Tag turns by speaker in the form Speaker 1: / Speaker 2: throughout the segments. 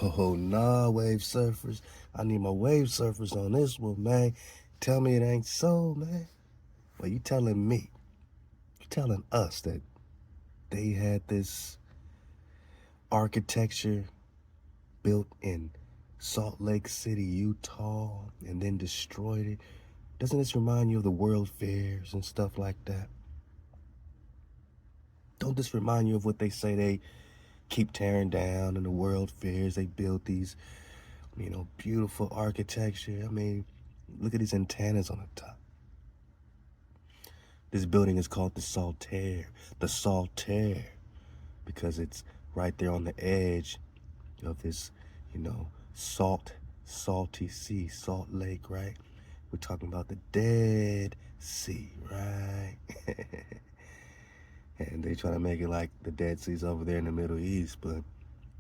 Speaker 1: Oh, nah, wave surfers. I need my wave surfers on this one, man. Tell me it ain't so, man. Well, you telling me, you telling us that they had this architecture built in Salt Lake City, Utah, and then destroyed it. Doesn't this remind you of the World Fairs and stuff like that? Don't this remind you of what they say they keep tearing down in the World Fairs? They build these, beautiful architecture. I mean, look at these antennas on the top. This building is called the Saltair. The Saltair, because it's right there on the edge of this, salty sea, Salt Lake, right? We're talking about the Dead Sea, right? And they try to make it like the Dead Sea's over there in the Middle East, but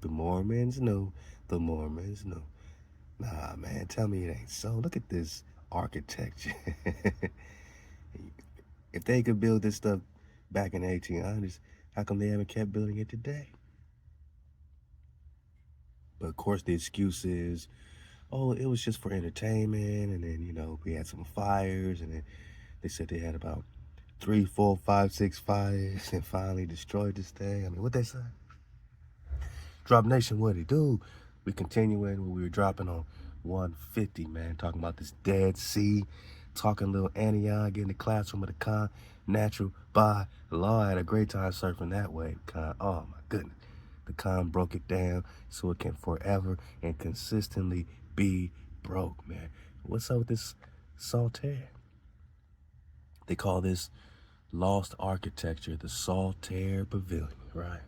Speaker 1: the Mormons know. The Mormons know. Nah, man, tell me it ain't so. Look at this architecture. If they could build this stuff back in the 1800s, how come they haven't kept building it today? But of course, the excuse is, oh, it was just for entertainment, and then, we had some fires, and then they said they had about 3, 4, 5, 6 fires, and finally destroyed this thing. I mean, what they say? Drop Nation, what it do? We continuing when we were dropping on 150, man, talking about this Dead Sea, talking a little ANION, getting the classroom of the con, natural by law. I had a great time surfing that way. Con, oh my goodness. The con broke it down so it can forever and consistently be broke, man. What's up with this Saltair? They call this lost architecture the Saltair Pavilion, right?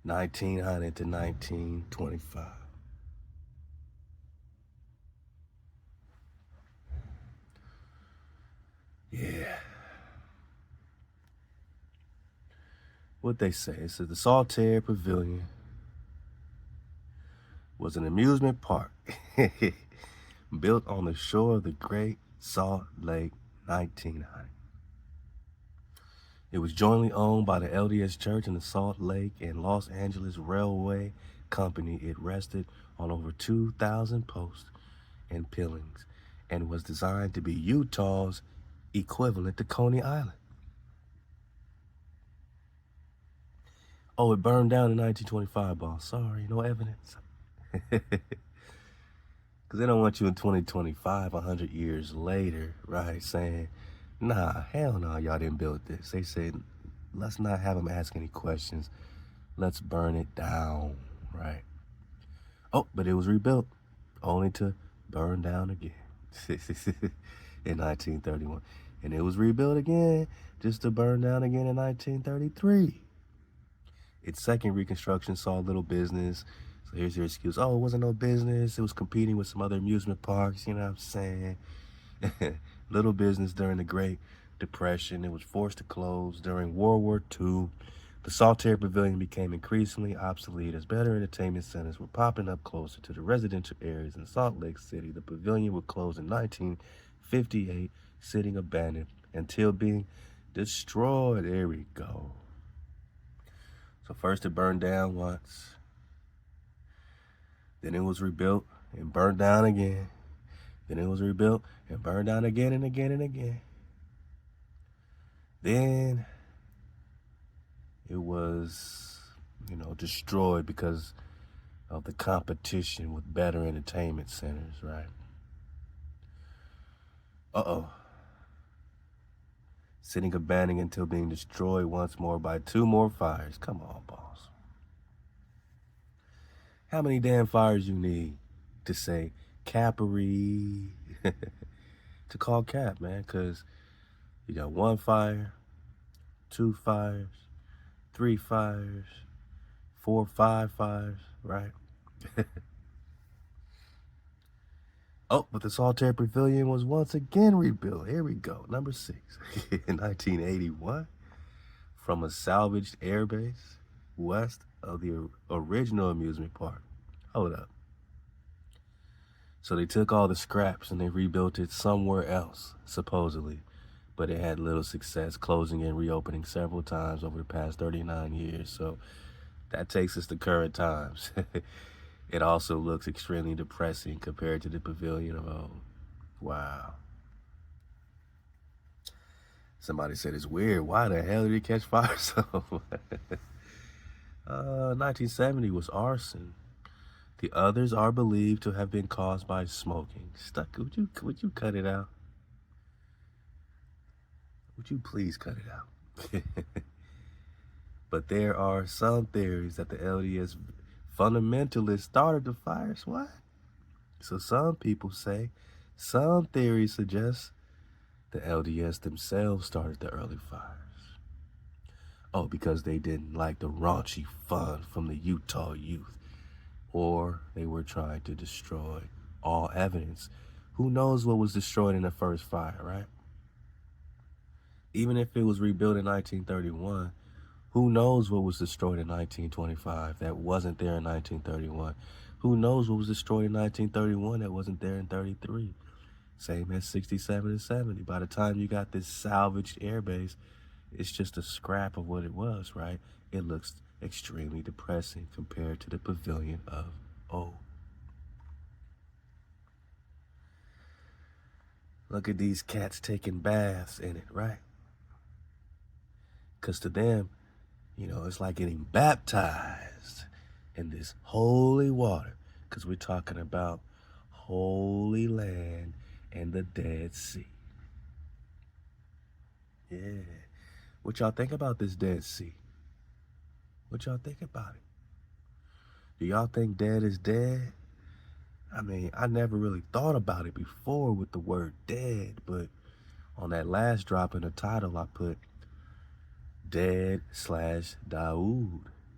Speaker 1: 1900 to 1925. Yeah. What they say, it says the Saltair Pavilion was an amusement park built on the shore of the Great Salt Lake, 1900. It was jointly owned by the LDS Church and the Salt Lake and Los Angeles Railway Company. It rested on over 2,000 posts and pilings and was designed to be Utah's equivalent to Coney Island. Oh, it burned down in 1925, boss. Sorry, no evidence. Because they don't want you in 2025, 100 years later, right, saying, nah, hell no, y'all didn't build this. They said, let's not have them ask any questions. Let's burn it down, right? Oh, but it was rebuilt, only to burn down again in 1931. And it was rebuilt again, just to burn down again in 1933. Its second reconstruction saw little business. So here's your excuse. Oh, it wasn't no business. It was competing with some other amusement parks, you know what I'm saying? Little business during the Great Depression. It was forced to close during World War II. The Saltair Pavilion became increasingly obsolete as better entertainment centers were popping up closer to the residential areas in Salt Lake City. The pavilion would close in 1958, sitting abandoned until being destroyed. There we go. So first it burned down once. Then it was rebuilt and burned down again. Then it was rebuilt and burned down again and again and again. Then it was, destroyed because of the competition with better entertainment centers, right? Uh-oh. Sitting abandoned until being destroyed once more by 2 more fires. Come on, boss. How many damn fires you need to say capery? To call cap, man, because you got 1 fire, 2 fires, 3 fires, 4, 5 fires, right? Oh, but the Saltair Pavilion was once again rebuilt. Here we go, number 6. In 1981, from a salvaged airbase west of the original amusement park. Hold up. So they took all the scraps and they rebuilt it somewhere else, supposedly. But it had little success, closing and reopening several times over the past 39 years. So That takes us to current times. It also looks extremely depressing compared to the pavilion of old. Wow. Somebody said it's weird. Why the hell did it catch fire so? 1970 was arson. The others are believed to have been caused by smoking. Stuck. Would you cut it out? Would you please cut it out? But there are some theories that the LDS fundamentalists started the fires. What? So some people say, some theories suggest the LDS themselves started the early fires. Oh, because they didn't like the raunchy fun from the Utah youth. Or they were trying to destroy all evidence. Who knows what was destroyed in the first fire, right? Even if it was rebuilt in 1931, who knows what was destroyed in 1925 that wasn't there in 1931? Who knows what was destroyed in 1931 that wasn't there in 33? Same as 67 and 70. By the time you got this salvaged airbase, it's just a scrap of what it was, right? It looks extremely depressing compared to the pavilion of old. Look at these cats taking baths in it, right? Because to them, you know, it's like getting baptized in this holy water. Because we're talking about Holy Land and the Dead Sea. Yeah. What y'all think about this Dead Sea? What y'all think about it? Do y'all think dead is dead? I mean, I never really thought about it before with the word dead, but on that last drop in the title, I put dead/DAUD.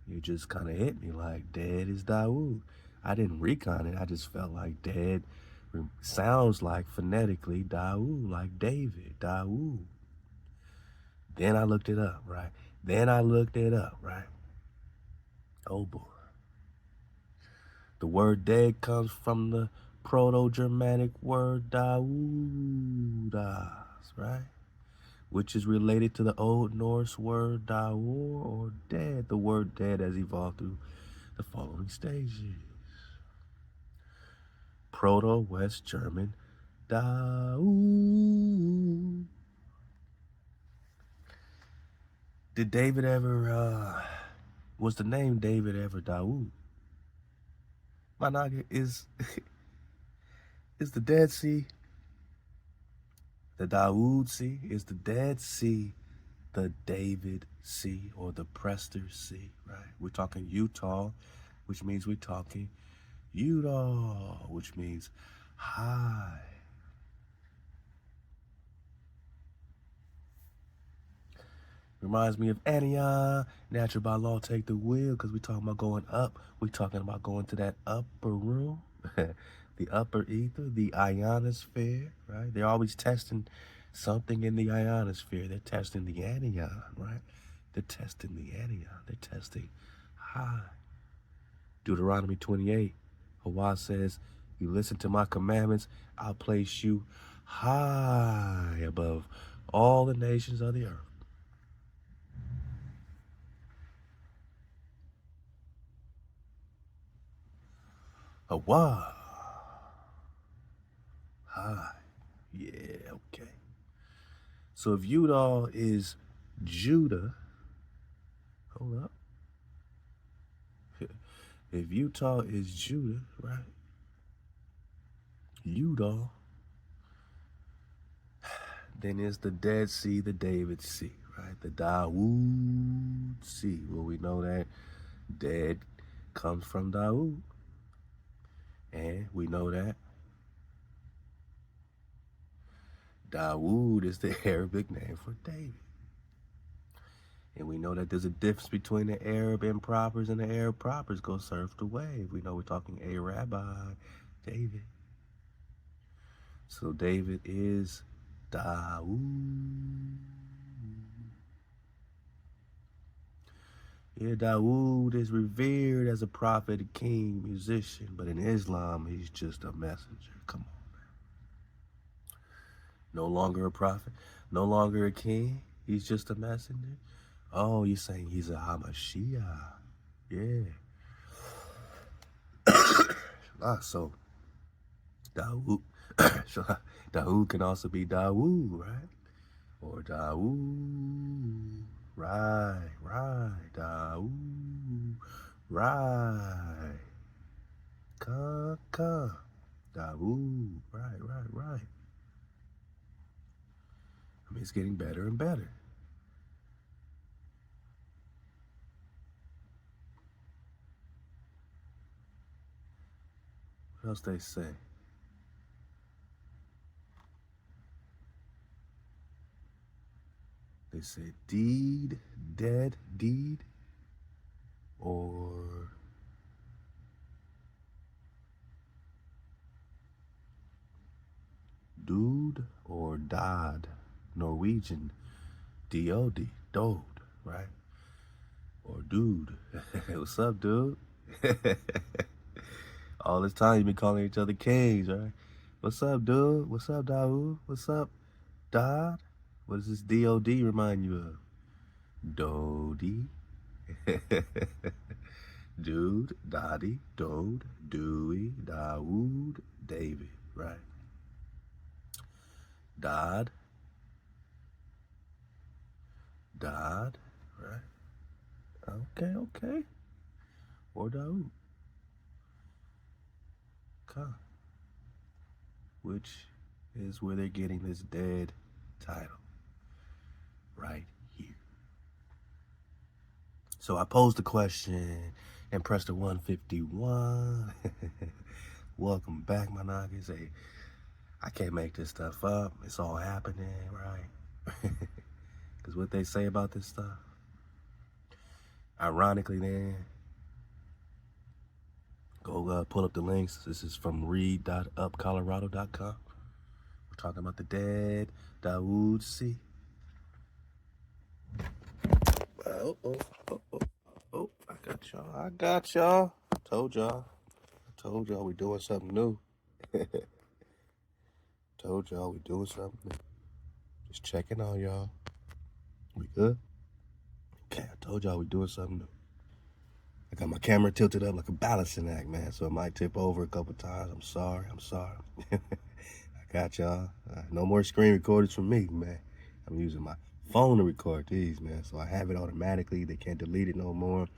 Speaker 1: It just kind of hit me like dead is DAUD. I didn't recon it. I just felt like dead sounds like phonetically DAUD, like David, DAUD. Then I looked it up, right? Oh boy. The word dead comes from the Proto-Germanic word daudas, right? Which is related to the Old Norse word daur, or dead. The word dead has evolved through the following stages. Proto-West German DAUD. Did David ever, was the name David ever DAUD? My naga, is the Dead Sea, the DAUD Sea? Is the Dead Sea the David Sea or the Prester Sea, right? We're talking Utah, which means we're talking Utah, which means high. Reminds me of ANION, natural by law, take the wheel, because we're talking about going up. We're talking about going to that upper room, the upper ether, the ionosphere, right? They're always testing something in the ionosphere. They're testing the ANION, right? They're testing the ANION. They're testing high. Deuteronomy 28, Hawa says, you listen to my commandments, I'll place you high above all the nations of the earth. Hawa. High. Yeah, okay. So if Udall is Judah, hold up. If Utah is Judah, right? Udall, then is the Dead Sea, the David Sea, right? The Dawood Sea. Well, we know that dead comes from Dawood. And we know that Dawood is the Arabic name for David. And we know that there's a difference between the Arab impropers and the Arab propers. Go surf the wave. We know we're talking a rabbi, David. So David is Dawood. Yeah, Dawood is revered as a prophet, a king, musician, but in Islam, he's just a messenger. Come on, man. No longer a prophet, no longer a king, he's just a messenger. Oh, you're saying he's a Hamashiach. Yeah. So DAUD, DAUD can also be DAUD, right? Or DAUD, right, DAUD, right, DAUD, right. I mean, it's getting better and better. What else they say? They say deed, dead, deed, or dude, or DAUD, Norwegian, DOD, DOD, right? Or dude. What's up, dude? All this time you been calling each other kings, right? What's up, dude? What's up, DAUD? What's up, DOD? What does this DOD remind you of? Dodie. Dude, Dottie, Dode, Dewey, Daoud, David, right? Dodd, right? Okay. Or Daoud. Which is where they're getting this dead title, right here. So I posed the question in Prester 151. Welcome back, my niggas. Hey, I can't make this stuff up. It's all happening, right? Because what they say about this stuff, ironically, then, go pull up the links. This is from read.upcolorado.com. We're talking about the dead DAUD C. Oh, I got y'all. I told y'all we doing something new. Told y'all we doing something new. Just checking on y'all. We good? Okay, I told y'all we doing something new. I got my camera tilted up like a balancing act, man, so it might tip over a couple times. I'm sorry. I got y'all. No more screen recorders from me, man. I'm using my phone to record these, man, so I have it automatically. They can't delete it no more.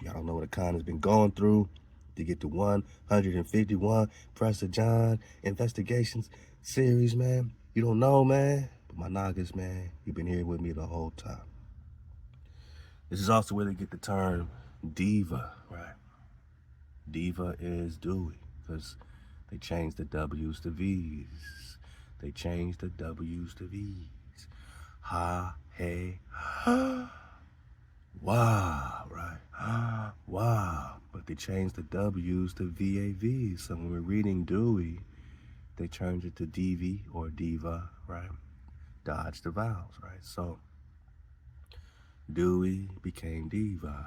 Speaker 1: Y'all don't know what Anon has been going through to get to 151 Prester John investigations series, man. You don't know, man. But my niggas, man, you've been here with me the whole time. This is also where they get the term diva, right? Diva is Dewey, because they changed the W's to V's. They changed the W's to V's. Ha, hey, ha. Wow, right? Wow. But they changed the W's to VAVs. So when we're reading Dewey, they changed it to DV or diva, right? Dodge the vowels, right? So Dewey became diva.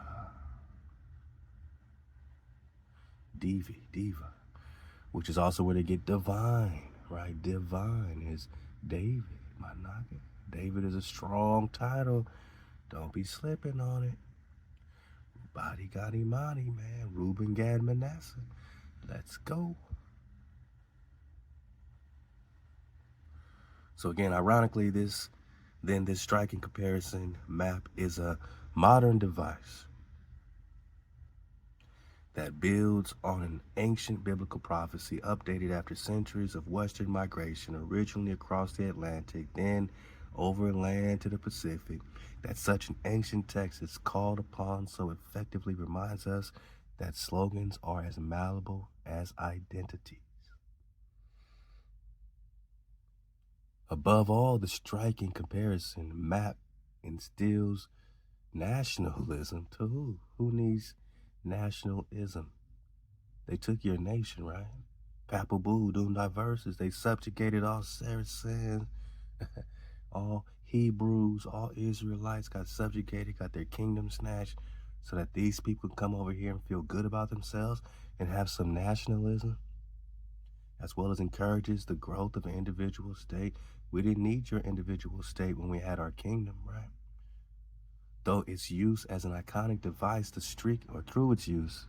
Speaker 1: Diva. Which is also where they get divine, right? Divine is David, my naga. David is a strong title. Don't be slipping on it. Body got Imani, man. Reuben, Gad, Manasseh. Let's go. So again, ironically, this striking comparison map is a modern device that builds on an ancient biblical prophecy updated after centuries of western migration, originally across the Atlantic, then overland to the Pacific. That such an ancient text is called upon so effectively reminds us that slogans are as malleable as identities. Above all, the striking comparison map instills nationalism to who? Who needs nationalism? They took your nation, right? Papaboo, doing diverses. They subjugated all Saracens, all Hebrews, all Israelites got subjugated, got their kingdom snatched, so that these people could come over here and feel good about themselves and have some nationalism, as well as encourages the growth of an individual state. We didn't need your individual state when we had our kingdom, right? though its use as an iconic device, the streak, or through its use,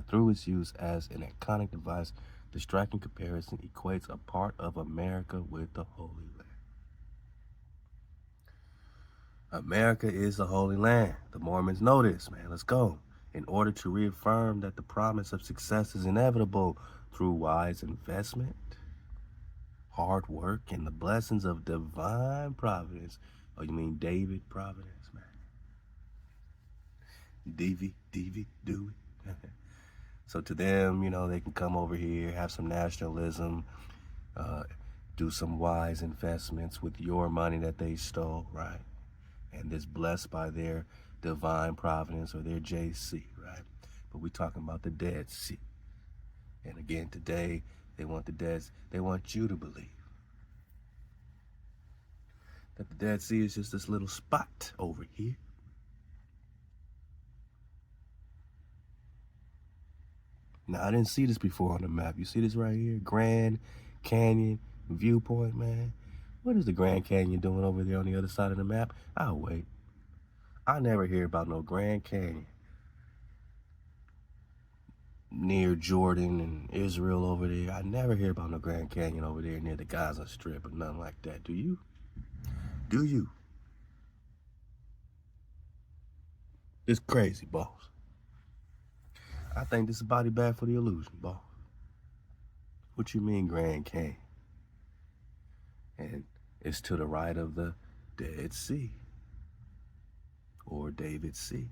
Speaker 1: through its use as an iconic device, the striking comparison equates a part of America with the Holy Land. America is the Holy Land. The Mormons know this, man. Let's go. In order to reaffirm that the promise of success is inevitable through wise investment, hard work, and the blessings of divine providence. Oh, you mean David Providence, man? Dewey. So to them, you know, they can come over here, have some nationalism, do some wise investments with your money that they stole, right? And is blessed by their divine providence or their JC, right? But we're talking about the Dead Sea. And again, today, they want you to believe that the Dead Sea is just this little spot over here. Now, I didn't see this before on the map. You see this right here? Grand Canyon viewpoint, man. What is the Grand Canyon doing over there on the other side of the map? I'll wait. I never hear about no Grand Canyon near Jordan and Israel over there. I never hear about no Grand Canyon over there near the Gaza Strip or nothing like that. Do you? Do you? It's crazy, boss. I think this is body bag for the illusion, boss. What you mean, Grand Canyon? And it's to the right of the Dead Sea or David Sea.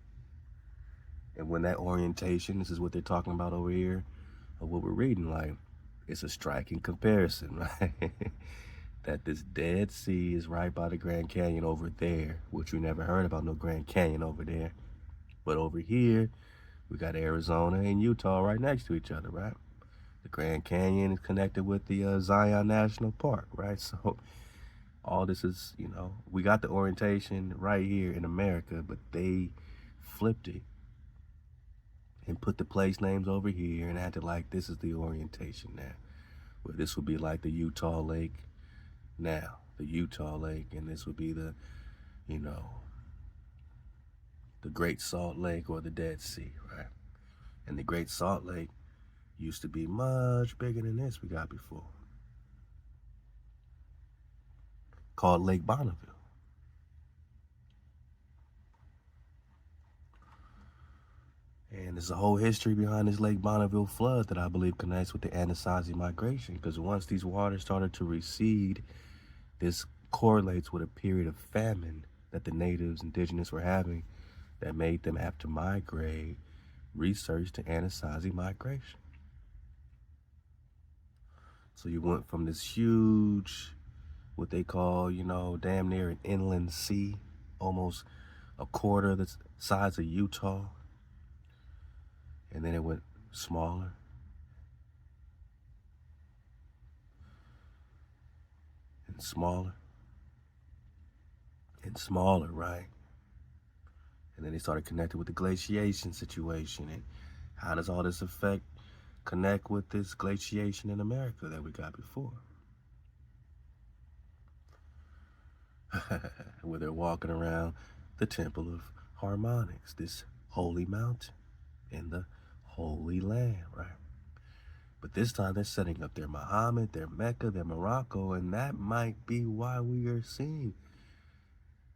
Speaker 1: And when that orientation, this is what they're talking about over here, of what we're reading, like, it's a striking comparison, right? That this Dead Sea is right by the Grand Canyon over there, which we never heard about no Grand Canyon over there. But over here, we got Arizona and Utah right next to each other, right? The Grand Canyon is connected with the Zion National Park, right? So all this is, you know, we got the orientation right here in America, but they flipped it and put the place names over here and acted like this is the orientation now. Where this would be like the Utah Lake now, the Utah Lake, and this would be the, you know, the Great Salt Lake or the Dead Sea, right? And the Great Salt Lake used to be much bigger than this we got before, called Lake Bonneville. And there's a whole history behind this Lake Bonneville flood that I believe connects with the Anasazi migration, because once these waters started to recede, this correlates with a period of famine that the natives, indigenous, were having that made them have to migrate, research the Anasazi migration. So you went from this huge, what they call, you know, damn near an inland sea, almost a quarter the size of Utah, and then it went smaller and smaller and smaller, right? And then they started connecting with the glaciation situation. And how does all this effect connect with this glaciation in America that we got before? Where they're walking around the Temple of Harmonics, this holy mountain in the Holy Land, right? But this time they're setting up their Muhammad, their Mecca, their Morocco, and that might be why we are seeing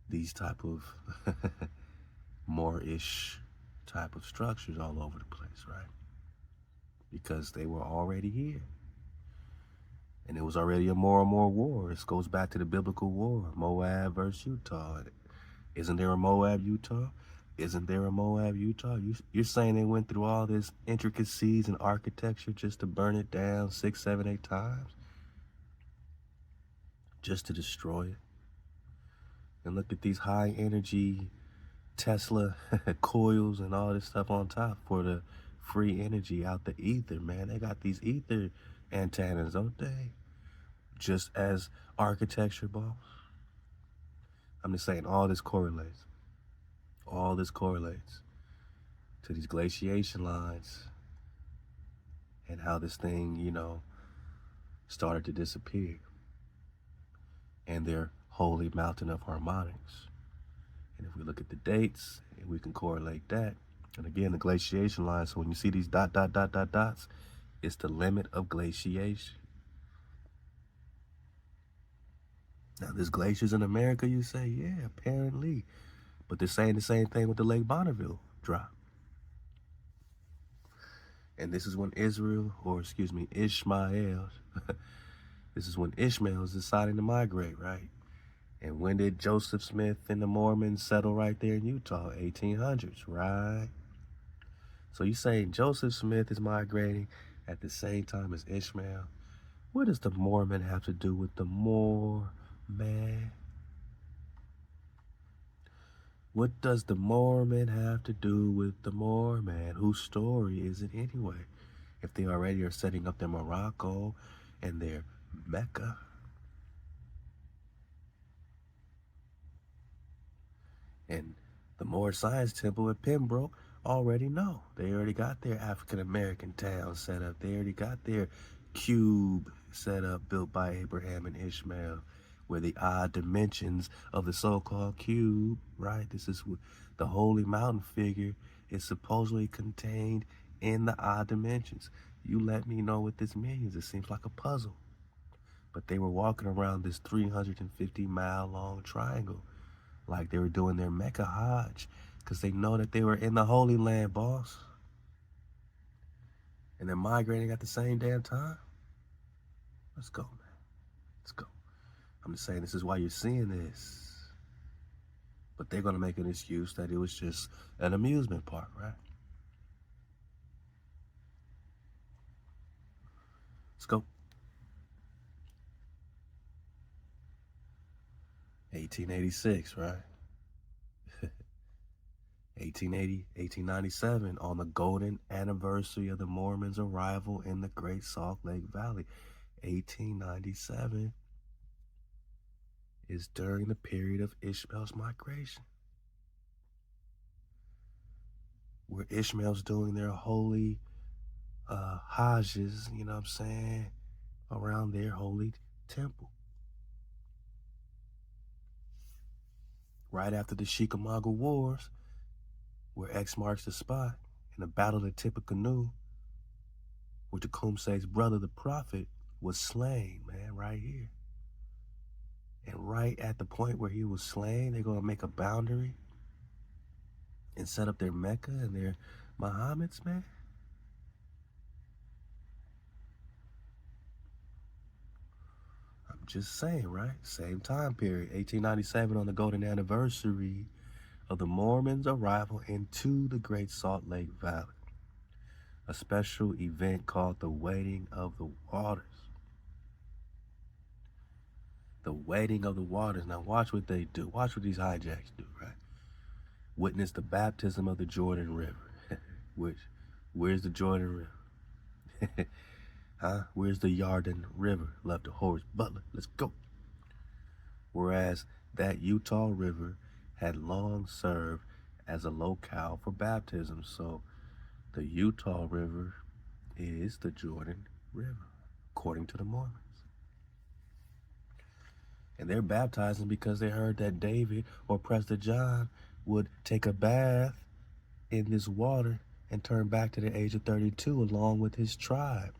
Speaker 1: these type of Moorish type of structures all over the place, right? Because they were already here. And it was already a more and more war. This goes back to the biblical war, Moab versus Utah. Isn't there a Moab, Utah? Isn't there a Moab, Utah? You're saying they went through all this intricacies and architecture just to burn it down 6, 7, 8 times? Just to destroy it? And look at these high energy Tesla coils and all this stuff on top for the free energy out the ether, man. They got these ether antennas, don't they? Just as architecture, boss. I'm just saying all this correlates. All this correlates to these glaciation lines and how this thing, you know, started to disappear. And their holy mountain of harmonics. And if we look at the dates, and we can correlate that, and again, the glaciation line, so when you see these dots, it's the limit of glaciation. Now, there's glaciers in America, you say? Yeah, apparently. But they're saying the same thing with the Lake Bonneville drop. And this is when Ishmael, this is when Ishmael is deciding to migrate, right? And when did Joseph Smith and the Mormons settle right there in Utah? 1800s, right? So you saying Joseph Smith is migrating at the same time as Ishmael? What does the Mormon have to do with the Mormon? What does the Mormon have to do with the Mormon? Whose story is it anyway? If they already are setting up their Morocco and their Mecca. And the Moorish Science Temple at Pembroke already know. They already got their African-American town set up. They already got their cube set up, built by Abraham and Ishmael, where the odd dimensions of the so-called cube, right? This is what the holy mountain figure is supposedly contained in the odd dimensions. You let me know what this means. It seems like a puzzle. But they were walking around this 350-mile long triangle like they were doing their Mecca Hajj, because they know that they were in the Holy Land, boss. And they're migrating at the same damn time. Let's go, man. Let's go. I'm just saying, this is why you're seeing this. But they're going to make an excuse that it was just an amusement park, right? Let's go. 1886, right? 1880, 1897, on the golden anniversary of the Mormons' arrival in the Great Salt Lake Valley. 1897 is during the period of Ishmael's migration, where Ishmael's doing their holy Hajjs, you know what I'm saying, around their holy temple. Right after the Chickamauga Wars, where X marks the spot, in the Battle of Tippecanoe, where Tecumseh's brother, the prophet, was slain, man, right here. And right at the point where he was slain, they're going to make a boundary and set up their Mecca and their Muhammad's, man. I'm just saying, right? Same time period, 1897, on the golden anniversary of the Mormons' arrival into the Great Salt Lake Valley. A special event called the Waiting of the Waters. The Waiting of the Waters. Now watch what they do. Watch what these hijacks do, right? Witness the baptism of the Jordan River. Where's the Jordan River? Huh? Where's the Yarden River? Left to Horace Butler. Let's go. Whereas that Utah River had long served as a locale for baptism. So the Utah River is the Jordan River, according to the Mormons. And they're baptizing because they heard that David or Prester John would take a bath in this water and turn back to the age of 32 along with his tribe.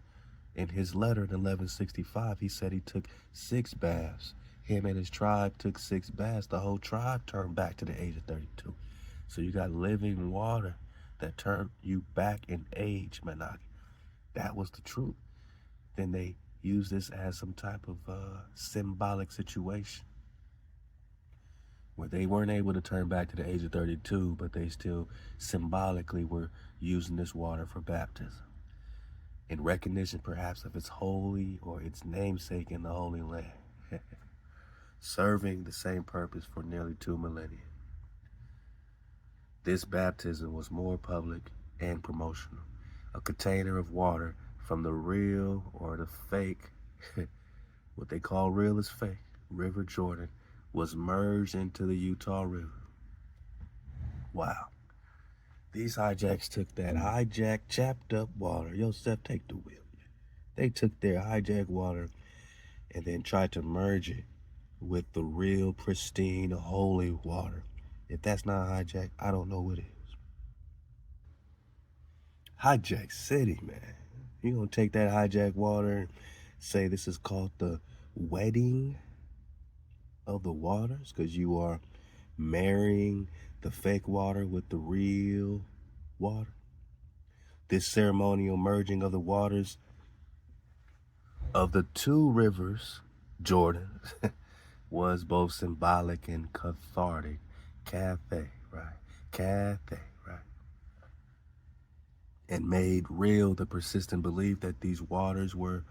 Speaker 1: In his letter in 1165, he said he took 6 baths. Him and his tribe took 6 baths. The whole tribe turned back to the age of 32. So you got living water that turned you back in age, Menaki. That was the truth. Then they used this as some type of symbolic situation where they weren't able to turn back to the age of 32, but they still symbolically were using this water for baptism, in recognition perhaps of its holy or its namesake in the Holy Land, serving the same purpose for nearly 2 millennia. This baptism was more public and promotional. A container of water from the real or the fake, what they call real is fake, River Jordan, was merged into the Utah River. Wow. These hijacks took that hijacked, chapped up water. Yo, Steph, take the wheel. They took their hijacked water and then tried to merge it with the real, pristine, holy water If that's not hijack, I don't know what is. Hijack City, man. You gonna take that hijack water and say this is called the wedding of the waters because you are marrying the fake water with the real water? This ceremonial merging of the waters of the two rivers, Jordan, was both symbolic and cathartic. Cathay, right? Cathay, right? And made real the persistent belief that these waters were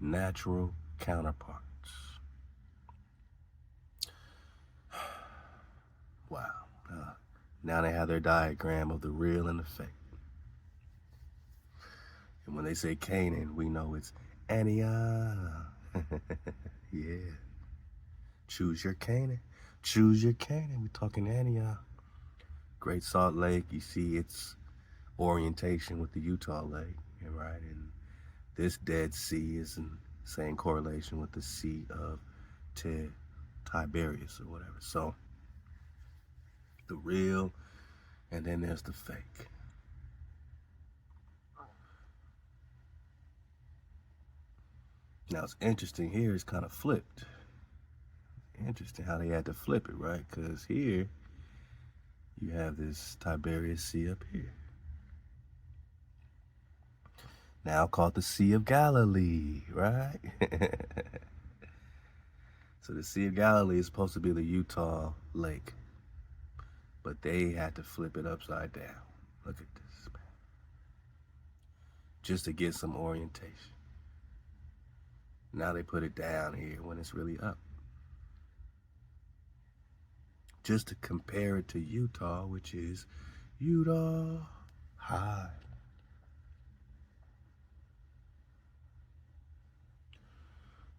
Speaker 1: natural counterparts. Wow. Now they have their diagram of the real and the fake. And when they say Canaan, we know it's ANION. Yeah. Choose your Canaan. Choose your Canaan. We're talking ANION. Great Salt Lake, you see its orientation with the Utah Lake, right? And this Dead Sea is in the same correlation with the Sea of Tiberias or whatever. So the real, and then there's the fake. Now it's interesting here, it's kind of flipped. Interesting how they had to flip it, right? Because here you have this Tiberias Sea up here, now called the Sea of Galilee, right? So the Sea of Galilee is supposed to be the Utah Lake, but they had to flip it upside down. Look at this, man. Just to get some orientation. Now they put it down here when it's really up. Just to compare it to Utah, which is Utah high.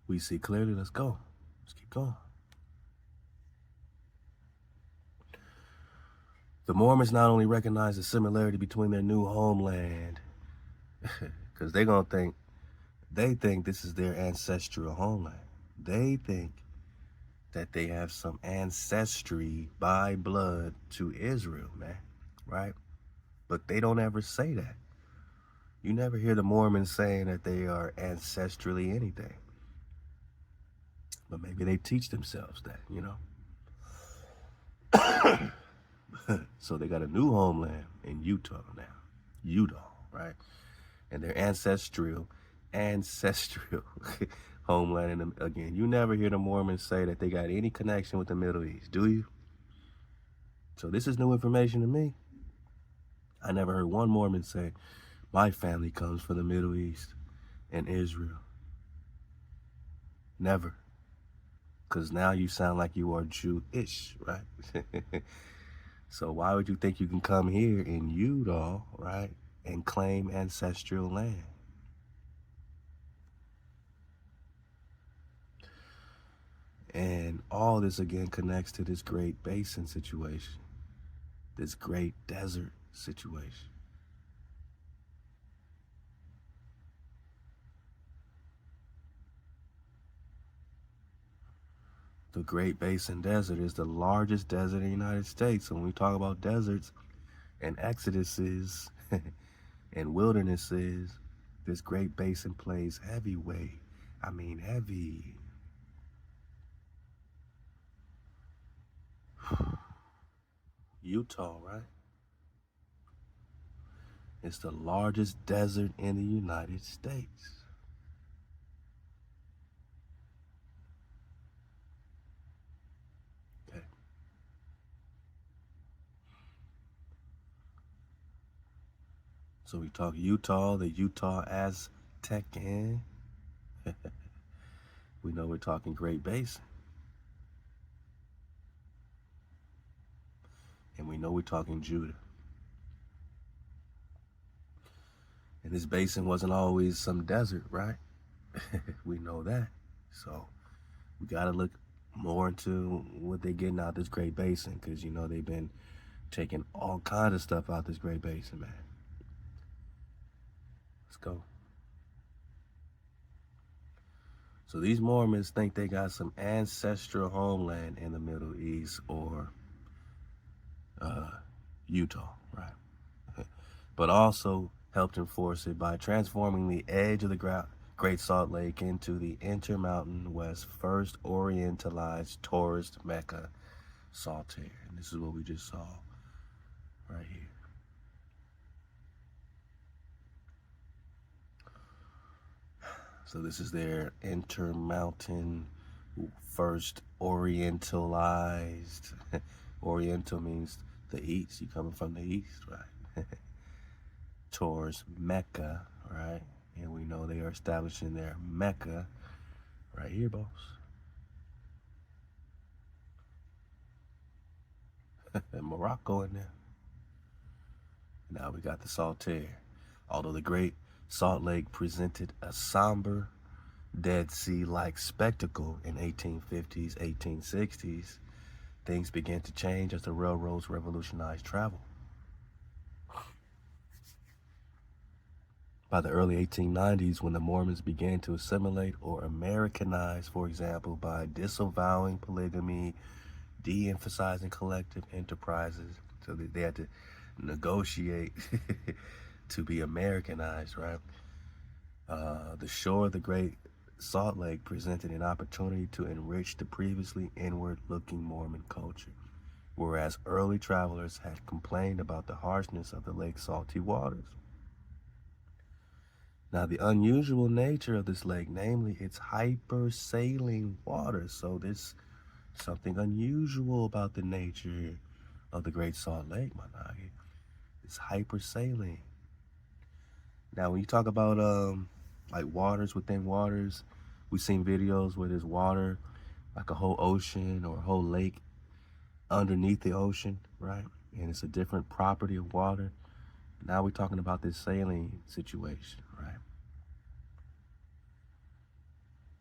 Speaker 1: We see clearly, let's go. Let's keep going. The Mormons not only recognize the similarity between their new homeland, because they think this is their ancestral homeland. They think that they have some ancestry by blood to Israel, man, right? But they don't ever say that. You never hear the Mormons saying that they are ancestrally anything. But maybe they teach themselves that, you know? So they got a new homeland in Utah now. Utah, right? And their ancestral homeland. And again, you never hear the Mormons say that they got any connection with the Middle East, do you? So this is new information to me. I never heard one Mormon say, my family comes from the Middle East and Israel. Never. Because now you sound like you are Jewish, right? So why would you think you can come here in Utah, right, and claim ancestral land? And all this again connects to this Great Basin situation, this Great Desert situation. The Great Basin Desert is the largest desert in the United States. So when we talk about deserts and exoduses and wildernesses, this Great Basin plays heavyweight. I mean heavy. Utah, right? It's the largest desert in the United States. Okay. So we talk Utah, the Utah Aztec. We know we're talking Great Basin. And we know we're talking Judah. And this basin wasn't always some desert, right? We know that. So we got to look more into what they're getting out this Great Basin, because, you know, they've been taking all kinds of stuff out this Great Basin, man. Let's go. So these Mormons think they got some ancestral homeland in the Middle East, or Utah, right? But also helped enforce it by transforming the edge of the Great Salt Lake into the Intermountain West's first orientalized tourist mecca, Saltair. And this is what we just saw right here. So this is their Intermountain first orientalized. Oriental means the east. You coming from the east, right? Towards Mecca, right? And we know they are establishing their Mecca right here, boss. And Morocco in there. Now we got the Saltair. Although the Great Salt Lake presented a somber Dead Sea-like spectacle in 1850s, 1860s, things began to change as the railroads revolutionized travel. By the early 1890s, when the Mormons began to assimilate or Americanize, for example, by disavowing polygamy, de-emphasizing collective enterprises, so they had to negotiate to be Americanized, right? The shore of the Great Salt Lake presented an opportunity to enrich the previously inward-looking Mormon culture, whereas early travelers had complained about the harshness of the lake's salty waters. Now, the unusual nature of this lake, namely its hypersaline waters, so there's something unusual about the nature of the Great Salt Lake, Managi. It's hypersaline. Now, when you talk about like waters within waters, we've seen videos where there's water, like a whole ocean or a whole lake underneath the ocean, right? And it's a different property of water. Now we're talking about this saline situation, right?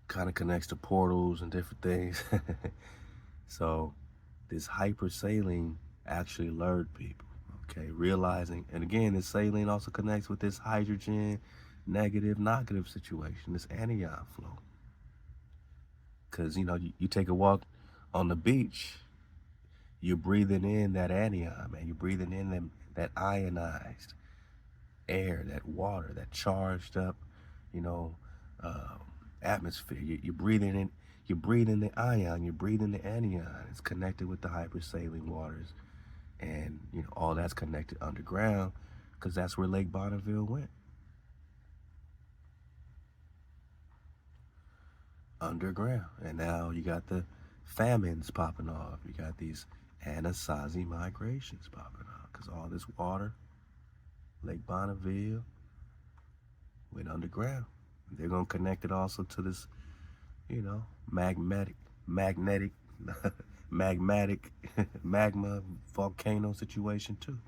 Speaker 1: Kind of connects to portals and different things. So this hypersaline actually lured people, okay? Realizing, and again, this saline also connects with this hydrogen negative situation, this anion flow. Because, you know, you take a walk on the beach, you're breathing in that anion, man. You're breathing in that ionized air, that water, that charged up, you know, atmosphere. You're breathing in. You're breathing the ion. You're breathing the anion. It's connected with the hypersaline waters, and you know all that's connected underground, because that's where Lake Bonneville went. Underground, and now you got the famines popping off. You got these Anasazi migrations popping off because all this water, Lake Bonneville, went underground. They're gonna connect it also to this, you know, magmatic magma volcano situation too,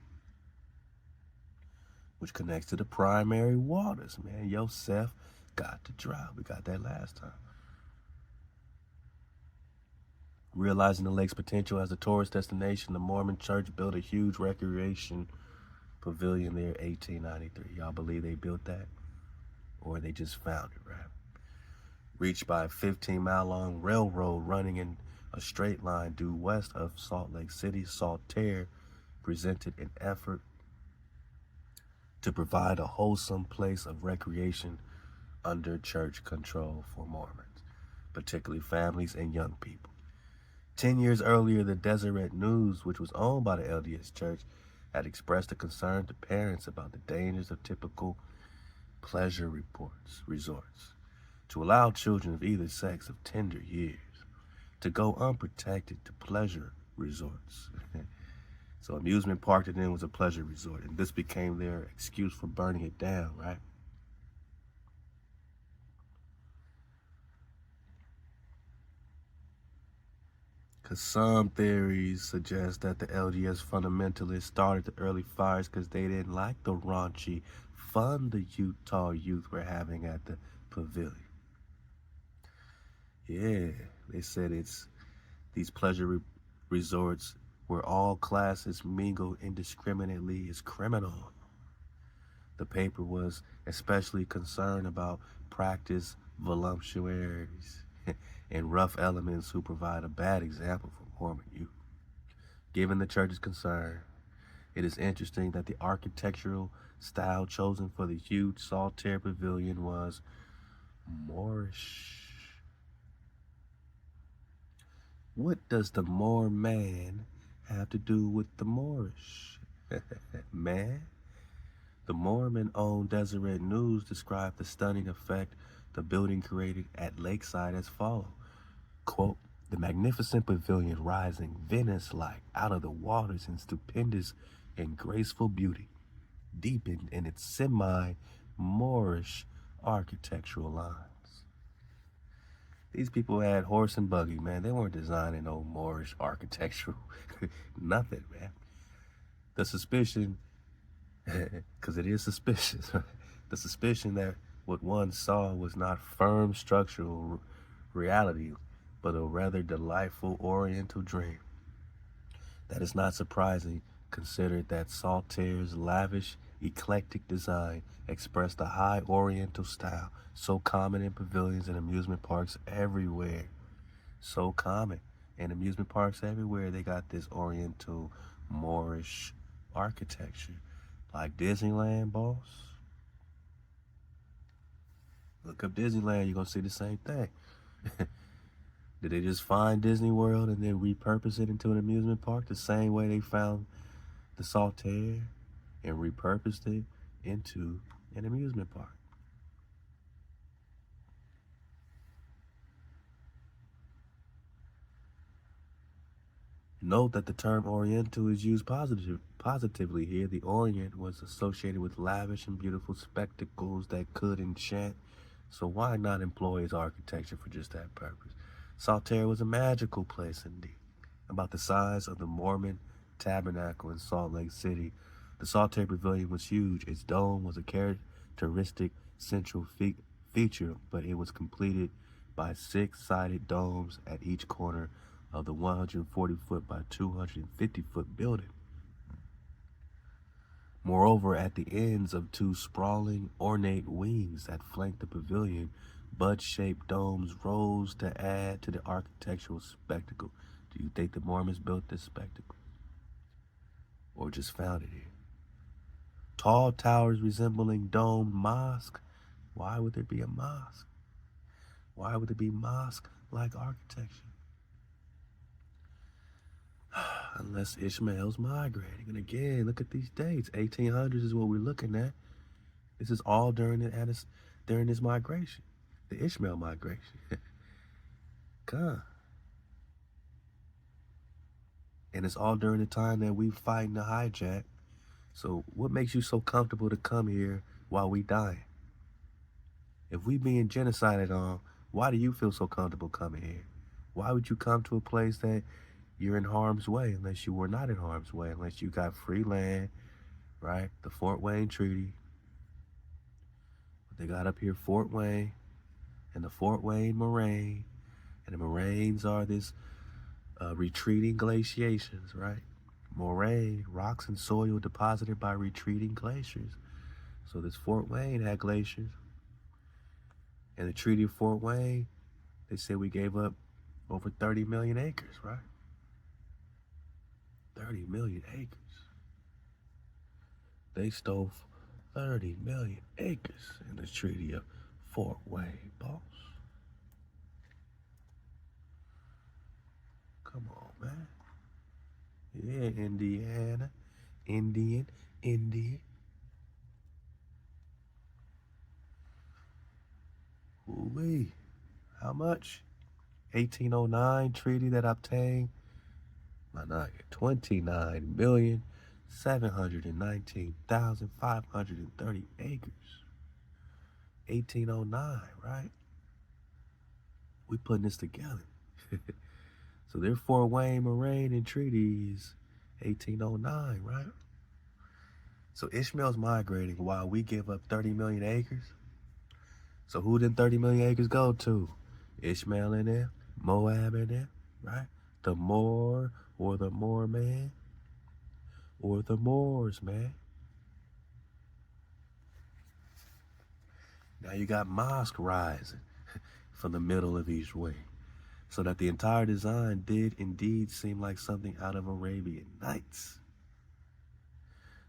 Speaker 1: which connects to the primary waters, man. Yosef got to dry. We got that last time. Realizing the lake's potential as a tourist destination, the Mormon church built a huge recreation pavilion there in 1893. Y'all believe they built that? Or they just found it, right? Reached by a 15-mile-long railroad running in a straight line due west of Salt Lake City, Saltair presented an effort to provide a wholesome place of recreation under church control for Mormons, particularly families and young people. 10 years earlier, the Deseret News, which was owned by the LDS Church, had expressed a concern to parents about the dangers of typical pleasure resorts, to allow children of either sex of tender years to go unprotected to pleasure resorts. So amusement park to them was a pleasure resort, and this became their excuse for burning it down, right? Because some theories suggest that the LDS fundamentalists started the early fires because they didn't like the raunchy fun the Utah youth were having at the pavilion. Yeah, they said it's these pleasure resorts where all classes mingle indiscriminately is criminal. The paper was especially concerned about practice voluptuaries and rough elements who provide a bad example for Mormon youth. Given the church's concern, It is interesting that the architectural style chosen for the huge Saltair pavilion was Moorish. What does the Moor man have to do with the Moorish? Man? The Mormon-owned Deseret News described the stunning effect the building created at Lakeside as follows. Quote, the magnificent pavilion rising Venice-like out of the waters in stupendous and graceful beauty, deepened in its semi-Moorish architectural lines. These people had horse and buggy, man. They weren't designing no Moorish architectural nothing, man. The suspicion, because it is suspicious, the suspicion that what one saw was not firm structural reality, but a rather delightful oriental dream. That is not surprising, considered that Saltair's lavish, eclectic design expressed a high oriental style so common in pavilions and amusement parks everywhere. So common. In amusement parks everywhere, they got this oriental, Moorish architecture. Like Disneyland, boss. Look up Disneyland, you're going to see the same thing. Did they just find Disney World and then repurpose it into an amusement park the same way they found the Saltair and repurposed it into an amusement park? Note that the term Oriental is used positively here. The Orient was associated with lavish and beautiful spectacles that could enchant, so why not employ its architecture for just that purpose? Saltair was a magical place indeed, about the size of the Mormon tabernacle in Salt Lake City. The Saltair Pavilion was huge. Its dome was a characteristic central feature, but it was completed by 6-sided domes at each corner of the 140-foot by 250-foot building. Moreover, at the ends of 2 sprawling, ornate wings that flanked the pavilion, bud-shaped domes rose to add to the architectural spectacle. Do you think the Mormons built this spectacle? Or just found it here? Tall towers resembling domed mosque. Why would there be a mosque? Why would there be mosque-like architecture? Unless Ishmael's migrating. And again, look at these dates. 1800s is what we're looking at. This is all during this migration, the Ishmael migration. Come. And it's all during the time that we fighting the hijack. So what makes you so comfortable to come here while we dying? If we being genocided on, why do you feel so comfortable coming here? Why would you come to a place that you're in harm's way unless you were not in harm's way, unless you got free land, right? The Fort Wayne Treaty. They got up here Fort Wayne and the Fort Wayne moraine. And the moraines are this retreating glaciations, right? Moraine, rocks and soil deposited by retreating glaciers. So this Fort Wayne had glaciers. And the Treaty of Fort Wayne, they said we gave up over 30 million acres, right? 30 million acres. They stole 30 million acres in the Treaty of Fort Wayne, boss. Come on, man. Yeah, Indiana, Indian. Ooh-wee. How much? 1809 treaty that obtained, my nugget, 29,719,530 acres. 1809, right? We putting this together. So their Fort Wayne moraine and treaties, 1809, right? So Ishmael's migrating while we give up 30 million acres. So who did 30 million acres go to? Ishmael in there, Moab in there, right? The Moor or the Moor man or the Moors, man. Now you got mosque rising from the middle of each wing. So that the entire design did indeed seem like something out of Arabian Nights.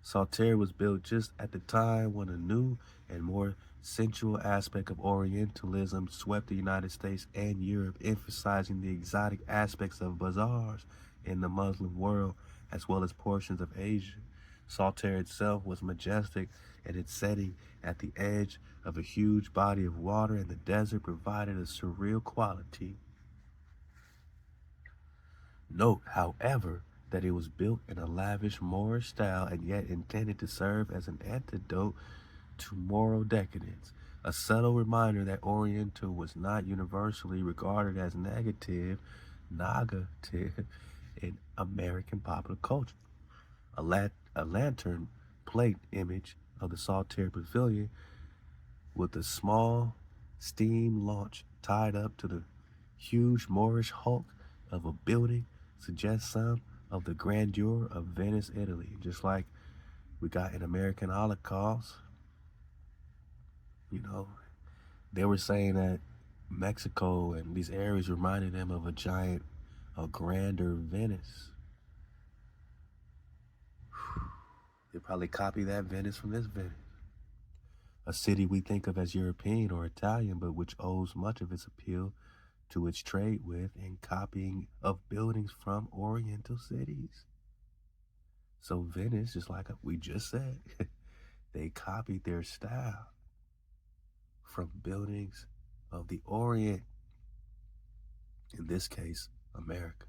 Speaker 1: Saltair was built just at the time when a new and more sensual aspect of orientalism swept the United States and Europe, emphasizing the exotic aspects of bazaars in the Muslim world, as well as portions of Asia. Saltair itself was majestic, and its setting at the edge of a huge body of water in the desert provided a surreal quality. Note, however, that it was built in a lavish Moorish style and yet intended to serve as an antidote to moral decadence, a subtle reminder that Oriental was not universally regarded as negative in American popular culture. A lantern plate image of the Saltair Pavilion with a small steam launch tied up to the huge Moorish hulk of a building suggests some of the grandeur of Venice, Italy. Just like we got in American Holocaust, you know, they were saying that Mexico and these areas reminded them of a grander Venice. They probably copied that Venice from this Venice. A city we think of as European or Italian, but which owes much of its appeal to its trade with and copying of buildings from Oriental cities. So Venice, just like we just said, they copied their style from buildings of the Orient, in this case, America.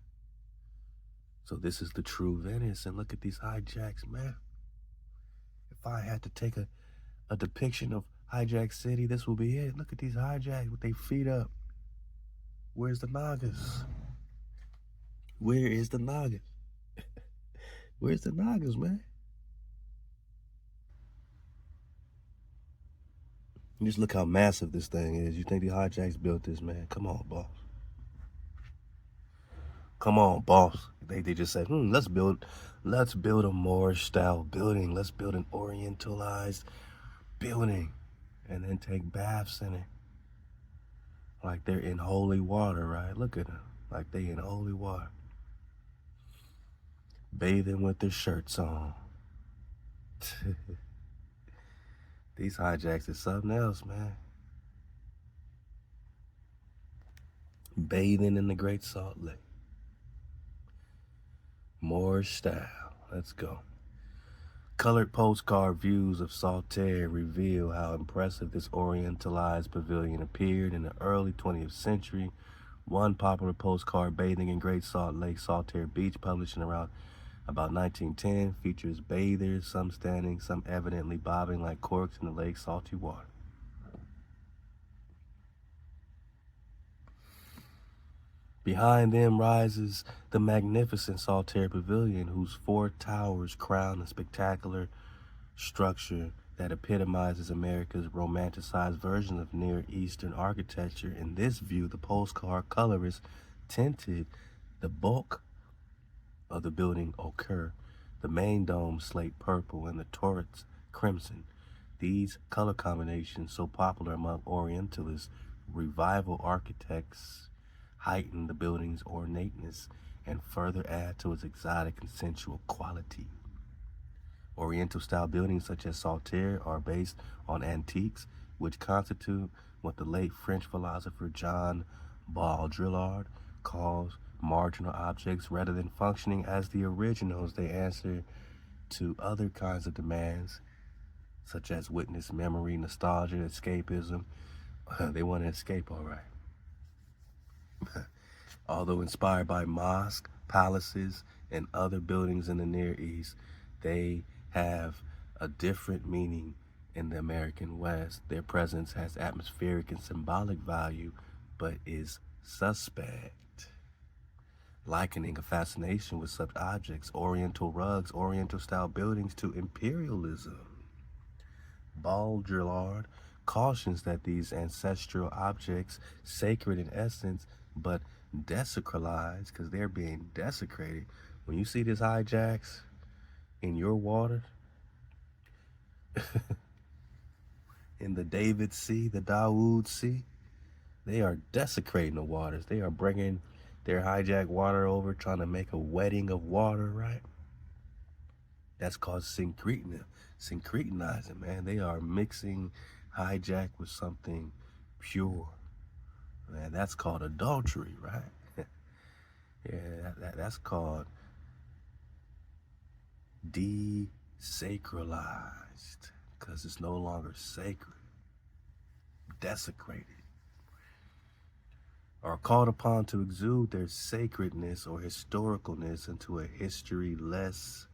Speaker 1: So this is the true Venice, and look at these hijacks, man. If I had to take a depiction of hijack city, this will be it. Look at these hijacks with their feet up. Where's the Nagas? Where is the Nagas? Where's the Nagas, man? Just look how massive this thing is. You think the hijacks built this, man? Come on, boss. Come on, boss. They just said, let's build a Moorish style building. Let's build an orientalized building and then take baths in it. Like they're in holy water, right? Look at them. Like they in holy water. Bathing with their shirts on. These hijacks is something else, man. Bathing in the Great Salt Lake. Moorish style. Let's go. Colored postcard views of Saltair reveal how impressive this orientalized pavilion appeared in the early 20th century. One popular postcard bathing in Great Salt Lake, Saltair Beach, published in around about 1910, features bathers, some standing, some evidently bobbing like corks in the lake's salty water. Behind them rises the magnificent Saltair Pavilion, whose 4 towers crown a spectacular structure that epitomizes America's romanticized version of Near Eastern architecture. In this view, the postcard colorist tinted the bulk of the building ochre, the main dome slate purple, and the turrets crimson. These color combinations, so popular among Orientalist revival architects, heighten the building's ornateness and further add to its exotic and sensual quality. Oriental-style buildings such as Saltair are based on antiques, which constitute what the late French philosopher John Baudrillard calls marginal objects. Rather than functioning as the originals, they answer to other kinds of demands, such as witness memory, nostalgia, escapism. They want to escape, all right. Although inspired by mosques, palaces, and other buildings in the Near East, they have a different meaning in the American West. Their presence has atmospheric and symbolic value, but is suspect. Likening a fascination with such objects, Oriental rugs, Oriental-style buildings, to imperialism. Baudrillard cautions that these ancestral objects, sacred in essence, but desacralized, because they're being desecrated. When you see these hijacks in your water, in the David Sea, the DAUD Sea, they are desecrating the waters. They are bringing their hijacked water over, trying to make a wedding of water, right? That's called syncretinizing, man. They are mixing hijack with something pure. Man, that's called adultery, right? Yeah, that's called desacralized, because it's no longer sacred, desecrated, are called upon to exude their sacredness or historicalness into a history-less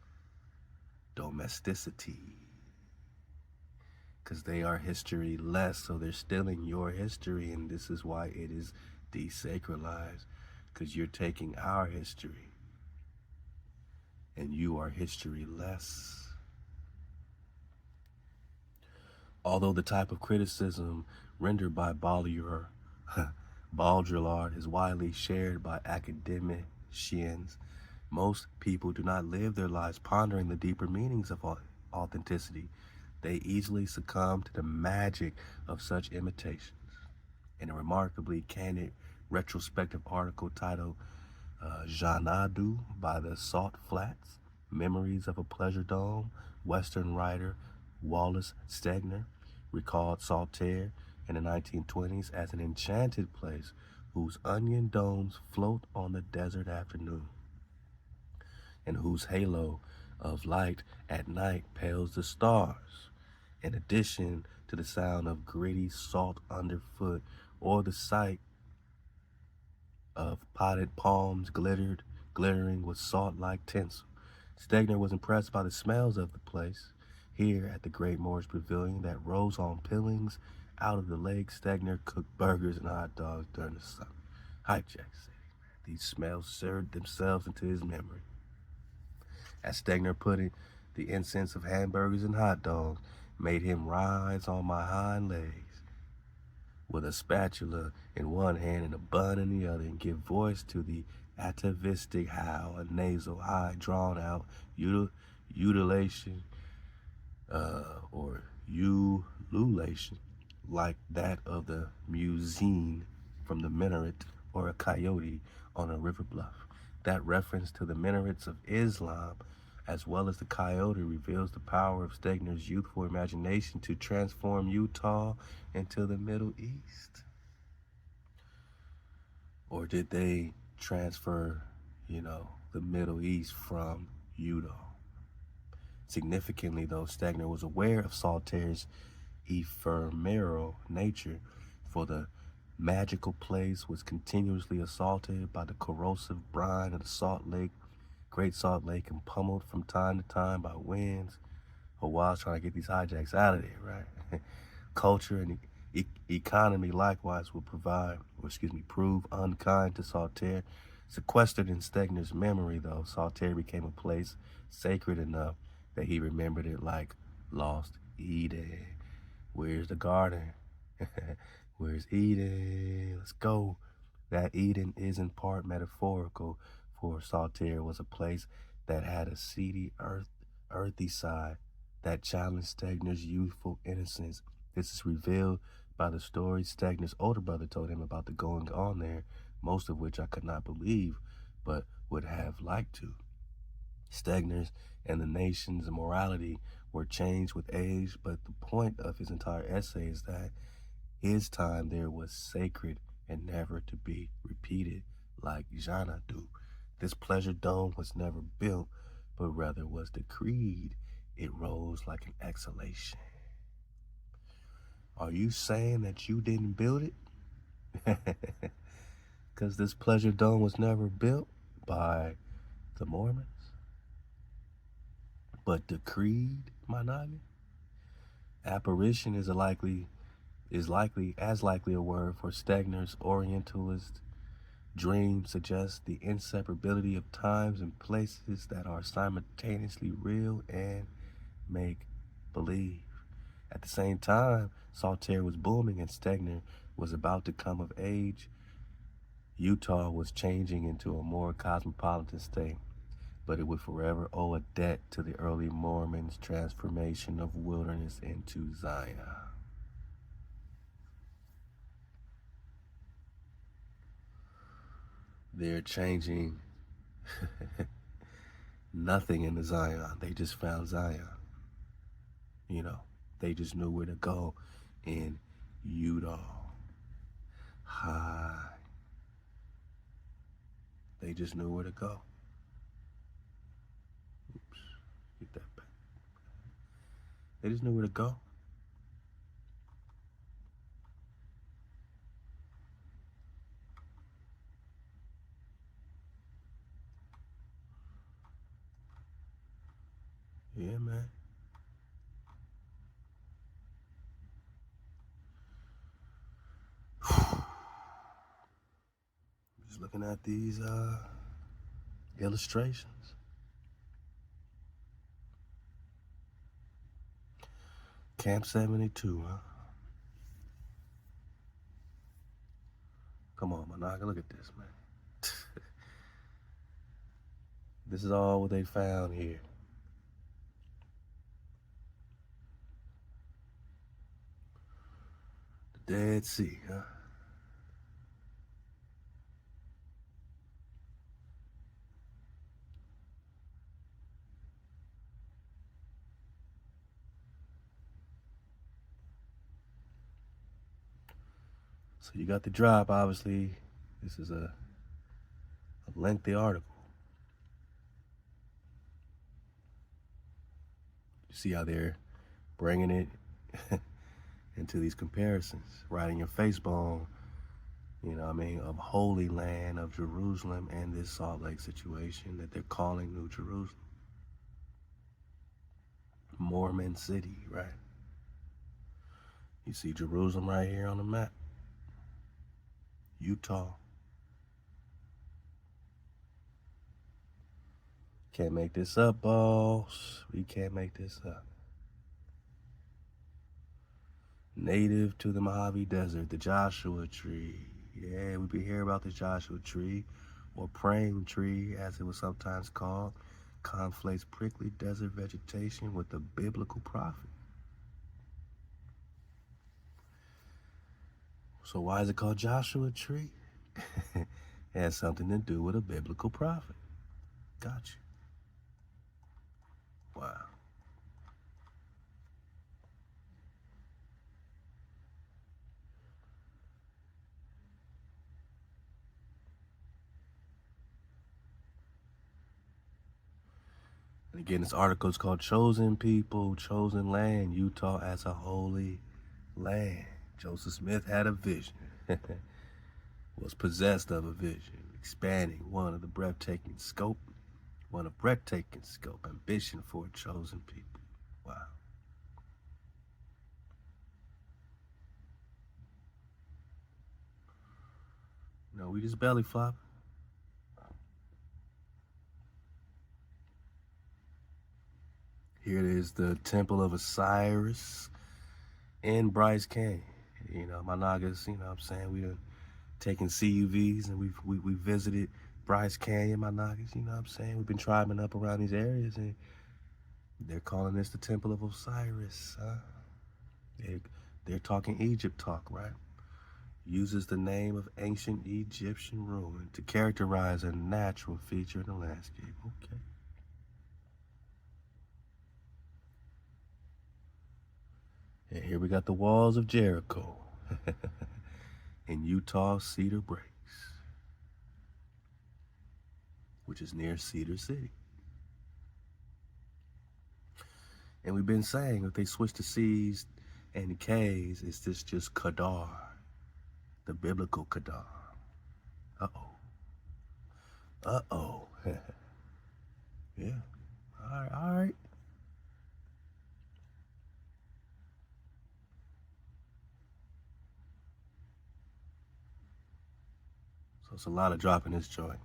Speaker 1: domesticity. Because they are history-less, so they're stealing your history, and this is why it is desacralized, because you're taking our history, and you are history-less. Although the type of criticism rendered by Baudrillard is widely shared by academicians, most people do not live their lives pondering the deeper meanings of authenticity. They easily succumb to the magic of such imitations. In a remarkably candid retrospective article titled Xanadu by the Salt Flats, Memories of a Pleasure Dome, Western writer Wallace Stegner recalled Saltair in the 1920s as an enchanted place whose onion domes float on the desert afternoon, and whose halo of light at night pales the stars, in addition to the sound of gritty salt underfoot or the sight of potted palms glittering with salt-like tinsel. Stegner was impressed by the smells of the place. Here at the Great Moorish Pavilion that rose on pilings out of the lake, Stegner cooked burgers and hot dogs during the summer. Hijack said these smells stirred themselves into his memory. As Stegner put it, the incense of hamburgers and hot dogs made him rise on my hind legs with a spatula in one hand and a bun in the other, and give voice to the atavistic howl, a nasal, high, drawn-out utilation or ululation, like that of the muezzin from the minaret or a coyote on a river bluff. That reference to the minarets of Islam, as well as the coyote, reveals the power of Stegner's youthful imagination to transform Utah into the Middle East. Or did they transfer, the Middle East from Utah? Significantly, though, Stegner was aware of Saltair's ephemeral nature, for the magical place was continuously assaulted by the corrosive brine of the Great Salt Lake, and pummeled from time to time by winds. Hawaii's trying to get these hijacks out of there, right? Culture and economy likewise will prove unkind to Saltair. Sequestered in Stegner's memory, though, Saltair became a place sacred enough that he remembered it like lost Eden. Where's the garden? Where's Eden? Let's go. That Eden is in part metaphorical, for Saltair was a place that had a seedy, earthy side that challenged Stegner's youthful innocence. This is revealed by the stories Stegner's older brother told him about the going on there, most of which I could not believe, but would have liked to. Stegner's and the nation's morality were changed with age, but the point of his entire essay is that his time there was sacred and never to be repeated, like Xanadu. This pleasure dome was never built, but rather was decreed. It rose like an exhalation. Are you saying that you didn't build it? Because this pleasure dome was never built by the Mormons, but decreed, my noggin? Apparition is likely as likely a word for Stegner's orientalist dream suggests the inseparability of times and places that are simultaneously real and make believe. At the same time, Saltair was booming and Stegner was about to come of age. Utah was changing into a more cosmopolitan state, but it would forever owe a debt to the early Mormons' transformation of wilderness into Zion. They're changing nothing in the Zion. They just found Zion. You know, they just knew where to go in Utah. Hi. They just knew where to go. Oops, get that back. They just knew where to go. Yeah, man. Just looking at these illustrations. Camp 72, huh? Come on, Managa, look at this, man. This is all what they found here. The Dead Sea, huh? So you got the drop, obviously. This is a lengthy article. You see how they're bringing it into these comparisons, right in your face bone, you know what I mean, of Holy Land, of Jerusalem, and this Salt Lake situation that they're calling New Jerusalem. Mormon city, right? You see Jerusalem right here on the map. Utah. Can't make this up, boss. We can't make this up. Native to the Mojave Desert, the Joshua tree. Yeah, we be hearing about the Joshua tree, or praying tree, as it was sometimes called. Conflates prickly desert vegetation with the biblical prophet. So why is it called Joshua tree? It has something to do with a biblical prophet. Gotcha. Wow. And again, this article is called Chosen People, Chosen Land, Utah as a Holy Land. Joseph Smith had a vision, was possessed of a vision, expanding one of breathtaking scope, ambition for a chosen people. Wow. No, we just belly flop. Here it is, the Temple of Osiris in Bryce Canyon. You know, my Nagas, you know what I'm saying, we done taken CUVs and we visited Bryce Canyon, my Nagas, you know what I'm saying? We've been tribing up around these areas and they're calling this the Temple of Osiris, huh? They're talking Egypt talk, right? Uses the name of ancient Egyptian ruin to characterize a natural feature in the landscape. Okay. And here we got the walls of Jericho in Utah, Cedar Breaks, which is near Cedar City. And we've been saying if they switch the C's and the K's, is this just Kadar, the biblical Kadar? Uh-oh. Uh-oh. Yeah. All right. So it's a lot of drop in this joint.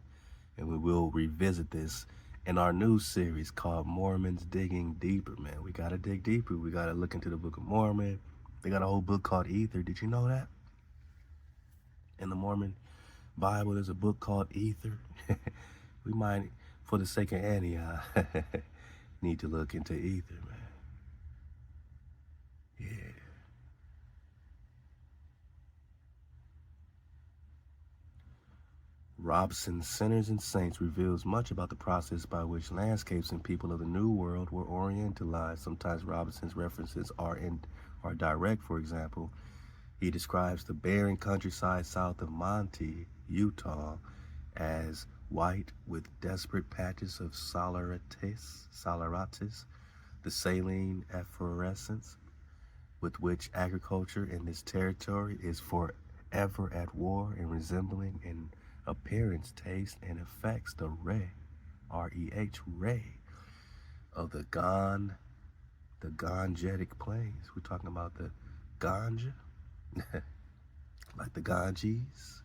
Speaker 1: And we will revisit this in our new series called Mormons Digging Deeper, man. We got to dig deeper. We got to look into the Book of Mormon. They got a whole book called Ether. Did you know that? In the Mormon Bible, there's a book called Ether. We might, for the sake of ANION, need to look into Ether, man. Yeah. Robson's Sinners and Saints reveals much about the process by which landscapes and people of the New World were orientalized. Sometimes Robinson's references are direct. For example, he describes the barren countryside south of Monte, Utah, as white with desperate patches of saleratus, the saline efflorescence with which agriculture in this territory is forever at war and resembling in appearance, taste, and effects the R-E-H, of the Gangetic plains. We're talking about the Ganja, like the Ganges.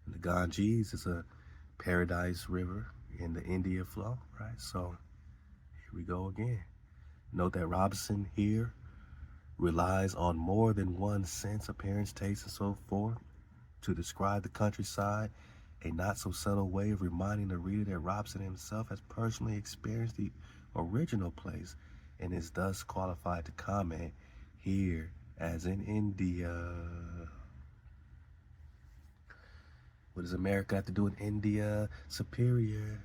Speaker 1: And the Ganges is a paradise river in the India flow, right? So here we go again. Note that Robson here relies on more than one sense, appearance, taste, and so forth to describe the countryside, a not so subtle way of reminding the reader that Robson himself has personally experienced the original place and is thus qualified to comment here as in India. What does America have to do in India? Superior.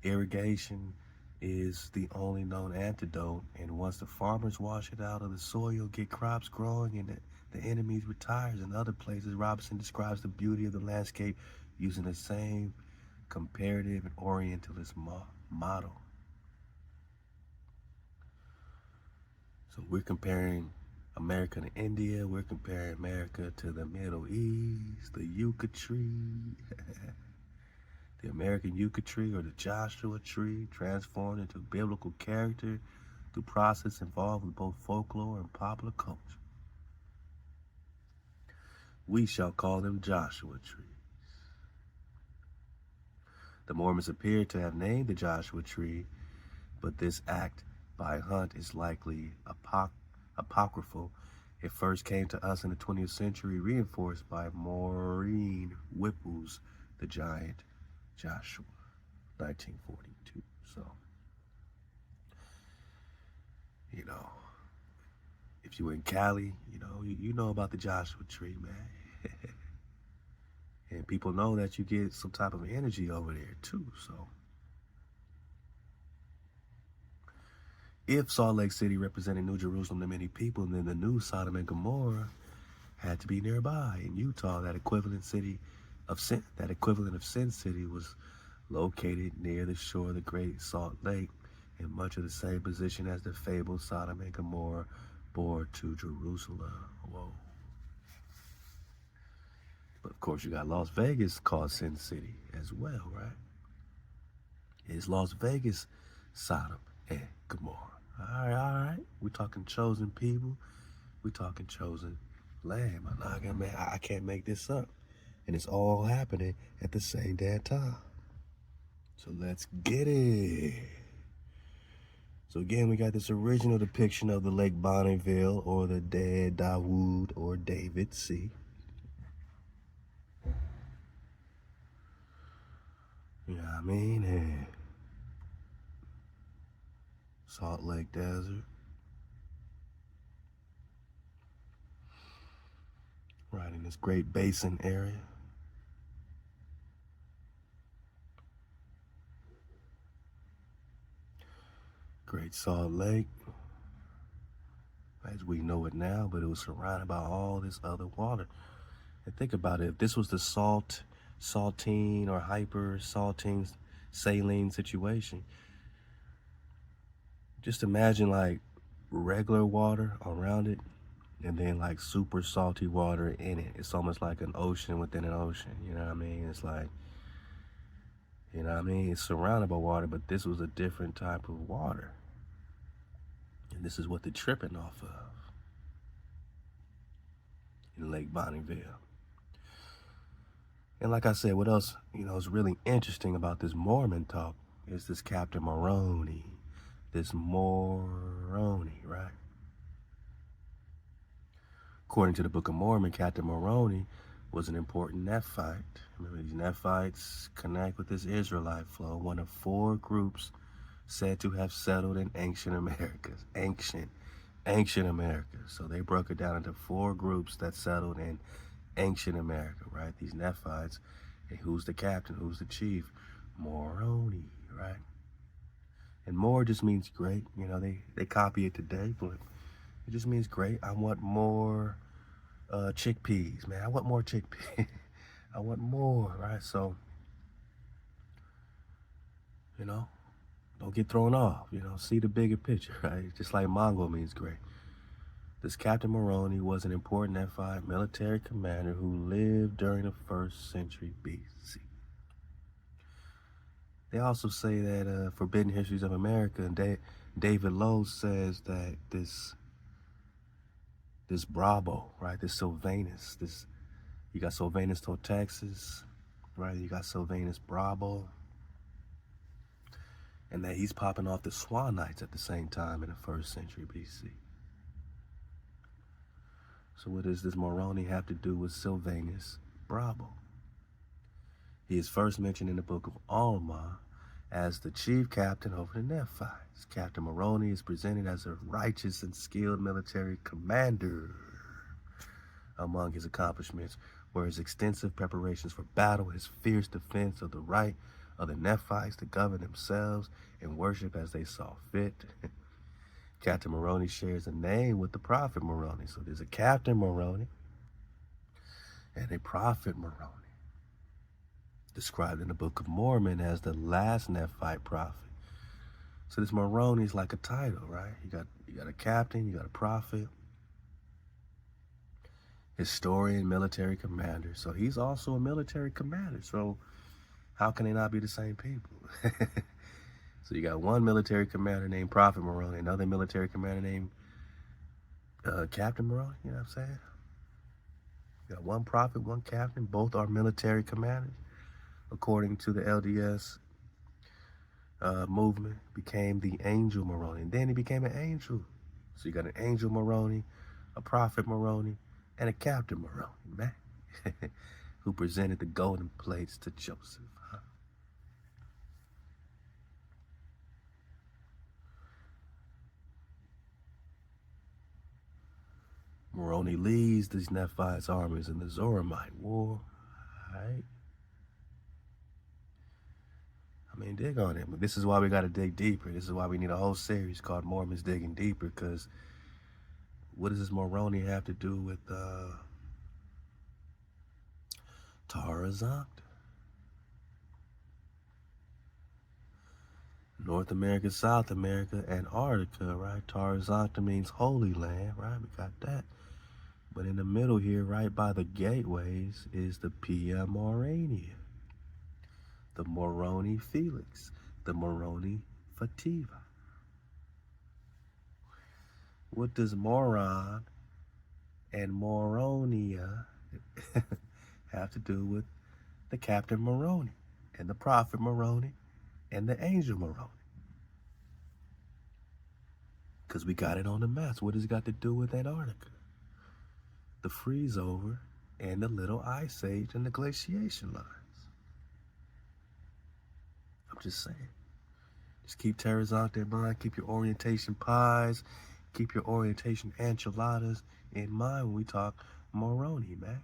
Speaker 1: Irrigation is the only known antidote, and once the farmers wash it out of the soil, get crops growing, and the enemies retires. In other places, Robinson describes the beauty of the landscape using the same comparative and orientalist model. So we're comparing America to India, we're comparing America to the Middle East, the yucca tree, the American yucca tree or the Joshua tree, transformed into biblical character through process involved with both folklore and popular culture. We shall call them Joshua trees. The Mormons appear to have named the Joshua tree, but this act by Hunt is likely apocryphal. It first came to us in the 20th century, reinforced by Maureen Whipple's The Giant Joshua, 1942. So, you know, if you were in Cali, you know about the Joshua tree, man. And people know that you get some type of energy over there too, so. If Salt Lake City represented New Jerusalem to many people, then the new Sodom and Gomorrah had to be nearby. In Utah, that equivalent of Sin City was located near the shore of the Great Salt Lake, in much of the same position as the fabled Sodom and Gomorrah bore to Jerusalem. Whoa. But of course, you got Las Vegas called Sin City as well, right? It's Las Vegas, Sodom and Gomorrah. All right. We're talking chosen people. We're talking chosen land. I can't make this up. And it's all happening at the same damn time. So let's get it. So again, we got this original depiction of the Lake Bonneville or the dead DAUD or David C. You know what I mean? And Salt Lake Desert. Right in this Great Basin area. Great Salt Lake, as we know it now, but it was surrounded by all this other water. And think about it, if this was the saltine or hypersaline situation, just imagine like regular water around it and then like super salty water in it. It's almost like an ocean within an ocean, you know what I mean? It's like, you know what I mean? It's surrounded by water, but this was a different type of water. And this is what they're tripping off of in Lake Bonneville. And like I said, what else, is really interesting about this Mormon talk is this Captain Moroni. This Moroni, right? According to the Book of Mormon, Captain Moroni was an important Nephite. Remember, these Nephites connect with this Israelite flow, one of four groups said to have settled in ancient Americas. Ancient America. So they broke it down into four groups that settled in ancient America, right? These Nephites. And who's the captain? Who's the chief? Moroni, right? And more just means great. You know, they copy it today, but it just means great. I want more chickpeas, man. I want more chickpeas. I want more, right? So, you know, don't get thrown off. You know, see the bigger picture, right? Just like Mongo means great. This Captain Moroni was an important Nephite military commander who lived during the 1st century BC. They also say that Forbidden Histories of America, David Lowe says that this Bravo, right, this Sylvanus, you got Sylvanus Totaxis, right, you got Sylvanus Bravo, and that he's popping off the Swanites at the same time in the 1st century BC. So what does this Moroni have to do with Sylvanus Bravo? He is first mentioned in the book of Alma as the chief captain over the Nephites. Captain Moroni is presented as a righteous and skilled military commander. Among his accomplishments were his extensive preparations for battle, his fierce defense of the right of the Nephites to govern themselves and worship as they saw fit. Captain Moroni shares a name with the prophet Moroni. So there's a Captain Moroni and a prophet Moroni, described in the Book of Mormon as the last Nephite prophet. So this Moroni is like a title, right? You got a captain, you got a prophet, historian, military commander. So he's also a military commander. So how can they not be the same people? So you got one military commander named Prophet Moroni, another military commander named Captain Moroni, you know what I'm saying? You got one prophet, one captain, both are military commanders. According to the LDS movement, became the angel Moroni. And then he became an angel. So you got an angel Moroni, a prophet Moroni, and a captain Moroni, man, who presented the golden plates to Joseph. Huh? Moroni leads these Nephites armies in the Zoramite War. All right. I mean, dig on it. But this is why we got to dig deeper. This is why we need a whole series called Mormons Digging Deeper, because what does this Moroni have to do with Tarazont? North America, South America, Antarctica, right? Tarazont means Holy Land, right? We got that. But in the middle here, right by the gateways, is the Pia Morania, the Moroni Felix, the Moroni Fativa. What does moron and Moronia have to do with the Captain Moroni and the Prophet Moroni and the Angel Moroni? Because we got it on the maps. What has it got to do with Antarctica? The freeze over and the little ice age and the glaciation lines. I'm just saying. Just keep Tarazont in mind. Keep your orientation pies. Keep your orientation enchiladas in mind when we talk Moroni, man.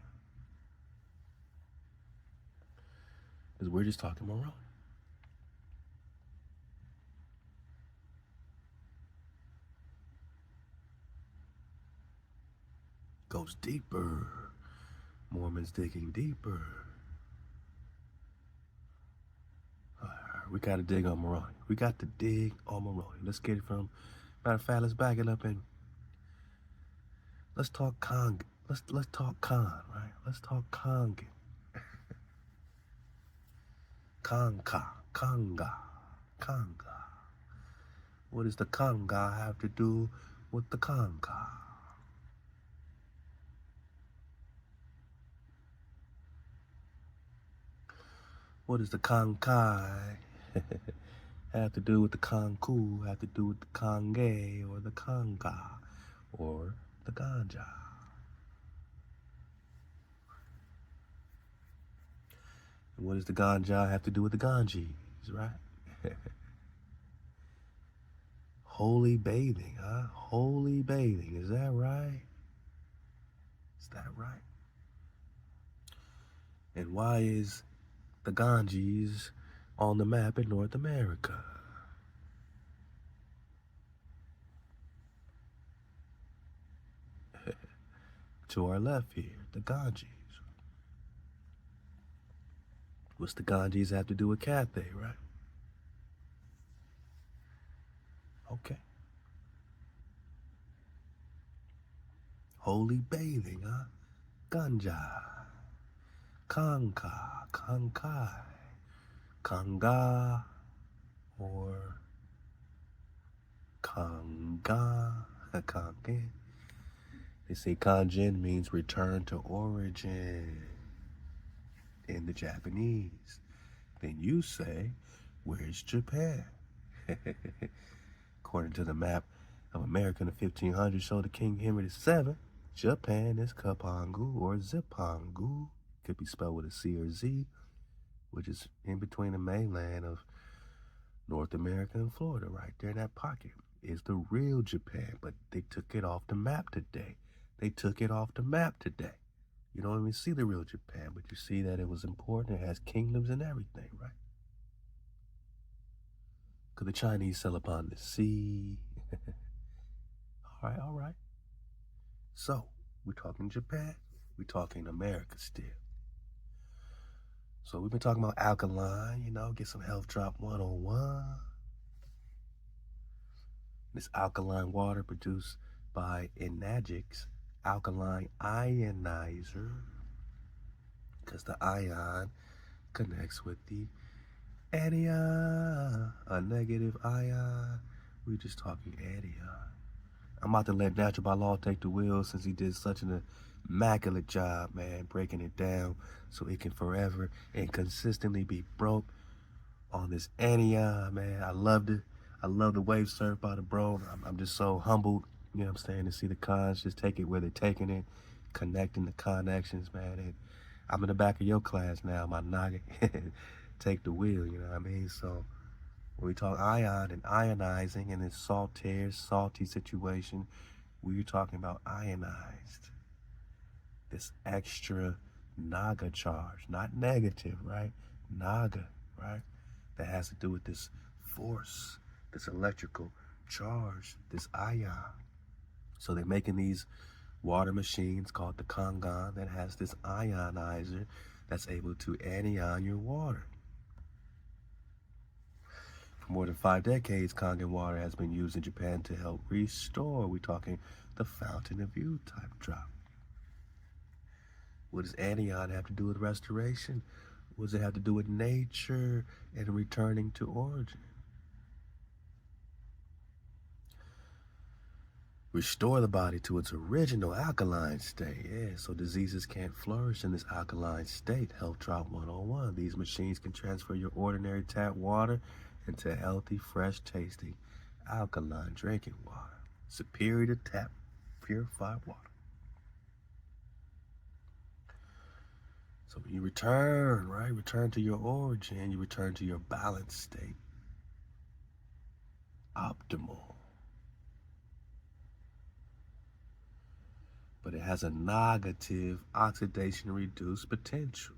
Speaker 1: Because we're just talking Moroni. Goes deeper. Mormons digging deeper. We got to dig on Moroni. We got to dig on Moroni. Let's get it from, matter of fact, let's back it up and let's talk Kong. Let's talk Khan, right? Let's talk Kong. Conga. What does the Conga have to do with the Conga? What does the Konkai have to do with the Konku, have to do with the Konge, or the Konga, or the Ganja? And what does the Ganja have to do with the Ganges, right? Holy bathing, huh? Holy bathing, is that right? Is that right? And why is the Ganges on the map in North America. To our left here, the Ganges. What's the Ganges have to do with Cathay, right? Okay. Holy bathing, huh? Ganja, Kanka, Kankai, Kanga, or Kanga, Kangen. They say kanjin means return to origin in the Japanese. Then you say, where's Japan? According to the map of America in the 1500s, showed the King Henry VII, Japan is Kapangu or Zipangu. Could be spelled with a C or Z, which is in between the mainland of North America and Florida, right there in that pocket, is the real Japan. But they took it off the map today. They took it off the map today. You don't even see the real Japan, but you see that it was important. It has kingdoms and everything, right? Because the Chinese sail upon the sea. All right. So, we're talking Japan. We're talking America still. So we've been talking about alkaline, get some health drop 101. This alkaline water produced by Enagic's alkaline ionizer, because the ion connects with the anion, a negative ion. We're just talking anion. I'm about to let Natural by Law take the wheel since he did such an immaculate job, man, breaking it down so it can forever and consistently be broke on this anion, man. I loved it. I love the wave surf by the bro. I'm just so humbled, to see the cons just take it where they're taking it, connecting the connections, man. And I'm in the back of your class now, my noggin. Take the wheel, you know what I mean? So when we talk ion and ionizing in this Saltair, salty situation, we're talking about ionized. This extra naga charge, not negative, right? Naga, right? That has to do with this force, this electrical charge, this ion. So they're making these water machines called the Kangen that has this ionizer that's able to anion your water. For more than 5 decades, Kangen water has been used in Japan to help restore. We're talking the fountain of youth type drop. What does anion have to do with restoration? What does it have to do with nature and returning to origin? Restore the body to its original alkaline state. Yeah, so diseases can't flourish in this alkaline state. Health Drop 101. These machines can transfer your ordinary tap water into healthy, fresh tasting, alkaline drinking water. Superior to tap, purified water. So when you return, right? Return to your origin, you return to your balanced state. Optimal. But it has a negative oxidation reduced potential.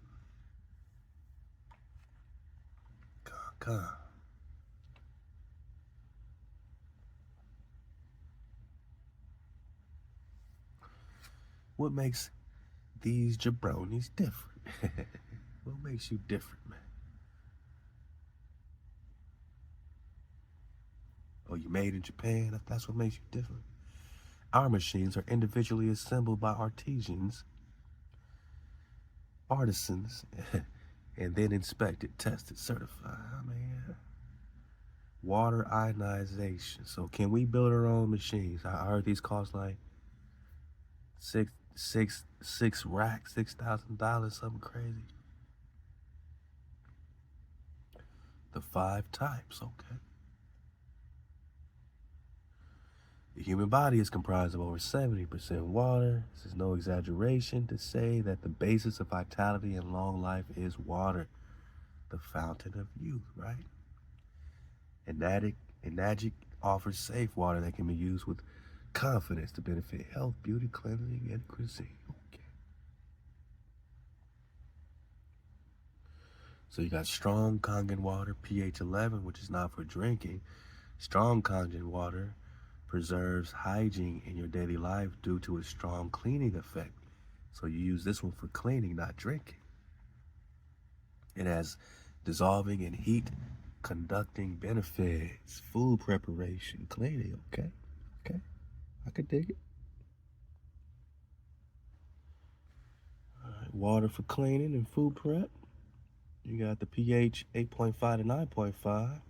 Speaker 1: What makes these jabronis different? What makes you different, man? Oh, you made in Japan? That's what makes you different. Our machines are individually assembled by artisans, and then inspected, tested, certified. I mean, water ionization. So can we build our own machines? I heard these cost like six racks, $6,000, something crazy. The 5 types, okay. The human body is comprised of over 70% water. This is no exaggeration to say that the basis of vitality and long life is water, the fountain of youth, right? Enagic offers safe water that can be used with confidence to benefit health, beauty, cleansing, and cuisine. Okay. So you got strong Kangen water, pH 11, which is not for drinking. Strong Kangen water preserves hygiene in your daily life due to its strong cleaning effect. So you use this one for cleaning, not drinking. It has dissolving and heat conducting benefits, food preparation, cleaning. Okay, I could dig it. All right, water for cleaning and food prep. You got the pH 8.5 to 9.5.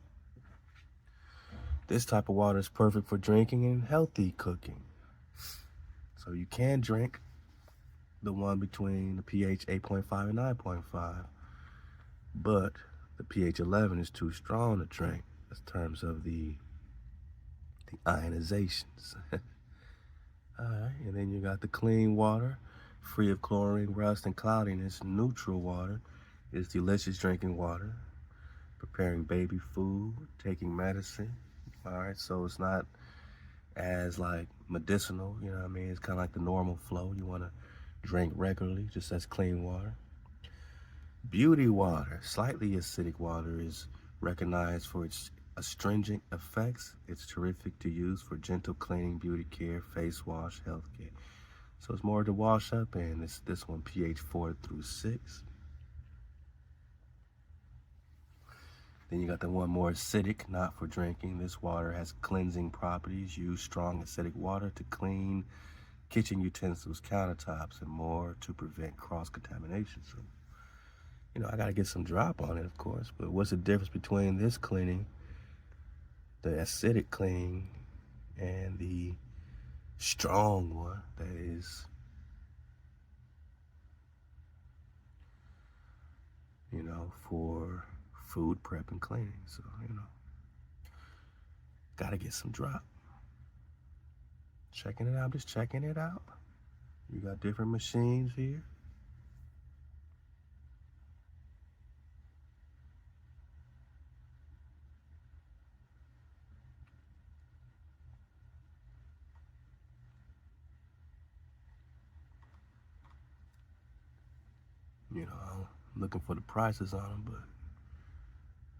Speaker 1: This type of water is perfect for drinking and healthy cooking. So you can drink the one between the pH 8.5 and 9.5, but the pH 11 is too strong to drink in terms of the ionizations. All right, and then you got the clean water, free of chlorine, rust, and cloudiness. Neutral water is delicious drinking water, preparing baby food, taking medicine. All right, so it's not as like medicinal, you know what I mean? It's kind of like the normal flow. You want to drink regularly, just as clean water. Beauty water, slightly acidic water, is recognized for its astringent effects. It's terrific to use for gentle cleaning, beauty care, face wash, health care. So it's more to wash up, and it's this one pH 4 through 6. Then you got the one more acidic, not for drinking. This water has cleansing properties. Use strong acidic water to clean kitchen utensils, countertops, and more to prevent cross-contamination. So, you know, I got to get some drop on it, of course. But what's the difference between this cleaning, the acidic cleaning, and the strong one that is, you know, for food prep and cleaning? So, you know, got to get some drop. Checking it out, just checking it out. You got different machines here. You know, I'm looking for the prices on them, but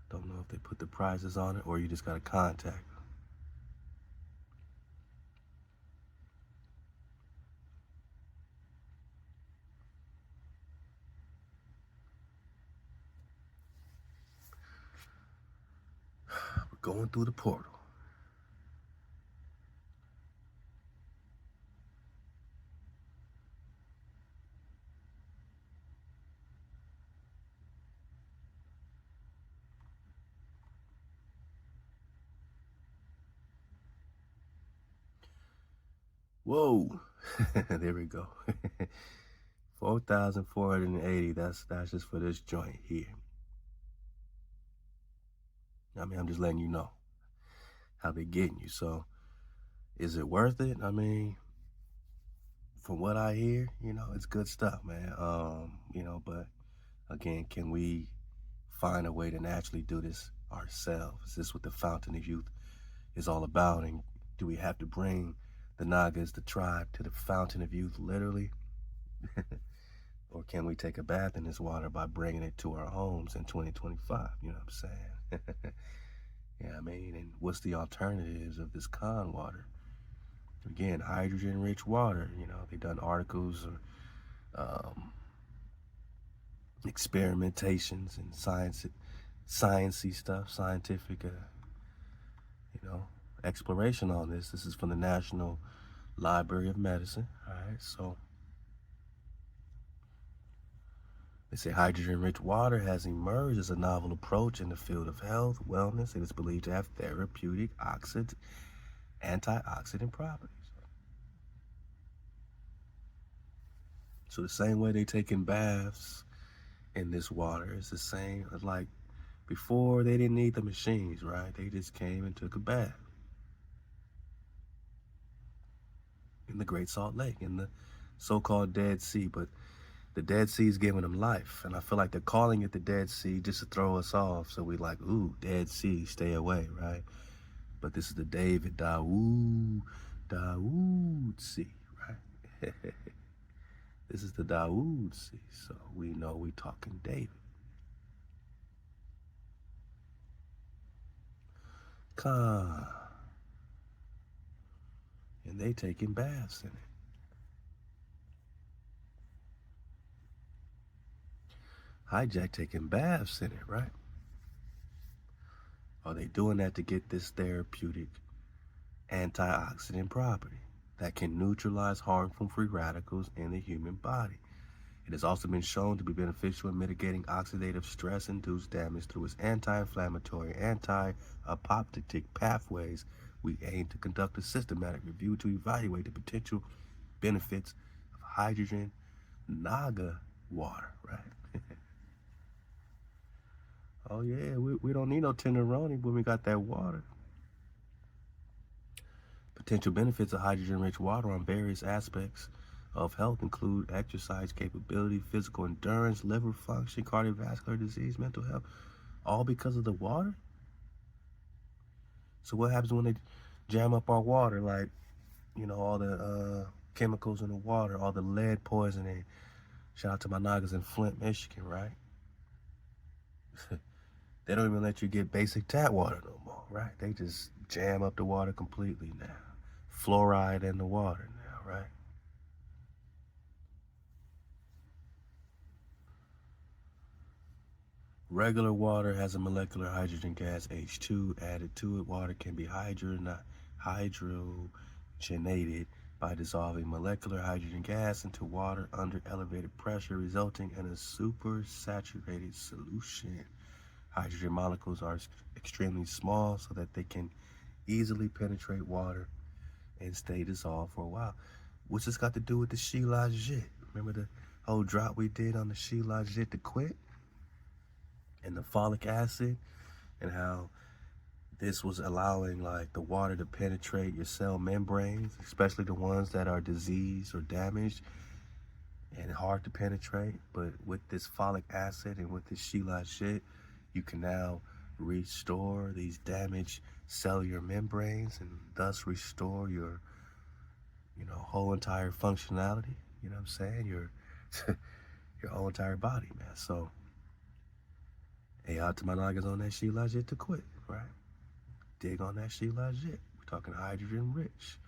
Speaker 1: don't know if they put the prices on it or you just got to contact them. We're going through the portal. Whoa, there we go. 4,480. That's just for this joint here. I mean, I'm just letting you know how they're getting you. So, is it worth it? I mean, from what I hear, you know, it's good stuff, man. You know, but again, can we find a way to naturally do this ourselves? Is this what the Fountain of Youth is all about? And do we have to bring the Nagas, the tribe, to the Fountain of Youth literally? Or can we take a bath in this water by bringing it to our homes in 2025? You know what I'm saying? Yeah, I mean, and what's the alternatives of this con water? Again, hydrogen-rich water. You know, they've done articles or experimentations and sciencey stuff, scientific, you know, exploration on this. This is from the National Library of Medicine. All right, so they say hydrogen-rich water has emerged as a novel approach in the field of health, wellness. It is believed to have therapeutic antioxidant properties. So the same way they taking baths in this water is the same. Like before, they didn't need the machines, right? They just came and took a bath in the Great Salt Lake, in the so-called Dead Sea. But the Dead Sea is giving them life. And I feel like they're calling it the Dead Sea just to throw us off. So we like, ooh, Dead Sea, stay away, right? But this is the DAUD Sea, right? This is the DAUD Sea. So we know we talking David. Con. And they taking baths in it. Hijack taking baths in it, right? Are they doing that to get this therapeutic antioxidant property that can neutralize harmful free radicals in the human body? It has also been shown to be beneficial in mitigating oxidative stress-induced damage through its anti-inflammatory, anti-apoptotic pathways. We aim to conduct a systematic review to evaluate the potential benefits of hydrogen naga water, right? Oh yeah, we don't need no tenderoni when we got that water. Potential benefits of hydrogen-rich water on various aspects of health include exercise capability, physical endurance, liver function, cardiovascular disease, mental health, all because of the water? So what happens when they jam up our water, like, you know, all the chemicals in the water, all the lead poisoning? Shout out to my Nagas in Flint, Michigan, right? They don't even let you get basic tap water no more, right? They just jam up the water completely now. Fluoride in the water now, right? Regular water has a molecular hydrogen gas, H2, added to it. Water can be hydrogenated by dissolving molecular hydrogen gas into water under elevated pressure, resulting in a supersaturated solution. Hydrogen molecules are extremely small so that they can easily penetrate water and stay dissolved for a while. What's this got to do with the shilajit? Remember the whole drop we did on the shilajit to quit? And the folic acid, and how this was allowing like the water to penetrate your cell membranes, especially the ones that are diseased or damaged and hard to penetrate. But with this folic acid and with this shilajit, you can now restore these damaged cellular membranes and thus restore your, you know, whole entire functionality. You know what I'm saying? Your whole entire body, man. So, hey, out to my Nagas on that shilajit to quit, right? Dig on that shilajit. We're talking hydrogen rich.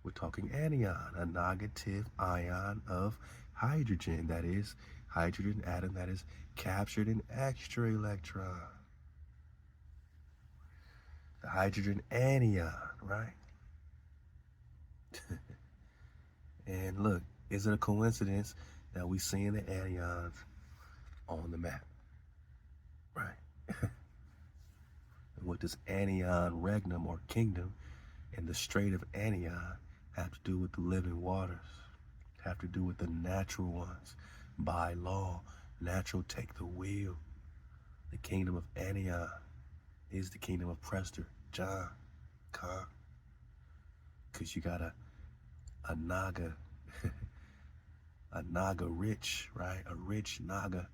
Speaker 1: We're talking anion, a negative ion of hydrogen. That is hydrogen atom that is captured in extra electron. The hydrogen anion, right? And look, is it a coincidence that we seeing the anions on the map, right? And what does anion regnum or kingdom and the Strait of Anion have to do with the living waters? Have to do with the natural ones. By law, natural take the wheel. The kingdom of Anion is the kingdom of Prester John. Because you got a Naga, a Naga rich, right? A rich Naga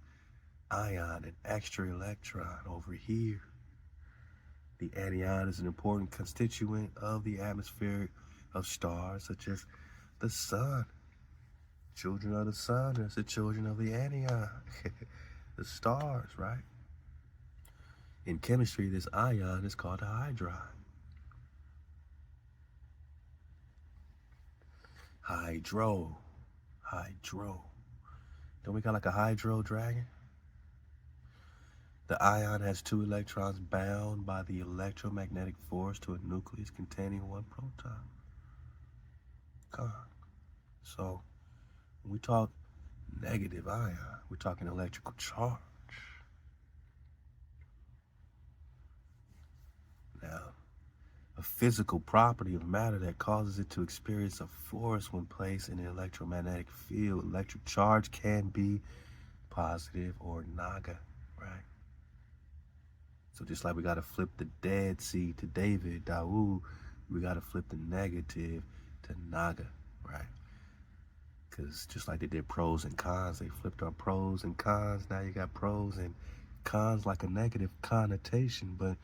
Speaker 1: ion, an extra electron over here. The anion is an important constituent of the atmosphere of stars such as the sun. Children of the sun is the children of the anion. The stars, right? In chemistry, this ion is called a hydride. Hydro. Don't we got like a hydro dragon? The ion has 2 electrons bound by the electromagnetic force to a nucleus containing 1 proton. So, when we talk negative ion, we're talking electrical charge. Now, a physical property of matter that causes it to experience a force when placed in an electromagnetic field. Electric charge can be positive or naga, right? So just like we got to flip the Dead Sea to David, DAUD, we got to flip the negative to naga, right? Because just like they did pros and cons, they flipped our pros and cons. Now you got pros and cons like a negative connotation, but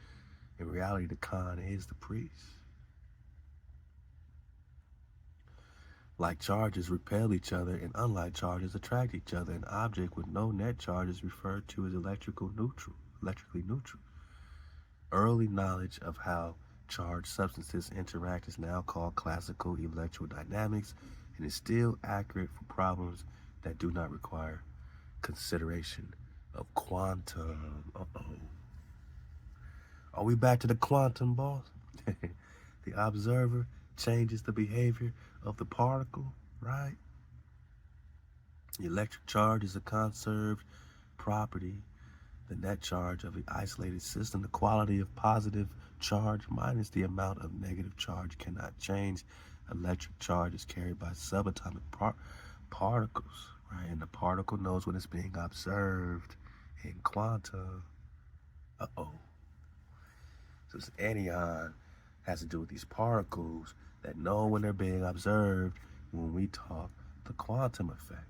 Speaker 1: in reality, the con is the priest. Like charges repel each other, and unlike charges attract each other. An object with no net charge is referred to as electrically neutral. Early knowledge of how charged substances interact is now called classical electrodynamics and is still accurate for problems that do not require consideration of quantum. Are we back to the quantum, boss? The observer changes the behavior of the particle, right? The electric charge is a conserved property. The net charge of an isolated system, the quality of positive charge minus the amount of negative charge cannot change. Electric charge is carried by subatomic particles, right? And the particle knows when it's being observed in quantum. So this anion has to do with these particles that know when they're being observed when we talk the quantum effect.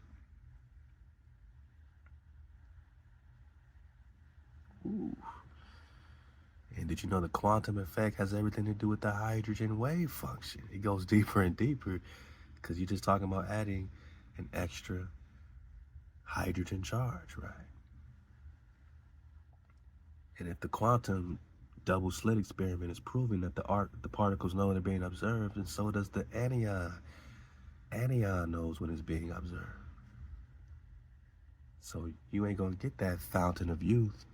Speaker 1: Ooh. And did you know the quantum effect has everything to do with the hydrogen wave function? It goes deeper and deeper because you're just talking about adding an extra hydrogen charge, right? And if the quantum double slit experiment is proving that the particles know they're being observed, and so does the anion. Anion knows when it's being observed. So you ain't gonna get that fountain of youth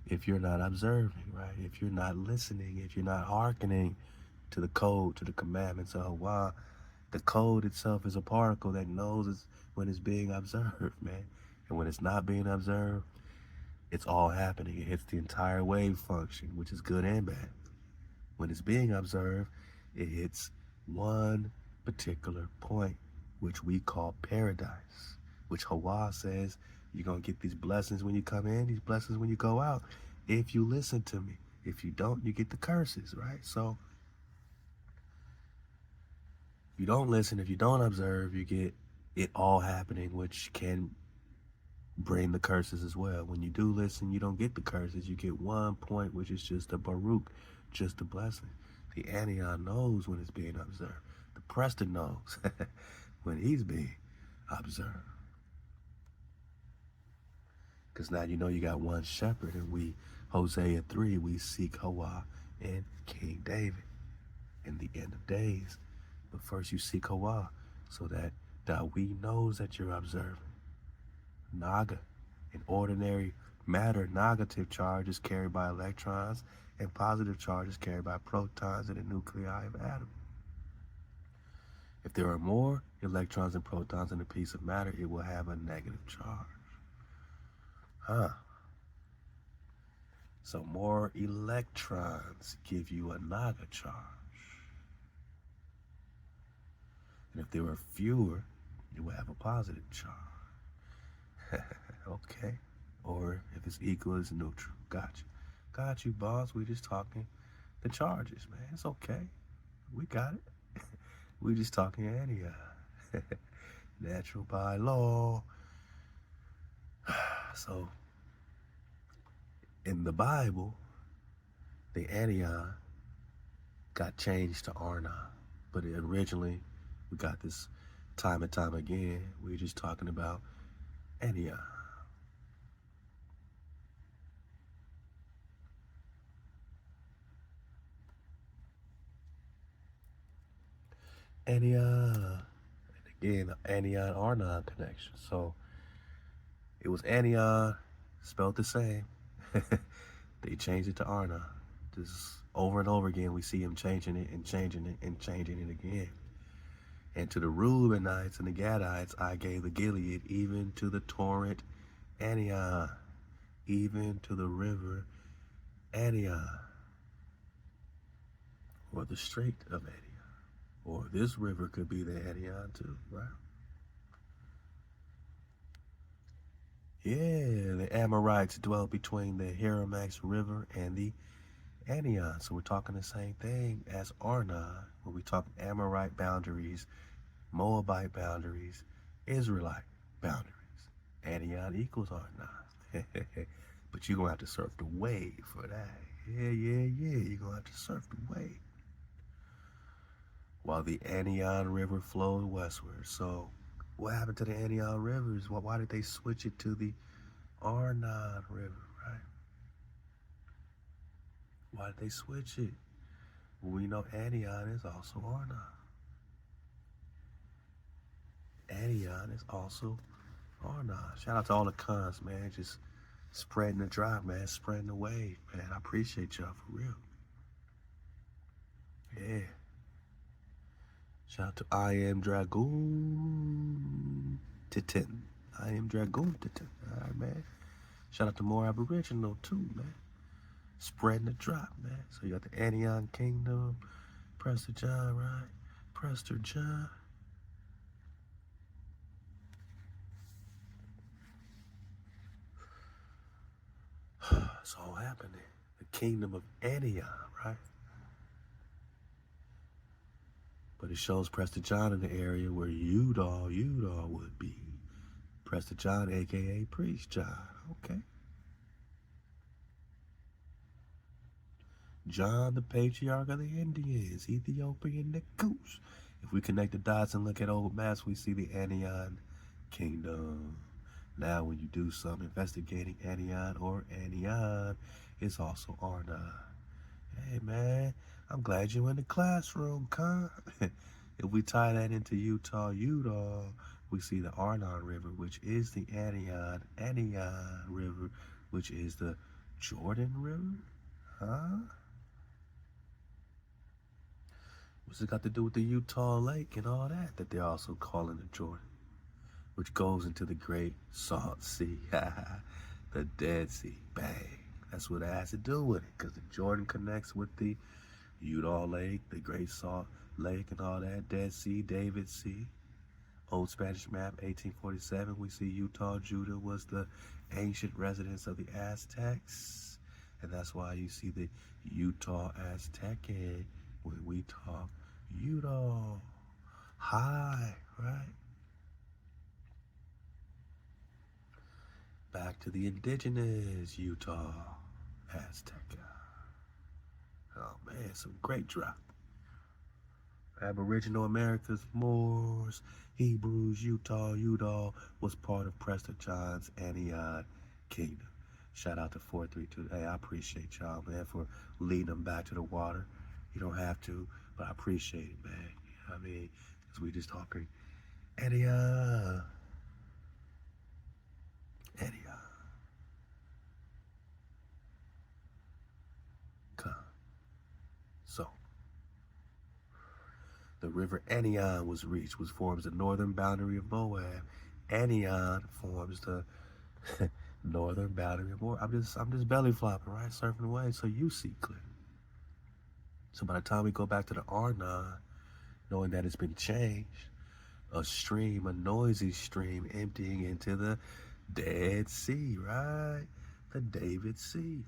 Speaker 1: if you're not observing, right? If you're not listening, if you're not hearkening to the code, to the commandments of Allah. The code itself is a particle that knows when it's being observed, man. And when it's not being observed, it's all happening. It hits the entire wave function, which is good and bad. When it's being observed, it hits one particular point, which we call paradise, which Hawa says you're going to get these blessings when you come in, these blessings when you go out, if you listen to me. If you don't, you get the curses, right? So if you don't listen, if you don't observe, you get it all happening, which can bring the curses as well. When you do listen, you don't get the curses. You get one point, which is just a Baruch, just a blessing. The Anion knows when it's being observed. The Prester knows when he's being observed. Because now you know you got one shepherd, and we, Hosea 3, we seek Hawa and King David in the end of days. But first you seek Hawa so that DAUD knows that you're observing. Naga, in ordinary matter, negative charge is carried by electrons and positive charge is carried by protons in the nuclei of atoms. If there are more electrons and protons in a piece of matter, it will have a negative charge. So more electrons give you a Naga charge. And if there are fewer, it will have a positive charge. Okay. Or if it's equal, it's neutral. Got you, boss. We just talking the charges, man. It's okay. We got it. We just talking anion. Natural by law. So, in the Bible, the anion got changed to Arnon. But originally, we got this time and time again. We're just talking about anion. Anion. And again, the anion-Arnon connection. So, it was anion, spelled the same. They changed it to Arnon. Just over and over again, we see him changing it and changing it and changing it again. And to the Reubenites and the Gadites, I gave the Gilead, even to the torrent Anion, even to the river Anion, or the strait of Anion. Or this river could be the Anion too, right? Yeah, the Amorites dwelt between the Heramax River and the Anion. So we're talking the same thing as Arnon, where we talk Amorite boundaries, Moabite boundaries, Israelite boundaries. Anion equals Arnon. But you're going to have to surf the wave for that. Yeah. You're going to have to surf the wave. While the Anion River flows westward. So what happened to the Anion Rivers? Why did they switch it to the Arnon River, right? Why did they switch it? We know Anion is also Arnon. Anion is also Arnon. Shout out to all the cons, man. Just spreading the drive, man. Spreading the wave, man. I appreciate y'all for real. Yeah. Shout out to I Am Dragoon Titan. I Am Dragoon Titan. All right, man. Shout out to more Aboriginal too, man. Spreading the drop, man. So you got the Anion Kingdom, Prester John, right? Prester John. It's all happening. The Kingdom of Antioch, right? But it shows Prester John in the area where Udall would be. Prester John, aka Priest John. Okay. John, the patriarch of the Indians, Ethiopian the goose. If we connect the dots and look at old maps, we see the Anion Kingdom. Now, when you do some investigating Anion or Anion, it's also Arnon. Hey, man, I'm glad you're in the classroom, Con. If we tie that into Udall, we see the Arnon River, which is the Anion River, which is the Jordan River. Huh? What's it got to do with the Utah Lake and all that they're also calling the Jordan, which goes into the Great Salt Sea, the Dead Sea. Bang. That's what it has to do with it, because the Jordan connects with the Utah Lake, the Great Salt Lake and all that, Dead Sea, David Sea. Old Spanish map, 1847, we see Utah, Judah was the ancient residence of the Aztecs. And that's why you see the Utah Aztec when we talk Utah. High, right? Back to the indigenous Utah Aztec. Oh man, some great drop. Aboriginal Americas, Moors, Hebrews, Udall was part of Prester John's Anion Kingdom. Shout out to 432. Hey, I appreciate y'all, man, for leading them back to the water. You don't have to, but I appreciate it, man. You know what I mean? Because we just talking Anion. So, the river Anion was reached, which forms the northern boundary of Moab. Anion forms the northern boundary of Moab. I'm just belly flopping, right? Surfing away, so you see clear. So by the time we go back to the Arnon, knowing that it's been changed, a noisy stream emptying into the Dead Sea, right? The David Sea.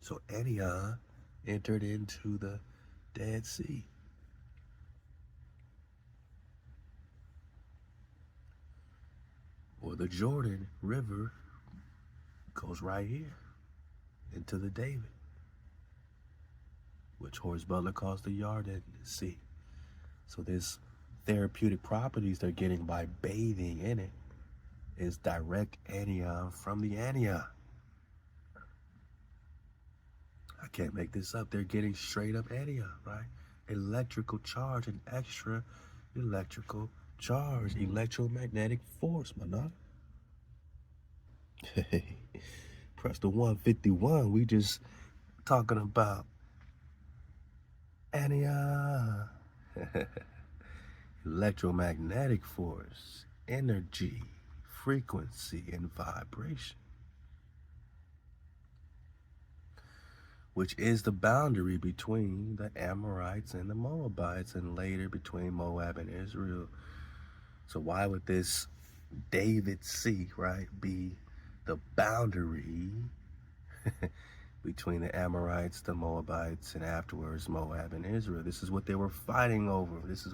Speaker 1: So Anion entered into the Dead Sea. Or the Jordan River goes right here into the David, which Horace Butler calls the Yarden Sea. So this therapeutic properties they're getting by bathing in it is direct anion from the anion. I can't make this up. They're getting straight up anion, right? Electrical charge and extra electrical charge, electromagnetic force, man. Hey, press the 151. We just talking about anion. Electromagnetic force, energy, frequency, and vibration, which is the boundary between the Amorites and the Moabites, and later between Moab and Israel. So why would this David Sea, right, be the boundary between the Amorites, the Moabites, and afterwards Moab and Israel? This is what they were fighting over. These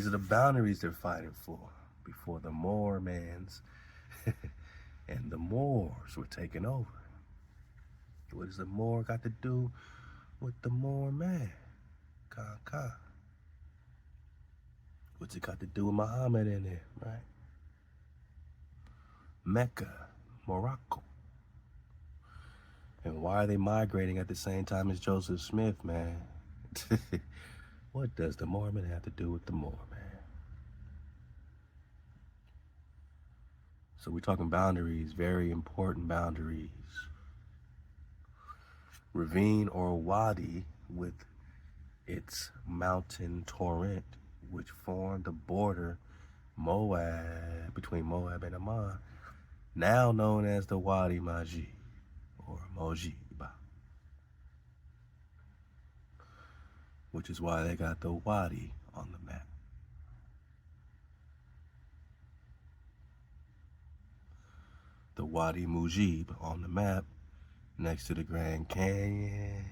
Speaker 1: are the boundaries they're fighting for before the Mormons and the Moors were taken over. What does the Moor got to do with the Mormon? What's it got to do with Muhammad in there, right? Mecca, Morocco. And why are they migrating at the same time as Joseph Smith, man? What does the Mormon have to do with the Mormon? So we're talking boundaries, very important boundaries. Ravine or wadi with its mountain torrent, which formed the border Moab, between Moab and Ammon, now known as the Wadi Maji or Mojiba, which is why they got the Wadi on the map. The Wadi Mujib on the map next to the Grand Canyon.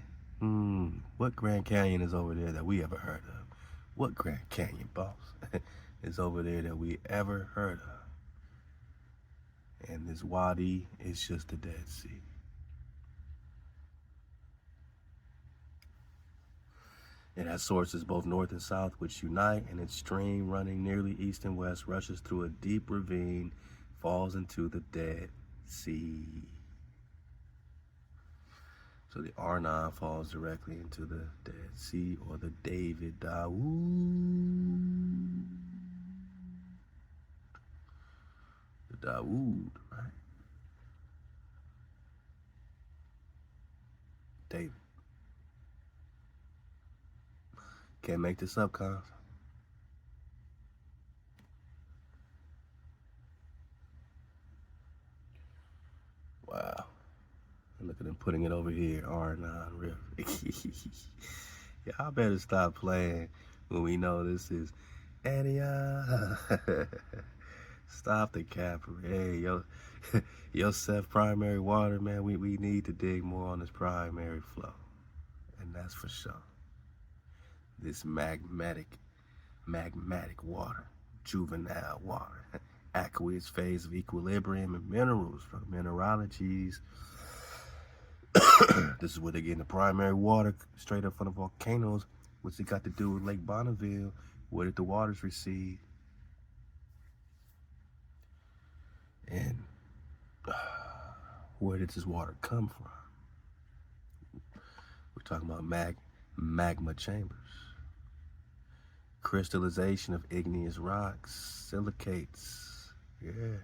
Speaker 1: What Grand Canyon is over there that we ever heard of? What Grand Canyon, boss, is over there that we ever heard of? And this Wadi is just the Dead Sea. It has sources both north and south which unite, and its stream running nearly east and west rushes through a deep ravine, falls into the Dead Sea. So the Anon falls directly into the Dead Sea, or the DAUD. The DAUD, right? David. Can't make this up, cuz. Wow. Look at them putting it over here, Anon River. Y'all better stop playing when we know this is ANION. Stop the capping. Hey, your self-primary water, man, we need to dig more on this primary flow. And that's for sure. This magmatic water, juvenile water, aqueous phase of equilibrium and minerals from mineralogies. This is where they get the primary water straight up from the volcanoes. What's it got to do with Lake Bonneville? Where did the waters recede? And where did this water come from? We're talking about magma chambers. Crystallization of igneous rocks, silicates. Yeah.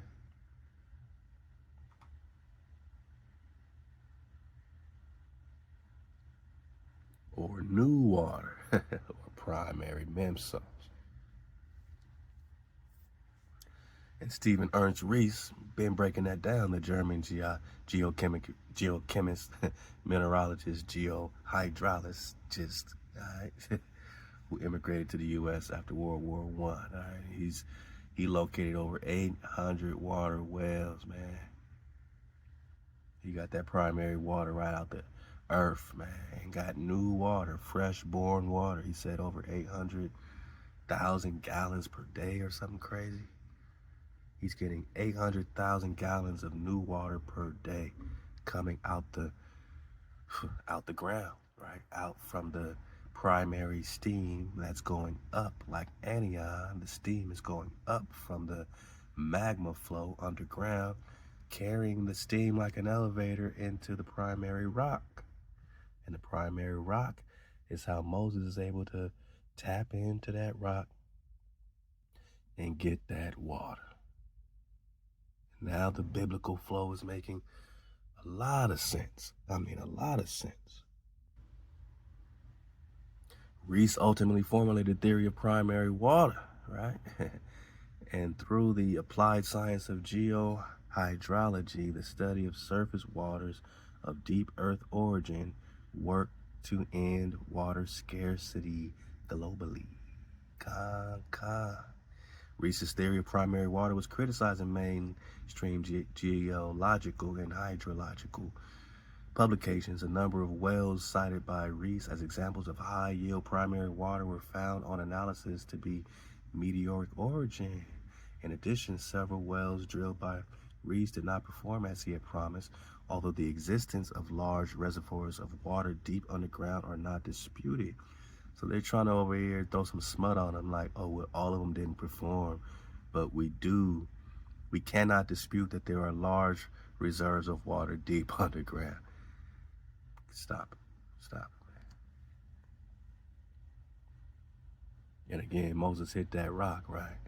Speaker 1: Or new water, or primary mem salts. And Stephen Ernst Rees been breaking that down, the German geochemist, mineralogist, geohydrologist, all right, who immigrated to the U.S. after World War I. All right, he located over 800 water wells, man. He got that primary water right out the earth, man, and got new water, fresh-born water. He said over 800,000 gallons per day or something crazy. He's getting 800,000 gallons of new water per day coming out the ground, right? Out from the primary steam that's going up like ANION. The steam is going up from the magma flow underground, carrying the steam like an elevator into the primary rock. And the primary rock is how Moses is able to tap into that rock and get that water. Now the biblical flow is making a lot of sense. I mean, a lot of sense. Rees ultimately formulated the theory of primary water, right? And through the applied science of geohydrology, the study of surface waters of deep earth origin, worked to end water scarcity globally. Rees's theory of primary water was criticized in mainstream geological and hydrological publications. A number of wells cited by Rees as examples of high-yield primary water were found on analysis to be meteoric origin. In addition, several wells drilled by Rees did not perform as he had promised, although the existence of large reservoirs of water deep underground are not disputed. So they're trying to over here throw some smut on them, like, oh, well, all of them didn't perform. But we cannot dispute that there are large reserves of water deep underground. Stop it. Stop it, man. And again, Moses hit that rock, right?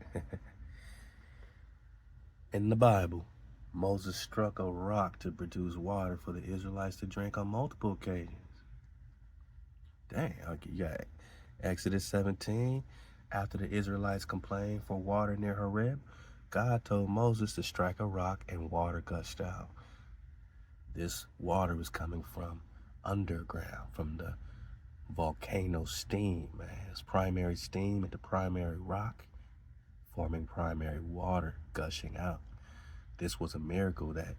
Speaker 1: In the Bible, Moses struck a rock to produce water for the Israelites to drink on multiple occasions. Dang, okay, you got Exodus 17. After the Israelites complained for water near Horeb, God told Moses to strike a rock and water gushed out. This water was coming from underground, from the volcano steam, man. It's primary steam at the primary rock, forming primary water gushing out. This was a miracle that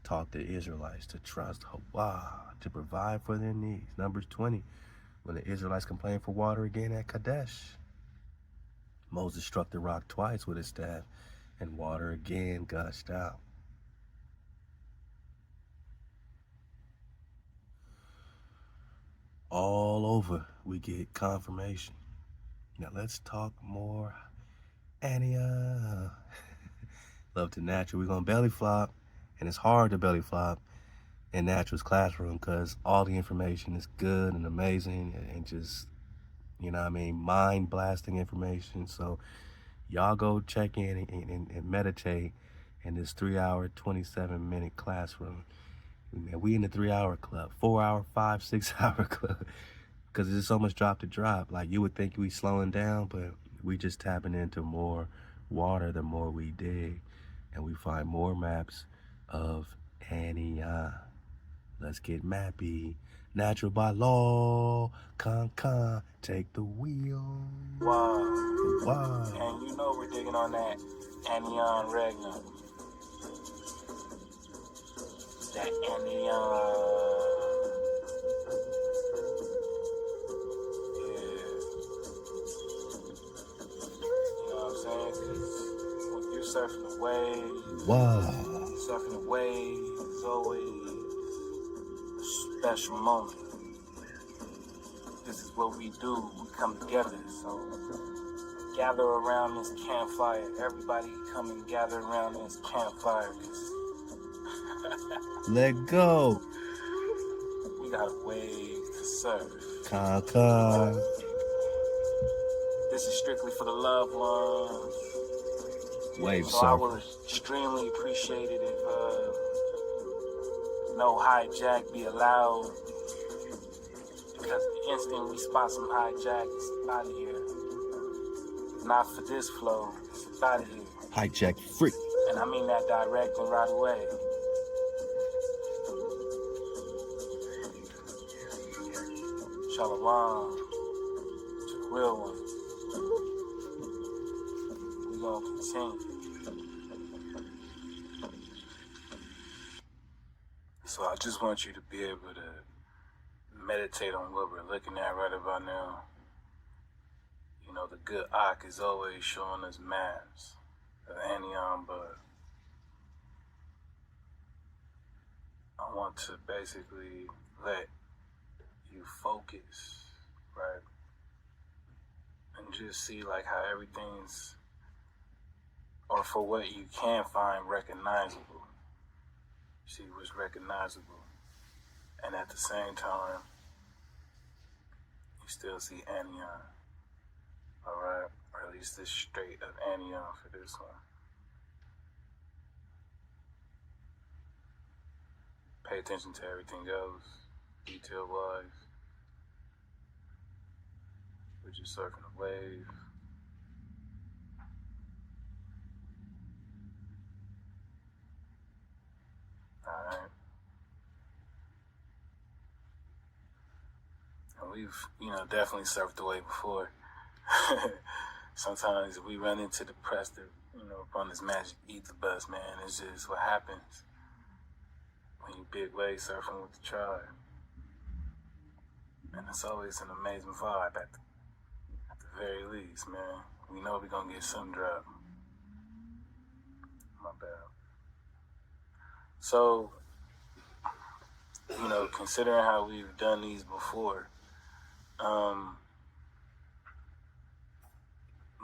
Speaker 1: taught the Israelites to trust Yahweh to provide for their needs. Numbers 20, when the Israelites complained for water again at Kadesh, Moses struck the rock twice with his staff, and water again gushed out. All over, we get confirmation. Now let's talk more ANION. Love to natural. We're going to belly flop, and it's hard to belly flop in natural's classroom because all the information is good and amazing and just, you know what I mean, mind blasting information. So y'all go check in and meditate in this 3-hour, 27-minute classroom. And we in the 3-hour club, 4-hour, 5, 6-hour club, because there's so much drop to drop. Like you would think we slowing down, but we just tapping into more water the more we dig, and we find more maps of ANION. Let's get mappy. Natural by law, con, take the wheel.
Speaker 2: Wow.
Speaker 1: Wow.
Speaker 2: And you know we're digging on that ANION Regnum. That ANION. Yeah. You know what I'm saying? Because when you're surfing the wave, surfing the wave is always a special moment. This is what we do. We come together. So gather around this campfire. Everybody come and gather around this campfire.
Speaker 1: Let go.
Speaker 2: We got a wave to surf.
Speaker 1: Con.
Speaker 2: This is strictly for the loved ones.
Speaker 1: Wave
Speaker 2: so
Speaker 1: surfer.
Speaker 2: I would extremely appreciate it if no hijack be allowed. Because the instant we spot some hijack, it's out of here. Not for this flow, it's out of here.
Speaker 1: Hijack free.
Speaker 2: And I mean that direct and right away. Shalom to the real one. We gonna continue. So I just want you to be able to meditate on what we're looking at right about now. You know, the good Ak is always showing us maps of ANION, but I want to basically let you focus, right? And just see like how everything's, or for what you can find recognizable. See what's recognizable. And at the same time, you still see ANION. Alright? Or at least this straight of ANION for this one. Pay attention to everything else, detail-wise. We're just surfing a wave. Alright. And we've, definitely surfed the wave before. Sometimes we run into the Prester, upon this magic ether bus, man. It's just what happens when you big wave surfing with the tribe. And it's always an amazing vibe at the very least, man. We know we're gonna get some drop. My bad. So, considering how we've done these before,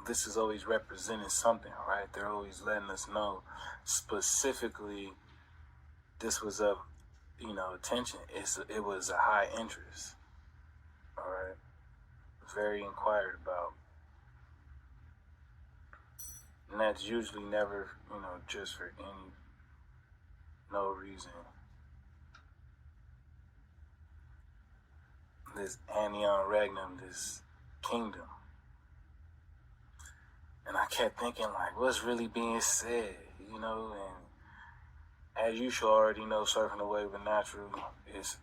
Speaker 2: this is always representing something, right? They're always letting us know specifically this was of attention. It was a high interest. All right, very inquired about, and that's usually never, just for no reason. This ANION regnum, this kingdom, and I kept thinking, like, what's really being said, and as you should already know, surfing the wave of natural is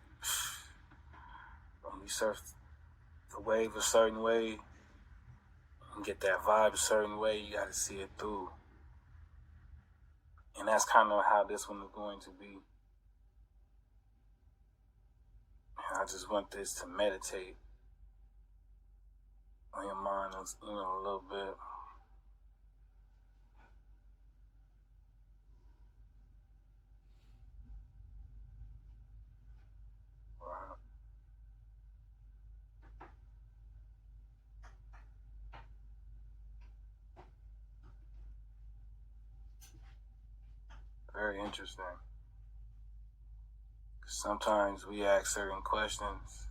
Speaker 2: when we surf the wave a certain way and get that vibe a certain way, you got to see it through. And that's kind of how this one is going to be. And I just want this to meditate on your mind, a little bit. Right. Very interesting. Sometimes we ask certain questions,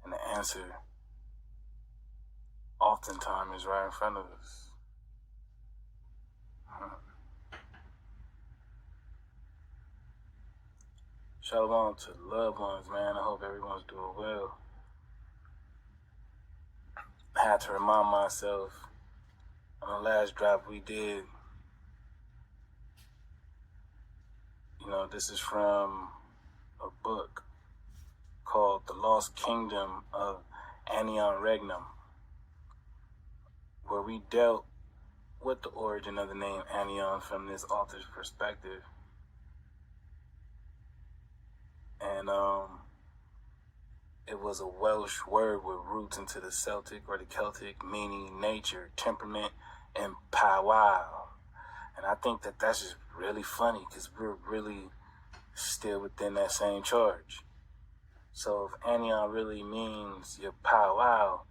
Speaker 2: and the answer oftentimes is right in front of us. Shalom to the loved ones, man. I hope everyone's doing well. I had to remind myself on the last drop we did, this is from a book called The Lost Kingdom of ANION Regnum, where we dealt with the origin of the name ANION from this author's perspective. And it was a Welsh word with roots into the Celtic or the Celtic, meaning nature, temperament, and powwow. And I think that that's just really funny because we're really still within that same charge. So if ANION really means your powwow,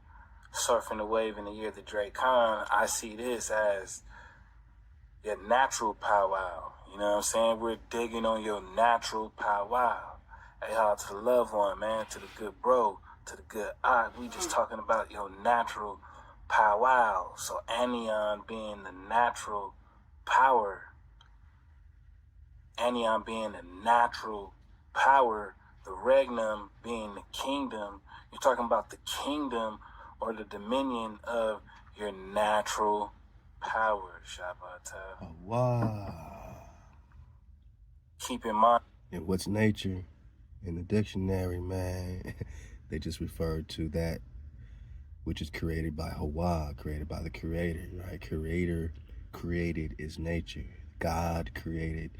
Speaker 2: surfing the wave in the year of the Drake Khan, I see this as your natural powwow. You know what I'm saying? We're digging on your natural powwow. Hey, how to the loved one, man, to the good bro, to the good eye. We just talking about your natural powwow. So ANION being the natural power, ANION being the natural power, the regnum being the kingdom. You're talking about the kingdom or the dominion of your natural power, Shabbat.
Speaker 1: Wow.
Speaker 2: Keep in mind.
Speaker 1: And what's nature? In the dictionary, man, they just refer to that which is created by Hawa, created by the creator, right? Creator created is nature. God created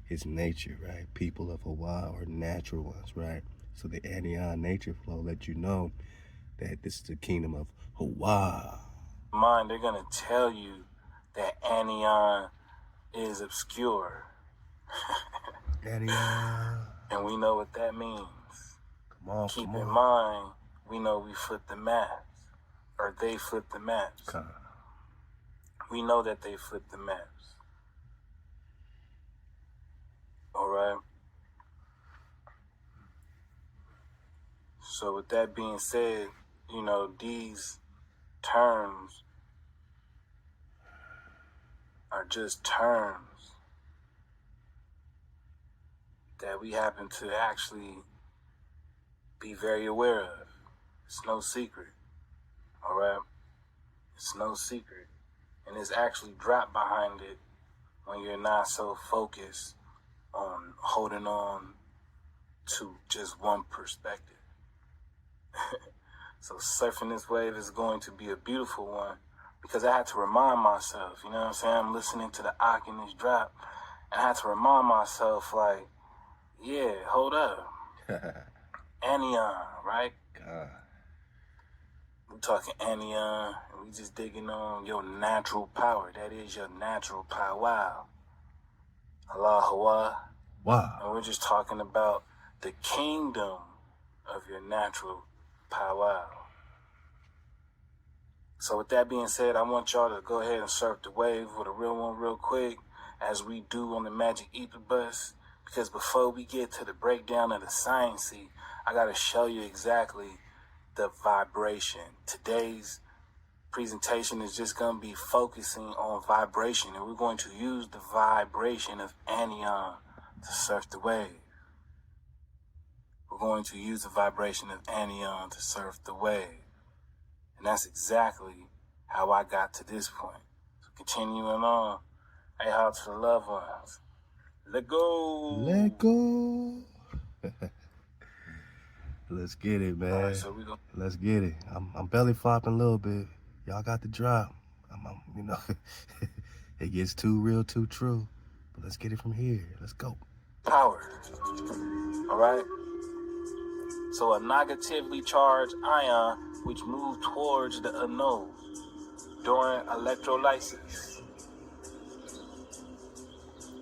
Speaker 1: his nature, right? People of Hawa are natural ones, right? So the ANION nature flow lets you know that this is the kingdom of Hawa.
Speaker 2: Mind, they're gonna tell you that ANION is obscure.
Speaker 1: ANION.
Speaker 2: And we know what that means. Keep in
Speaker 1: on.
Speaker 2: mind, we know we flip the maps, or they flip the maps. We know that they flip the maps. All right. So with that being said, these terms are just terms that we happen to actually be very aware of. It's no secret. All right? It's no secret. And it's actually dropped behind it when you're not so focused on holding on to just one perspective. So surfing this wave is going to be a beautiful one because I had to remind myself, you know what I'm saying? I'm listening to the Ak in this drop, and I had to remind myself, like, yeah, hold up. ANION, right?
Speaker 1: God.
Speaker 2: We talking ANION, and we just digging on your natural power. That is your natural powwow. Halal HWH.
Speaker 1: Wow.
Speaker 2: And we're just talking about the kingdom of your natural powwow. So with that being said, I want y'all to go ahead and surf the wave with a real one real quick, as we do on the Magic Ether Bus. Because before we get to the breakdown of the sciencey, I got to show you exactly the vibration. Today's presentation is just going to be focusing on vibration, and we're going to use the vibration of ANION to surf the wave. We're going to use the vibration of ANION to surf the wave. And that's exactly how I got to this point. So continuing on, hey, how to the loved ones. Let go.
Speaker 1: Let go. Let's get it, man.
Speaker 2: All right, so we go.
Speaker 1: Let's get it. I'm belly flopping a little bit. Y'all got the drop. It gets too real, too true. But let's get it from here. Let's go.
Speaker 2: Power. All right. So a negatively charged ion which moves towards the anode during electrolysis.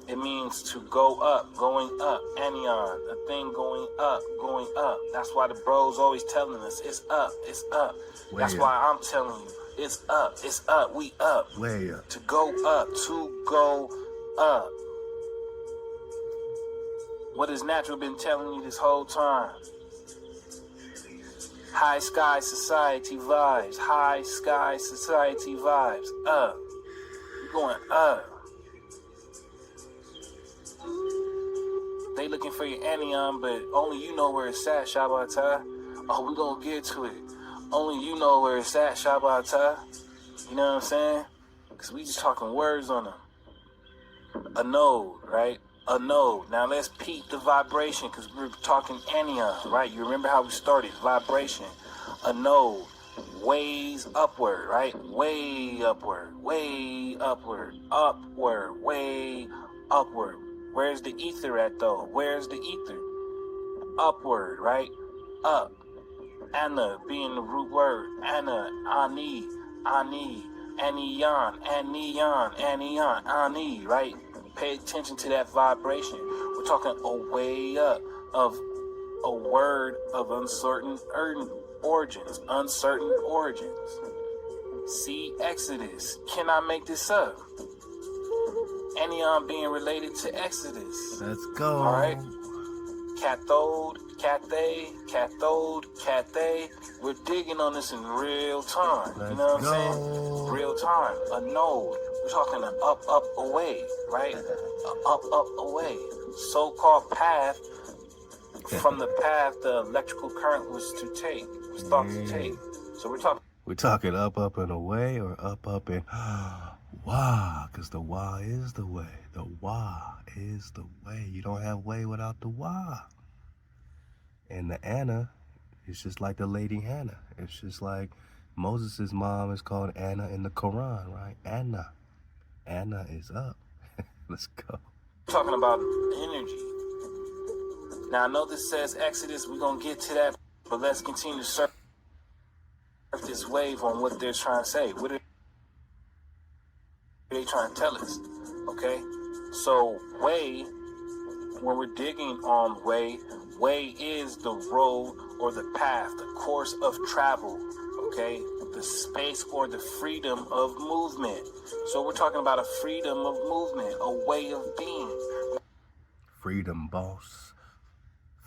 Speaker 2: It means to go up, going up, anion, a thing going up, going up. That's why the bros always telling us it's up, it's up. That's why I'm telling you it's up, we up.
Speaker 1: Way up.
Speaker 2: To go up, to go up. What has natural been telling you this whole time? High sky society vibes, high sky society vibes, up. You're going up. They looking for your anion, but only you know where it's at, Shabbatah. Oh, we gonna get to it. Only you know where it's at, Shabbatah. You know what I'm saying? Because we just talking words on them. A node, right? A node. Now let's peep the vibration, because we're talking anion, right? You remember how we started? Vibration. A node. Ways upward, right? Way upward. Way upward. Upward. Way upward. Where's the ether at, though? Where's the ether? Upward, right? Up. Anna being the root word. Anna, ani, anion, ani, right? Pay attention to that vibration. We're talking a way up of a word of uncertain origins. Uncertain origins. See Exodus. Can I make this up? Anion being related to Exodus.
Speaker 1: Let's go.
Speaker 2: All right. Cathode, cathe. We're digging on this in real time.
Speaker 1: Let's
Speaker 2: you know what
Speaker 1: go.
Speaker 2: I'm saying? Real time. A node. We're talking an up, away, right? Up, away. So-called path. From the path the electrical current was thought to take. So we're talking
Speaker 1: up, and away, or up, and wah, because the wah is the way. The wah is the way. You don't have way without the wah. And the Anna is just like the lady Hannah. It's just like Moses' mom is called Anna in the Quran, right? Anna. Anna is up. Let's go.
Speaker 2: talking about energy. Now I know this says Exodus, we're going to get to that, but let's continue to surf this wave on what they're trying to say. What are they trying to tell us? Okay? So way, when we're digging on way is the road or the path, the course of travel, okay? The space or the freedom of movement. So we're talking about a freedom of movement, a way of being.
Speaker 1: Freedom, boss.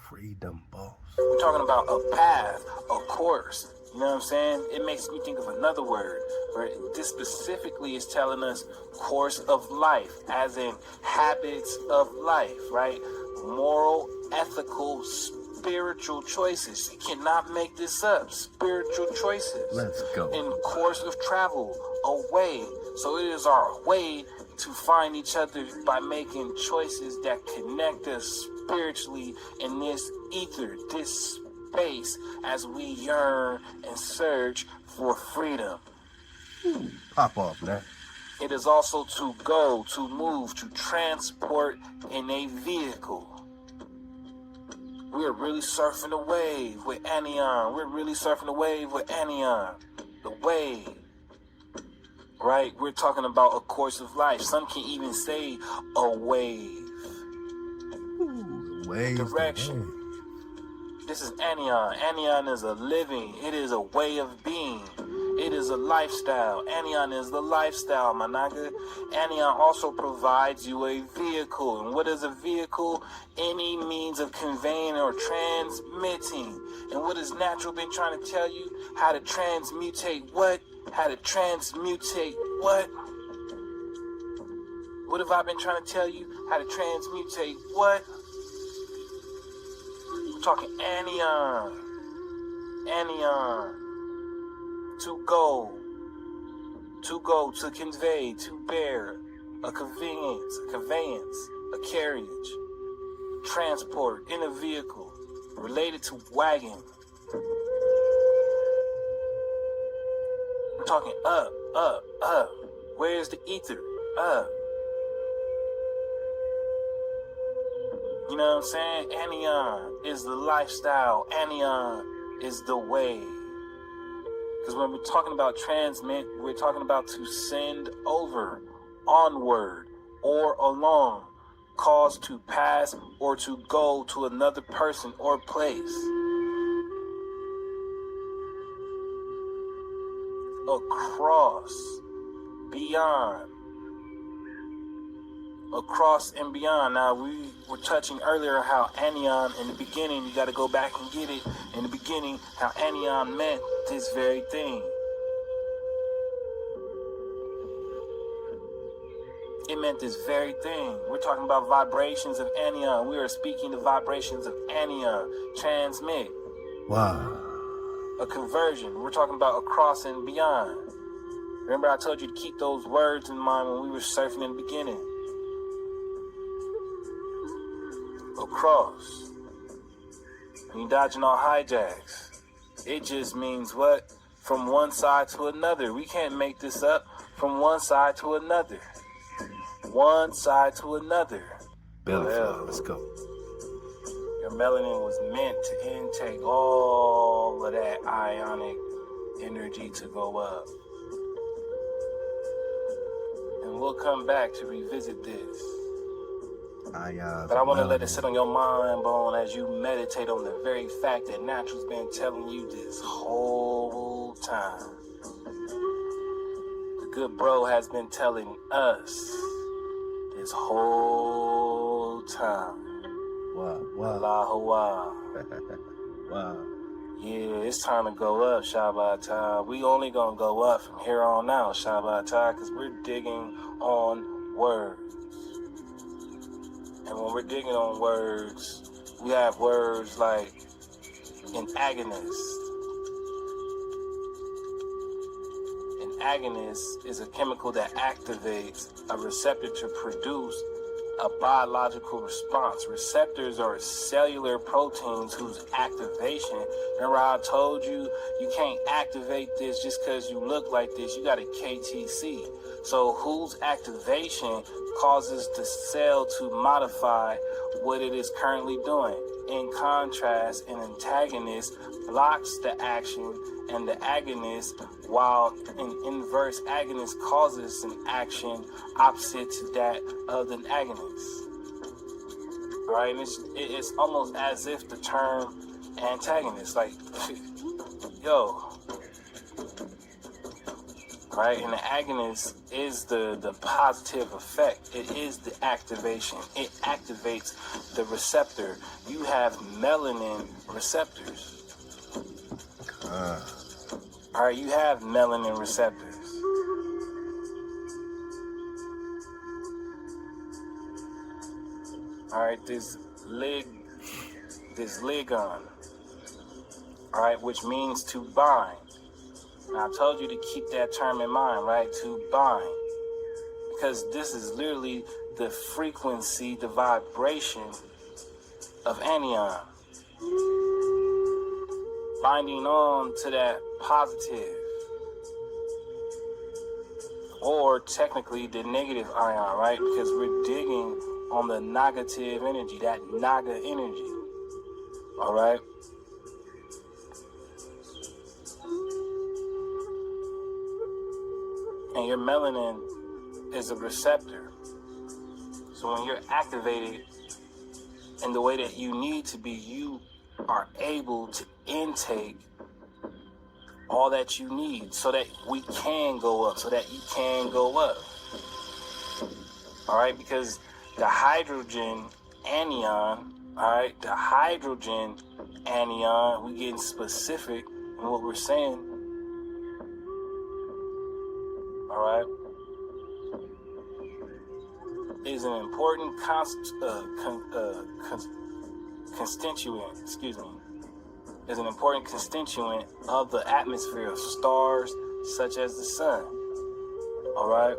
Speaker 1: Freedom, boss.
Speaker 2: We're talking about a path, a course. You know what I'm saying? It makes me think of another word, where this specifically is telling us course of life, as in habits of life, right? Moral, ethical, spiritual choices. You cannot make this up. Spiritual choices.
Speaker 1: Let's go.
Speaker 2: In course of travel, a way. So it is our way to find each other by making choices that connect us spiritually in this ether, this space, as we yearn and search for freedom.
Speaker 1: Pop off, man.
Speaker 2: It is also to go, to move, to transport in a vehicle. We're really surfing the wave with ANION. We're really surfing the wave with ANION. The wave. Right? We're talking about a course of life. Some can even say a wave.
Speaker 1: Wave.
Speaker 2: Direction. This is ANION. ANION is a living. It is a way of being. It is a lifestyle. Anion is the lifestyle, my nigga. Anion also provides you a vehicle. And what is a vehicle? Any means of conveying or transmitting. And what has natural been trying to tell you? How to transmutate what? How to transmutate what? What have I been trying to tell you? How to transmutate what? We're talking anion. Anion. To go, to convey, to bear, a conveyance, a carriage, transport in a vehicle, related to wagon. We're talking up. Where's the ether? Up. You know what I'm saying? Anion is the lifestyle. Anion is the way. Because when we're talking about transmit, we're talking about to send over, onward, or along, cause to pass or to go to another person or place. Across, beyond, across and beyond. Now, we were touching earlier how anion, in the beginning, you got to go back and get it. In the beginning, how anion meant this very thing. It meant this very thing. We're talking about vibrations of anion. We are speaking the vibrations of anion. Transmit.
Speaker 1: Wow.
Speaker 2: A conversion. We're talking about across and beyond. Remember I told you to keep those words in mind when we were surfing in the beginning. Across. And you dodging all hijacks. It just means what? From one side to another. We can't make this up. From one side to another. One side to another.
Speaker 1: Belly flow, let's go.
Speaker 2: Your melanin was meant to intake all of that ionic energy to go up. And we'll come back to revisit this. But I want to let it sit on your mind bone as you meditate on the very fact that Natural's been telling you this whole time. The good bro has been telling us this whole time.
Speaker 1: Wow.
Speaker 2: Allahu.
Speaker 1: Wow.
Speaker 2: Yeah, it's time to go up, Shabbat. We only gonna go up from here on out, Shabbat, because we're digging on words. And when we're digging on words, we have words like an agonist. An agonist is a chemical that activates a receptor to produce a biological response. Receptors are cellular proteins whose activation, remember how I told you, you can't activate this just because you look like this. You got a KTC. So whose activation causes the cell to modify what it is currently doing. In contrast, an antagonist blocks the action and the agonist, while an inverse agonist causes an action opposite to that of the agonist. Right? And it's almost as if the term antagonist, like, yo, right? And the agonist is the positive effect. It is the activation. It activates the receptor. You have melanin receptors. All right, you have melanin receptors. All right, this ligon, all right, which means to bind. Now, I told you to keep that term in mind, right? To bind. Because this is literally the frequency, the vibration of anion. Binding on to that positive. Or technically the negative ion, right? Because we're digging on the negative energy, that naga energy. All right? And your melanin is a receptor. So when you're activated in the way that you need to be, you are able to intake all that you need so that we can go up, so that you can go up. All right, because the hydrogen anion, all right, the hydrogen anion, we getting specific in what we're saying, all right, is an important constituent, is an important constituent of the atmosphere of stars such as the sun, all right?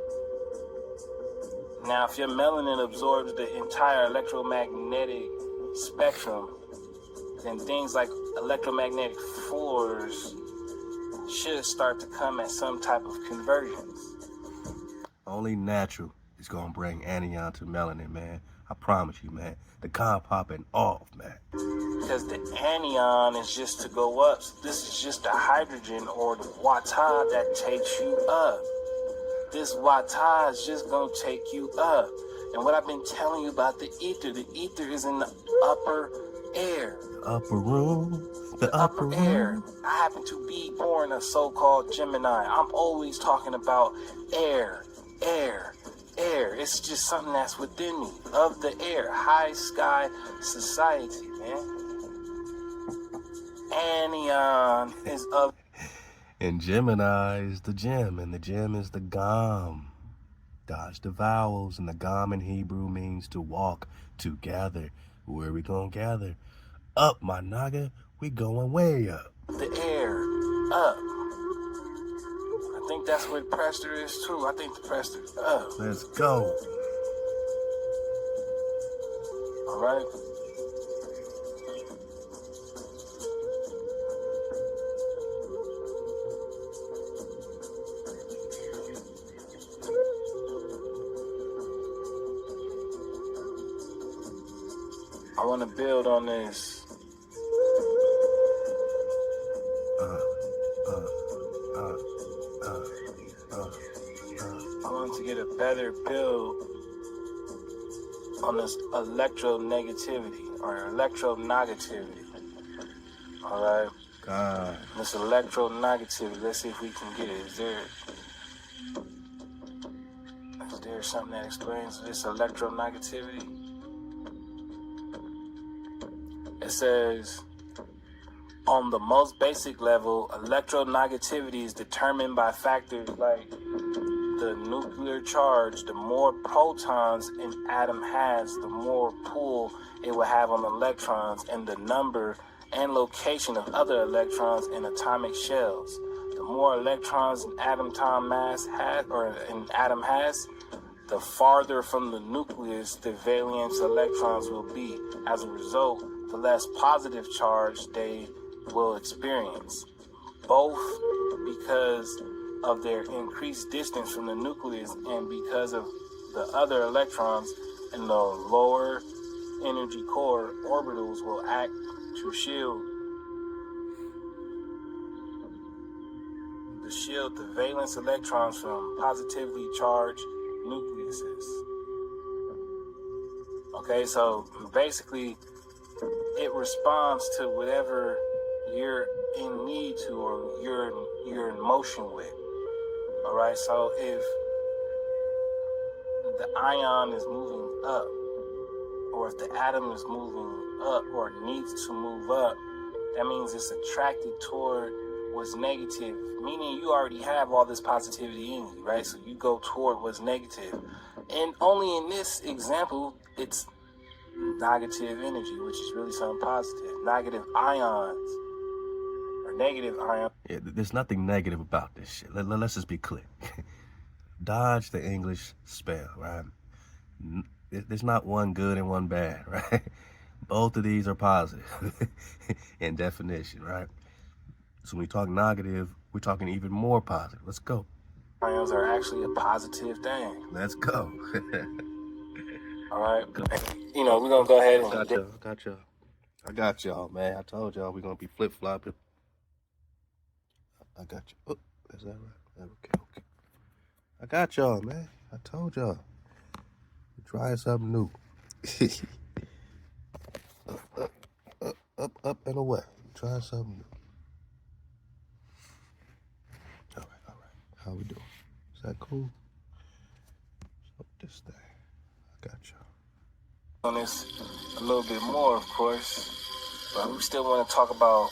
Speaker 2: Now, if your melanin absorbs the entire electromagnetic spectrum, then things like electromagnetic floors should start to come at some type of convergence.
Speaker 1: Only natural is gonna bring anion to melanin, man. I promise you, man. The con popping off, man.
Speaker 2: Because the anion is just to go up. So this is just the hydrogen or the water that takes you up. This water is just going to take you up. And what I've been telling you about the ether is in the upper air.
Speaker 1: The upper room. The upper
Speaker 2: air.
Speaker 1: room.
Speaker 2: I happen to be born a so-called Gemini. I'm always talking about air. It's just something that's within me. Of the air. High sky society, man. Anion is of...
Speaker 1: And Gemini is the gem, and the gem is the gom. Dodge the vowels, and the gom in Hebrew means to walk together. Where we gonna gather? Up, my naga. We going way up.
Speaker 2: The air, up. I think that's what Prester is too. I think the Prester's up.
Speaker 1: Let's go.
Speaker 2: All right. I want to build on this. I want to get a better build on this electronegativity or electronegativity. All right.
Speaker 1: God.
Speaker 2: This electronegativity. Let's see if we can get it. Is there something that explains this electronegativity? It says, on the most basic level, electronegativity is determined by factors like the nuclear charge. The more protons an atom has, the more pull it will have on electrons, and the number and location of other electrons in atomic shells. The more electrons an atom mass has, the farther from the nucleus the valence electrons will be. As a result, the less positive charge they will experience, both because of their increased distance from the nucleus and because of the other electrons in the lower energy core orbitals will act to shield the valence electrons from positively charged nucleuses. Okay, so basically it responds to whatever you're in need to or you're in motion with. All right, so if the ion is moving up, or if the atom is moving up or needs to move up, that means it's attracted toward what's negative, meaning you already have all this positivity in you, right? So you go toward what's negative. And only in this example, it's negative energy, which is really something positive. Negative ions, or negative ion.
Speaker 1: Yeah, there's nothing negative about this shit. Let's just be clear. Dodge the English spell, right? There's not one good and one bad, right? Both of these are positive in definition, right? So when we talk negative, we're talking even more positive. Let's go.
Speaker 2: Ions are actually a positive thing.
Speaker 1: Let's go.
Speaker 2: All right. You know, we're going to go ahead and...
Speaker 1: I got y'all, man. I told y'all we're going to be flip-flopping. I got you. Oh, is that right? Okay. I got y'all, man. I told y'all. Try something new. Up and away. Try something new. How we doing? Is that cool? So this thing. I got you.
Speaker 2: On this a little bit more, of course, but we still want to talk about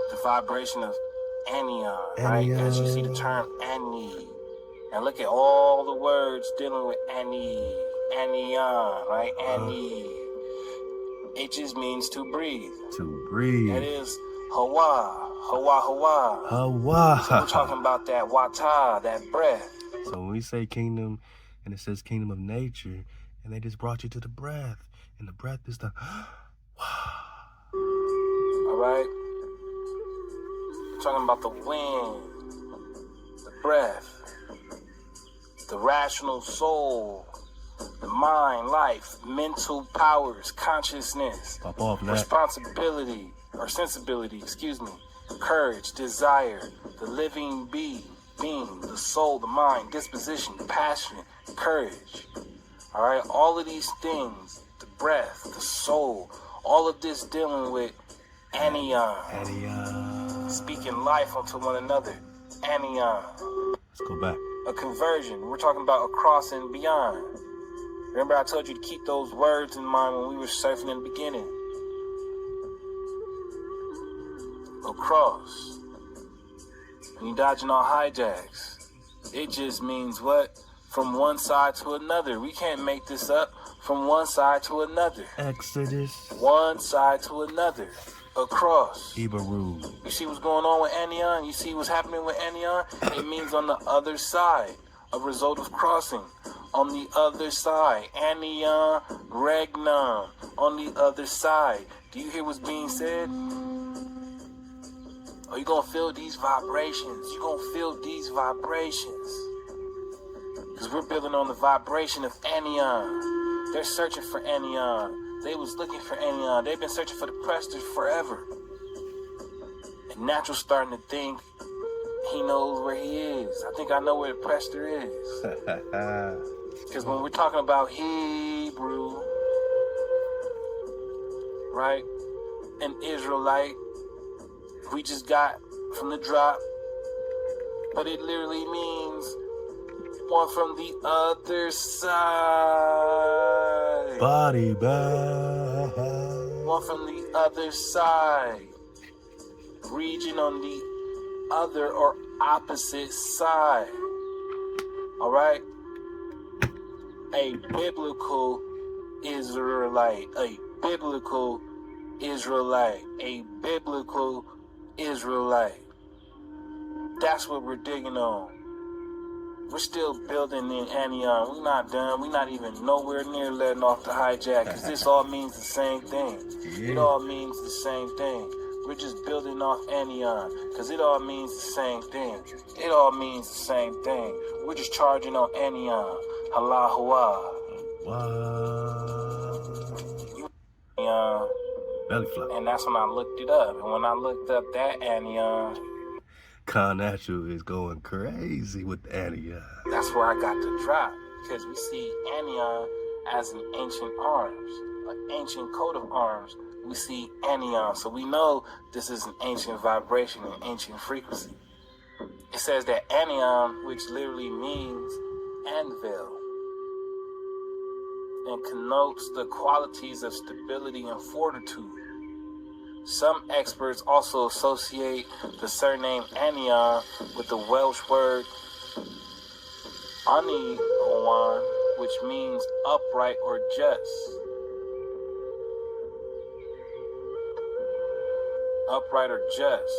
Speaker 2: the vibration of ANION, right? As you see the term ANI. And look at all the words dealing with ANION, right? ANI. It just means to breathe.
Speaker 1: To breathe.
Speaker 2: That is Hawa. Hawa.
Speaker 1: Hawa.
Speaker 2: So we're talking about that wata, that breath.
Speaker 1: So when we say kingdom, and it says kingdom of nature, and they just brought you to the breath, and the breath is the
Speaker 2: all right? We're talking about the wind, the breath, the rational soul, the mind, life, mental powers, consciousness,
Speaker 1: pop off now.
Speaker 2: Responsibility, or sensibility, courage, desire, the living being, the soul, the mind, disposition, passion, courage. All right, all of these things, the breath, the soul, all of this dealing with ANION.
Speaker 1: ANION.
Speaker 2: Speaking life unto one another. ANION.
Speaker 1: Let's go back.
Speaker 2: A conversion. We're talking about across and beyond. Remember I told you to keep those words in mind when we were surfing in the beginning. Across. When you dodging all hijacks, it just means what? From one side to another. We can't make this up. From one side to another.
Speaker 1: Exodus.
Speaker 2: One side to another. Across.
Speaker 1: Ibaru.
Speaker 2: You see what's going on with ANION? You see what's happening with ANION? It means on the other side. A result of crossing. On the other side. ANION regnum. On the other side. Do you hear what's being said? Oh, you're going to feel these vibrations. You're going to feel these vibrations. Because we're building on the vibration of ANION. They're searching for ANION. They was looking for ANION. They've been searching for the Prester forever. And Natural's starting to think he knows where he is. I think I know where the Prester is. Because when we're talking about Hebrew, right, and Israelite, we just got from the drop, but it literally means one from the other side.
Speaker 1: Body bag.
Speaker 2: One from the other side. Region on the other or opposite side. Alright? A biblical Israelite. A biblical Israelite. A biblical Israelite. That's what we're digging on. We're still building in ANION. We're not done. We're not even nowhere near letting off the hijack, because this all means the same thing.
Speaker 1: Yeah.
Speaker 2: It all means the same thing. We're just building off ANION, because it all means the same thing. It all means the same thing. We're just charging on ANION. Halal HWH.
Speaker 1: Belly flop.
Speaker 2: And that's when I looked it up. And when I looked up that ANION,
Speaker 1: Natural is going crazy with ANION.
Speaker 2: that's where I got the drop. Because we see ANION as an ancient arms, an ancient coat of arms. We see ANION. So we know this is an ancient vibration, an ancient frequency. It says that ANION, which literally means anvil, and connotes the qualities of stability and fortitude. Some experts also associate the surname ANION with the Welsh word ANION, which means upright or just. Upright or just.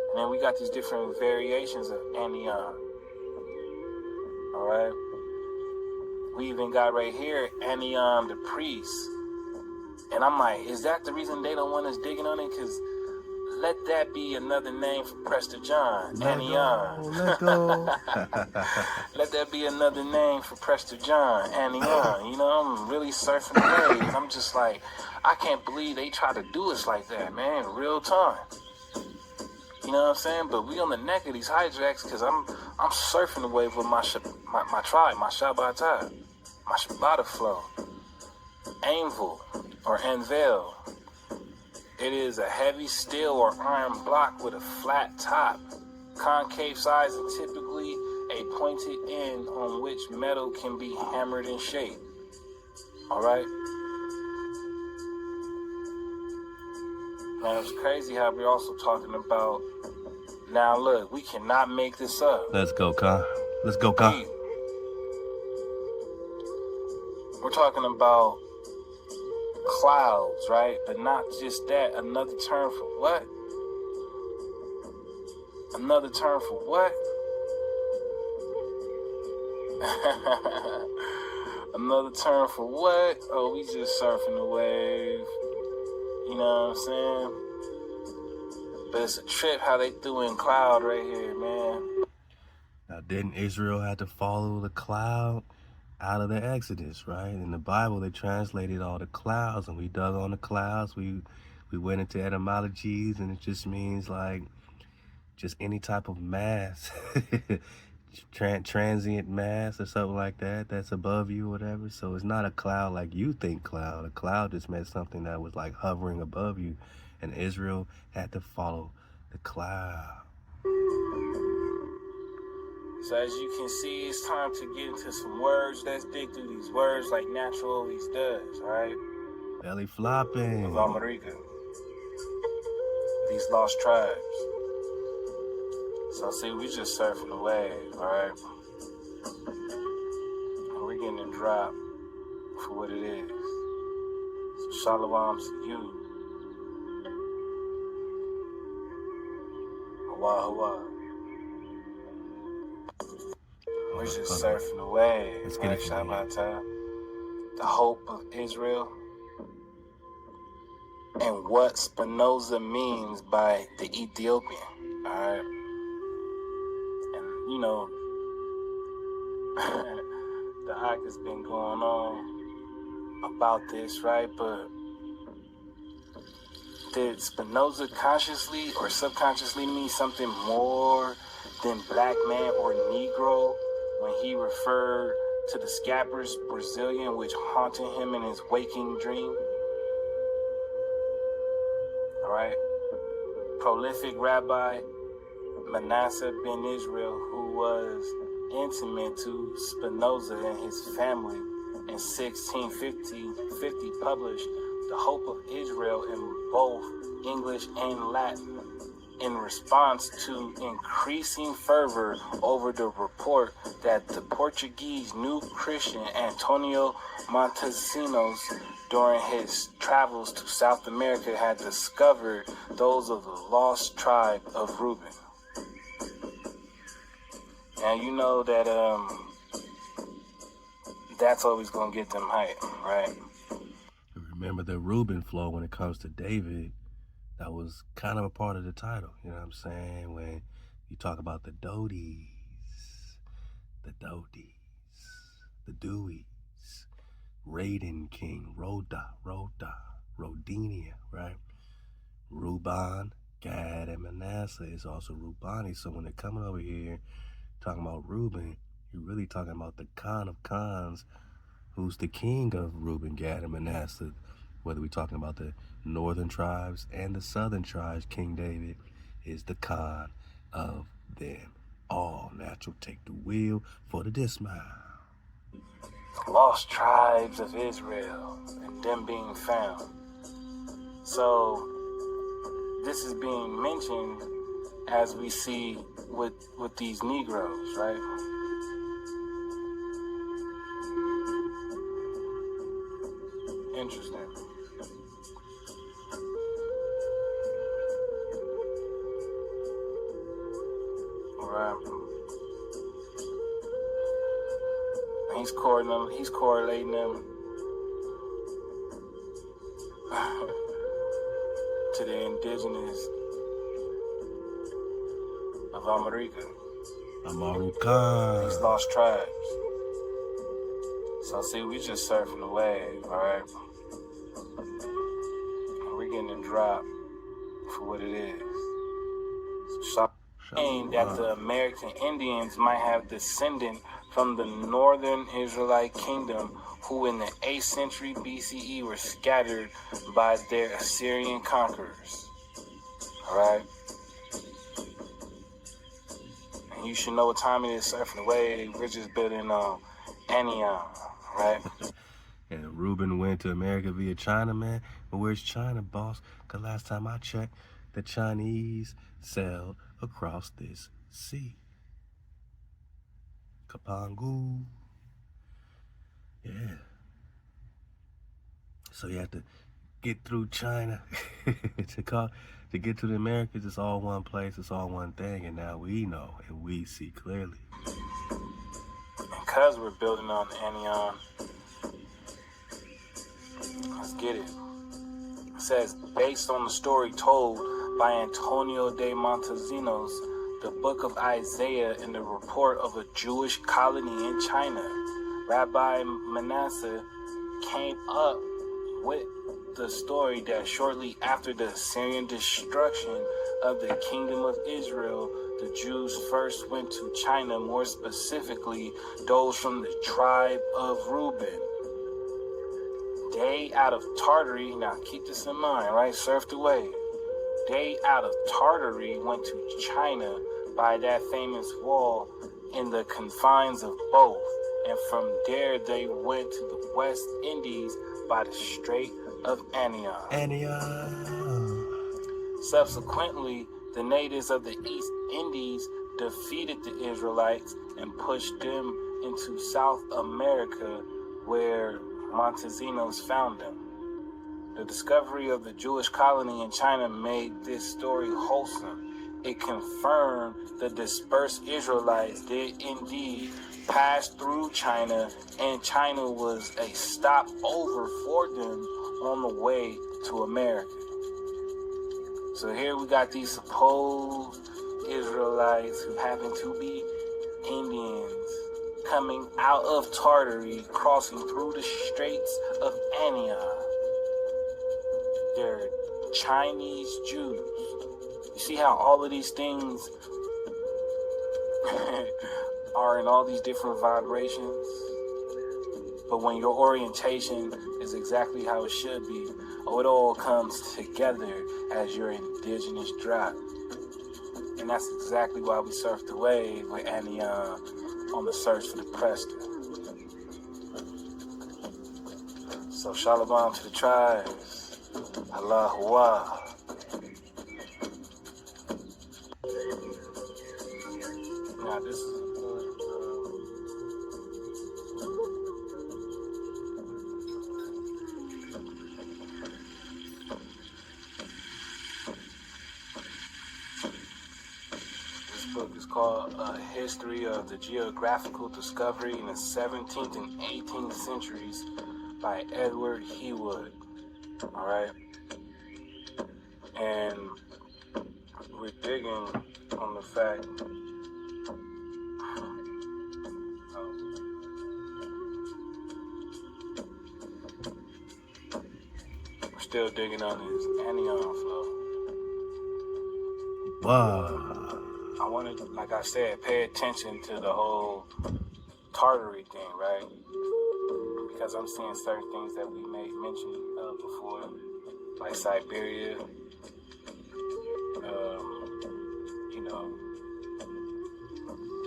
Speaker 2: And then we got these different variations of ANION. Alright? We even got right here ANION the priest. And I'm like, is that the reason they don't want us digging on it? Because let that be another name for Prester John. ANION.
Speaker 1: Let go.
Speaker 2: Let that be another name for Prester John. ANION. You know, I'm really surfing the wave. I'm just like, I can't believe they try to do us like that, man, in real time. You know what I'm saying? But we on the neck of these hijacks because I'm surfing the wave with my tribe, my Shabbatai, my Shabbat flow. Anvil or anvil. It is a heavy steel or iron block with a flat top. Concave sides are typically a pointed end on which metal can be hammered and shaped. Alright? Now it's crazy how we're also talking about, now look, we cannot make this up.
Speaker 1: Let's go, Khan. Let's go, Khan.
Speaker 2: We're talking about clouds, right? But not just that, another term for what? Another term for what? Another term for what? Oh, we just surfing the wave. You know what I'm saying? But it's a trip how they threw in cloud right here, man.
Speaker 1: Now, didn't Israel have to follow the cloud out of the Exodus, right? In the Bible, they translated all the clouds, and we dug on the clouds. We went into etymologies, and it just means like just any type of mass, transient mass or something like that that's above you, whatever. So it's not a cloud like you think cloud. A cloud just meant something that was like hovering above you, and Israel had to follow the cloud.
Speaker 2: So as you can see, it's time to get into some words. Let's dig through these words like natural always does, all right?
Speaker 1: Belly flopping.
Speaker 2: Of America. These lost tribes. So see, we just surfing the wave, all right? And we're getting a drop for what it is. So shalom to you. Hawa hawa. We're just surfing the wave.
Speaker 1: Let's get it.
Speaker 2: Shabbat. The hope of Israel. And what Spinoza means by the Ethiopian. Alright. And you know, the hype has been going on about this, right? But did Spinoza consciously or subconsciously mean something more than black man or Negro when he referred to the scabrous Brazilian which haunted him in his waking dream? Alright. Prolific rabbi Manasseh ben Israel, who was intimate to Spinoza and his family in 1650, published The Hope of Israel in both English and Latin in response to increasing fervor over the report that the Portuguese New Christian Antonio Montesinos during his travels to South America had discovered those of the lost tribe of Reuben. Now you know that that's always gonna get them hype, right?
Speaker 1: Remember the Reuben flow when it comes to David. That was kind of a part of the title, you know what I'm saying? When you talk about the DAUDs, the Deweys, Raiden King, Rodinia, right? Reuben, Gad, and Manasseh is also Reubani. So when they're coming over here talking about Reuben, you're really talking about the Khan of Khans, who's the king of Reuben, Gad, and Manasseh. Whether we're talking about the northern tribes and the southern tribes, King David is the Khan of them all. Natural, take the wheel for the dismount.
Speaker 2: Lost tribes of Israel and them being found. So this is being mentioned as we see with these Negroes, right? Interesting. He's correlating them to the indigenous of America. These lost tribes. So see, we just surfing the wave, alright? We're getting a drop for what it is. So saying that the American Indians might have descended from the northern Israelite kingdom who in the 8th century BCE were scattered by their Assyrian conquerors. Alright? And you should know what time it is, surfing away. We're just building ANION, right?
Speaker 1: And Ruben went to America via China, man. But where's China, boss? Because last time I checked, the Chinese sailed across this sea. Kapangu. Yeah. So you have to get through China to get to the Americas. It's all one place. It's all one thing. And now we know and we see clearly.
Speaker 2: Because we're building on ANION, let's get it. It says, based on the story told by Antonio de Montesinos, the book of Isaiah, and the report of a Jewish colony in China, Rabbi Manasseh came up with the story that shortly after the Assyrian destruction of the kingdom of Israel, the Jews first went to China, more specifically those from the tribe of Reuben. They out of Tartary, now keep this in mind, right? Surfed away. They out of Tartary went to China by that famous wall in the confines of both. And from there they went to the West Indies by the Strait of Anion. Subsequently, the natives of the East Indies defeated the Israelites and pushed them into South America, where Montesinos found them. The discovery of the Jewish colony in China made this story wholesome. It confirmed the dispersed Israelites did indeed pass through China, and China was a stopover for them on the way to America. So here we got these supposed Israelites who happen to be Indians coming out of Tartary, crossing through the Straits of Anion. They're Chinese Jews. You see how all of these things are in all these different vibrations? But when your orientation is exactly how it should be, it all comes together as your indigenous drop. And that's exactly why we surfed the wave with Anion on the search for the Prester. So shalom to the tribes. Halal HWH. Now this is book is called A History of the Geographical Discovery in the 17th and 18th Centuries by Edward Hewood. Alright? And we're digging on the fact we're still digging on this anion flow.
Speaker 1: Wow.
Speaker 2: I wanted, like I said, pay attention to the whole Tartary thing, right? Because I'm seeing certain things that we made mention of before, like Siberia.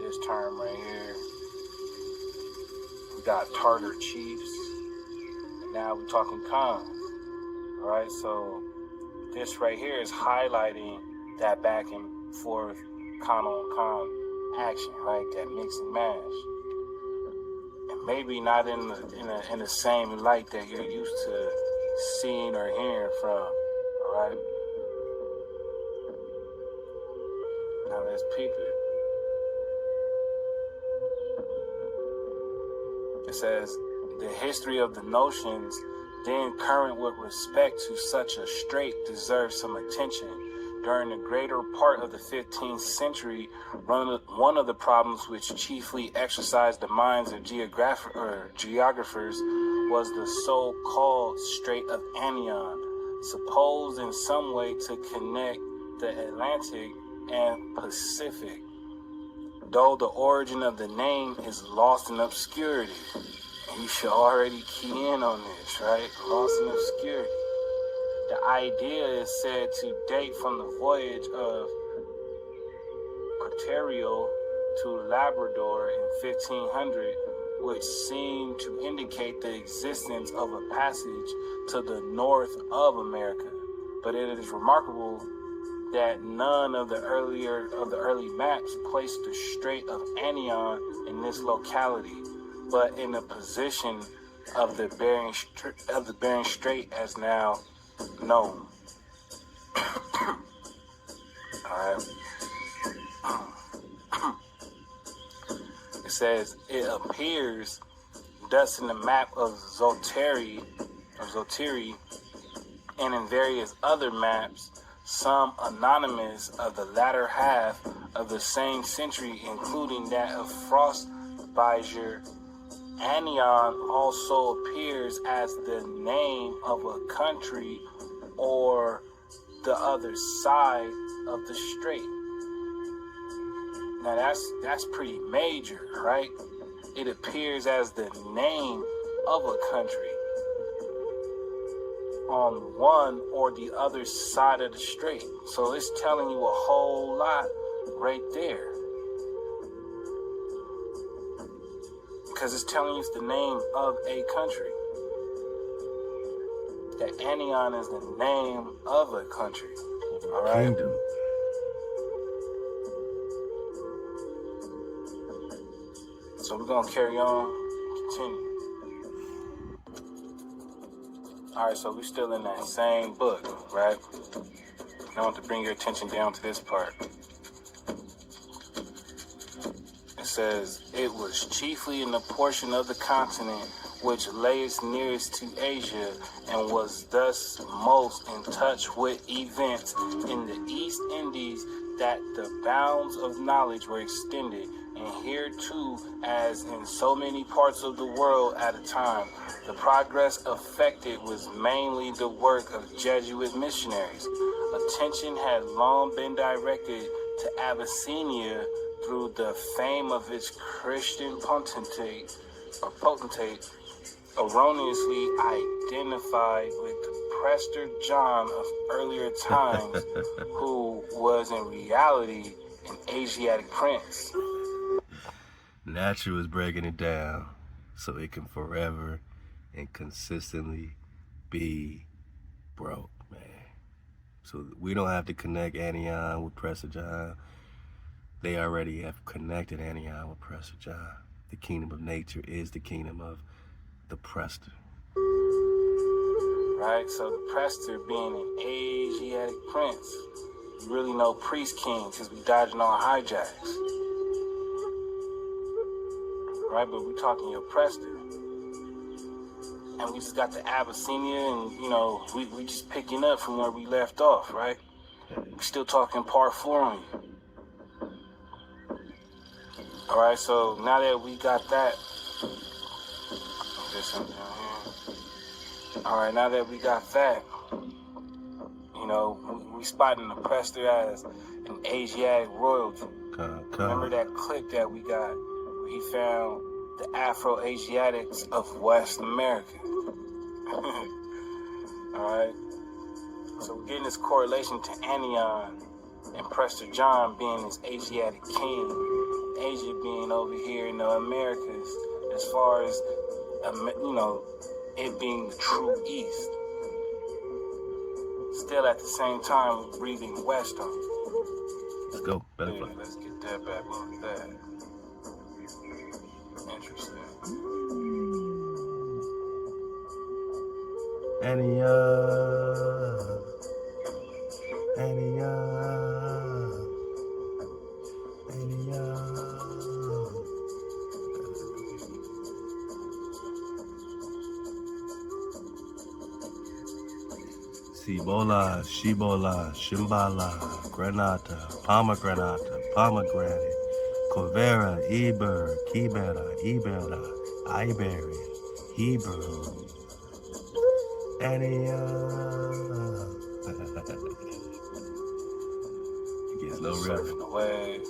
Speaker 2: This term right here. We got Tartar chiefs, and now we're talking Khan. All right, so this right here is highlighting that back and forth Khan on Khan action, right? That mix and match, and maybe not in the same light that you're used to seeing or hearing from. All right. Now let's peep it. It says the history of the notions then current with respect to such a strait deserves some attention. During the greater part of the 15th century, one of the problems which chiefly exercised the minds of geographers was the so-called Strait of Anion, supposed in some way to connect the Atlantic and Pacific, though the origin of the name is lost in obscurity. And you should already key in on this, right? Lost in obscurity. The idea is said to date from the voyage of Corterio to Labrador in 1500, which seemed to indicate the existence of a passage to the north of America. But it is remarkable that none of the early maps placed the Strait of Anion in this locality, but in the position of the Bering Strait as now known. All right. It says it appears thus in the map of Zoteri, and in various other maps, some anonymous of the latter half of the same century, including that of Frostbiger. Anion also appears as the name of a country or the other side of the strait. Now that's pretty major, right? It appears as the name of a country on one or the other side of the strait. So it's telling you a whole lot right there. Because it's telling you it's the name of a country. That Anion is the name of a country. All right?
Speaker 1: Kingdom.
Speaker 2: So we're going to carry on, continue. All right, so we're still in that same book, right? I want to bring your attention down to this part. It says, it was chiefly in the portion of the continent which layest nearest to Asia and was thus most in touch with events in the East Indies that the bounds of knowledge were extended, and here too, as in so many parts of the world at a time, the progress effected was mainly the work of Jesuit missionaries. Attention had long been directed to Abyssinia through the fame of its Christian potentate, erroneously identified with Prester John of earlier times, who was in reality an Asiatic prince.
Speaker 1: Natural is breaking it down so it can forever and consistently be broke, man. So we don't have to connect Anion with Prester John. They already have connected Anion with Prester John. The kingdom of nature is the kingdom of the Prester.
Speaker 2: Right, so the Prester being an Asiatic prince, you really know priest king because we dodging all hijacks. Right, but we're talking your Prester. And we just got the Abyssinia, and, you know, we just picking up from where we left off, right? We're still talking part 4 on you. All right, so now that we got that, there's something down here. All right, now that we got that, you know, we spotting the Prester as an Asiatic royalty. Remember that clip that we got where he found the Afro-Asiatics of West America? Alright, so we're getting this correlation to Anion and Prester John being this Asiatic king, Asia being over here in the Americas, as far as, you know, it being the true East. Still at the same time, we're breathing West on it.
Speaker 1: Let's go, butterfly.
Speaker 2: Let's get that back on that. Interesting.
Speaker 1: Anion. Cibola, Shibola, Shimbala, Granata, Pomegranate, Covera, Eber, Kibera, Iberia, Hebrew, Anion. It gets no rest.
Speaker 2: Away.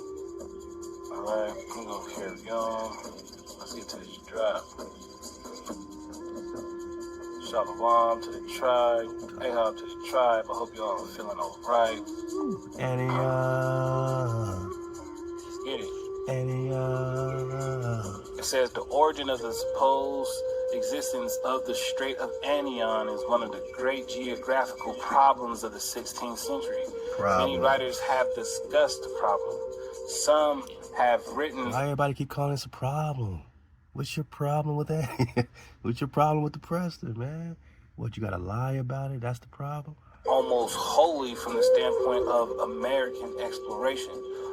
Speaker 2: Alright, I'm gonna carry on. Let's get to this drop. Shalom to the tribe. Ahab to the tribe. I hope y'all are feeling alright.
Speaker 1: Anion.
Speaker 2: Let's get it.
Speaker 1: ANION.
Speaker 2: It says the origin of the supposed existence of the Strait of ANION is one of the great geographical problems of the 16th century. Many writers have discussed the problem. Some have written...
Speaker 1: Why everybody keep calling this a problem? What's your problem with that? What's your problem with the Prester, man? What, you gotta lie about it? That's the problem?
Speaker 2: Almost wholly from the standpoint of American exploration.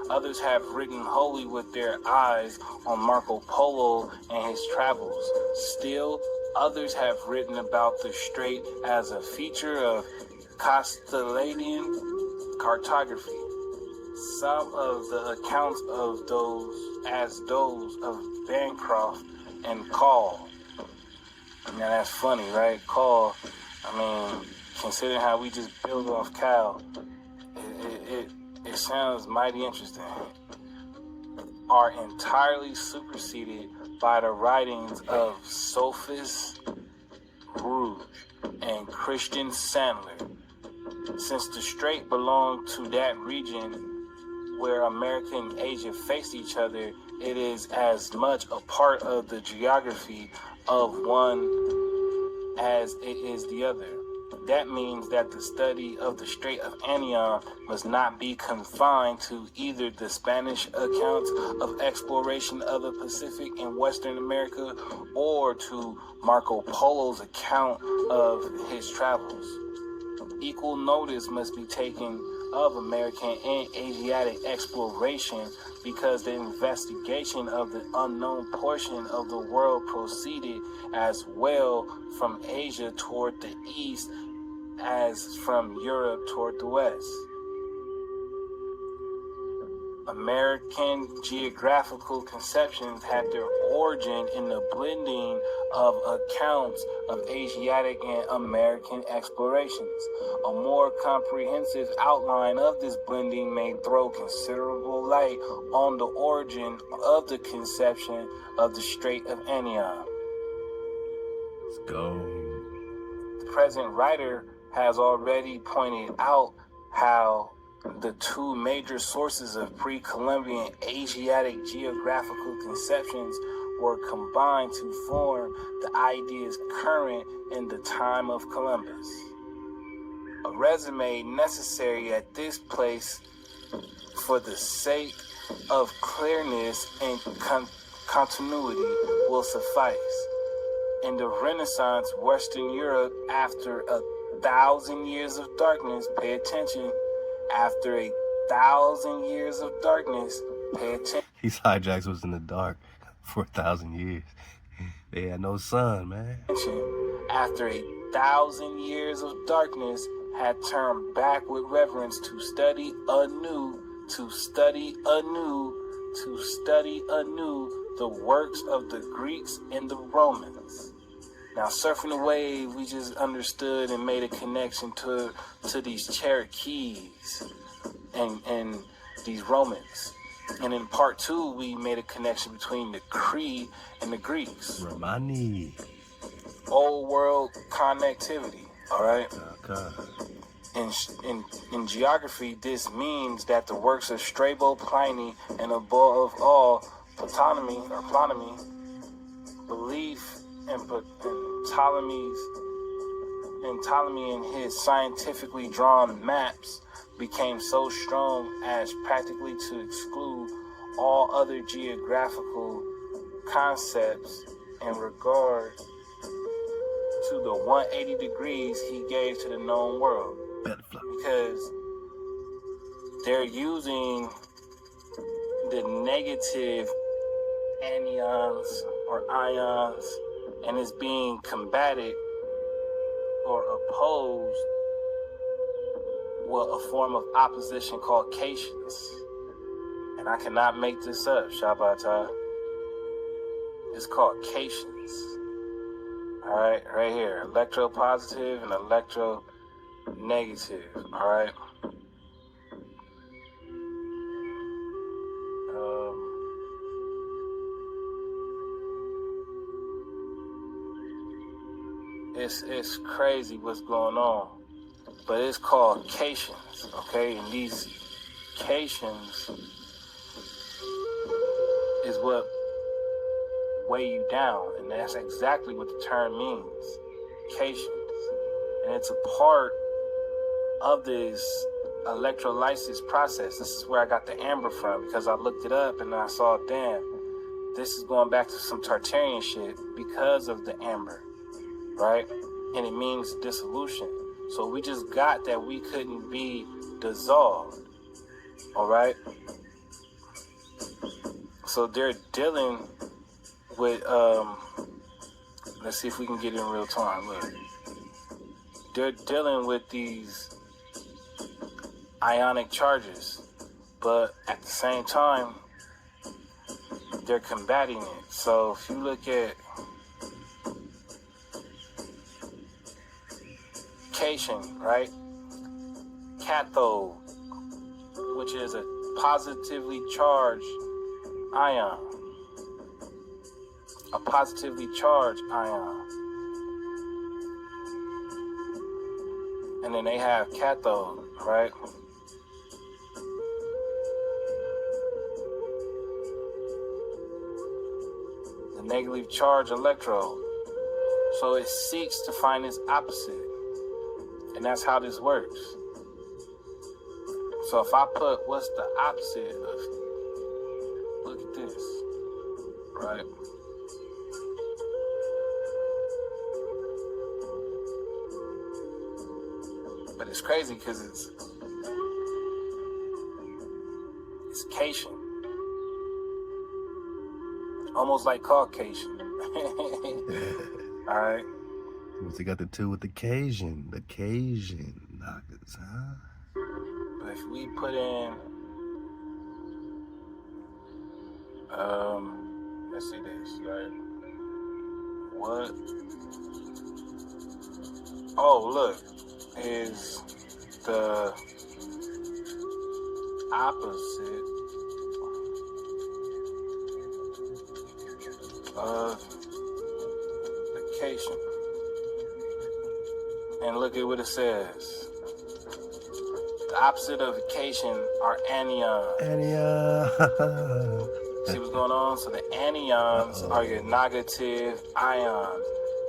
Speaker 2: Others have written wholly with their eyes on Marco Polo and his travels. Still, others have written about the strait as a feature of Castilian cartography. Some of the accounts of those of Bancroft and Call. Now that's funny, right? Call, I mean, considering how we just build off Cal, it sounds mighty interesting, are entirely superseded by the writings of Sophus Rouge and Christian Sandler. Since the strait belonged to that region where America and Asia faced each other, it is as much a part of the geography of one as it is the other. That means that the study of the Strait of ANION must not be confined to either the Spanish accounts of exploration of the Pacific in Western America or to Marco Polo's account of his travels. Equal notice must be taken of American and Asiatic exploration because the investigation of the unknown portion of the world proceeded as well from Asia toward the east as from Europe toward the west. American geographical conceptions had their origin in the blending of accounts of Asiatic and American explorations. A more comprehensive outline of this blending may throw considerable light on the origin of the conception of the Strait of ANION.
Speaker 1: Let's go.
Speaker 2: The present writer has already pointed out how the two major sources of pre-Columbian Asiatic geographical conceptions were combined to form the ideas current in the time of Columbus. A resume necessary at this place for the sake of clearness and continuity will suffice. In the Renaissance, Western Europe, after 1,000 years of darkness, pay attention, after 1,000 years of darkness, pay attention.
Speaker 1: These hijacks was in the dark for 1,000 years. They had no sun, man.
Speaker 2: After 1,000 years of darkness, had turned back with reverence to study anew, to study anew, to study anew the works of the Greeks and the Romans. Now, surfing the wave, we just understood and made a connection to these Cherokees and these Romans. And in part two, we made a connection between the Cree and the Greeks.
Speaker 1: Romani.
Speaker 2: Old world connectivity, all right?
Speaker 1: Okay.
Speaker 2: In geography, this means that the works of Strabo, Pliny, and above all, Ptolemy, belief and Ptolemy and his scientifically drawn maps became so strong as practically to exclude all other geographical concepts in regard to the 180 degrees he gave to the known world. Because they're using the negative anions or ions, and it's being combated or opposed with a form of opposition called cations. And I cannot make this up, Shabbatai. It's called cations. All right, right here, electropositive and electronegative. All right. It's crazy what's going on, but it's called cations, okay? And these cations is what weigh you down, and that's exactly what the term means, cation. And it's a part of this electrolysis process. This is where I got the amber from, because I looked it up and I saw, damn, this is going back to some Tartarian shit because of the amber, right? And it means dissolution. So we just got that we couldn't be dissolved, all right? So they're dealing with, let's see if we can get in real time. Look, they're dealing with these ionic charges, but at the same time, they're combating it. So if you look at cation, right? Cathode, which is a positively charged ion. A positively charged ion. And then they have cathode, right? The negatively charged electrode. So it seeks to find its opposite. And that's how this works. So if I put what's the opposite of, look at this, right? But it's crazy because it's cation. Almost like Caucasian. Alright.
Speaker 1: What's it got to do with the Cajun knockers, huh?
Speaker 2: But if we put in, let's see this, right? What? Oh, look, is the opposite of vacation. And look at what it says. The opposite of vacation are anions.
Speaker 1: Anion.
Speaker 2: See what's going on? So the anions are your negative ions.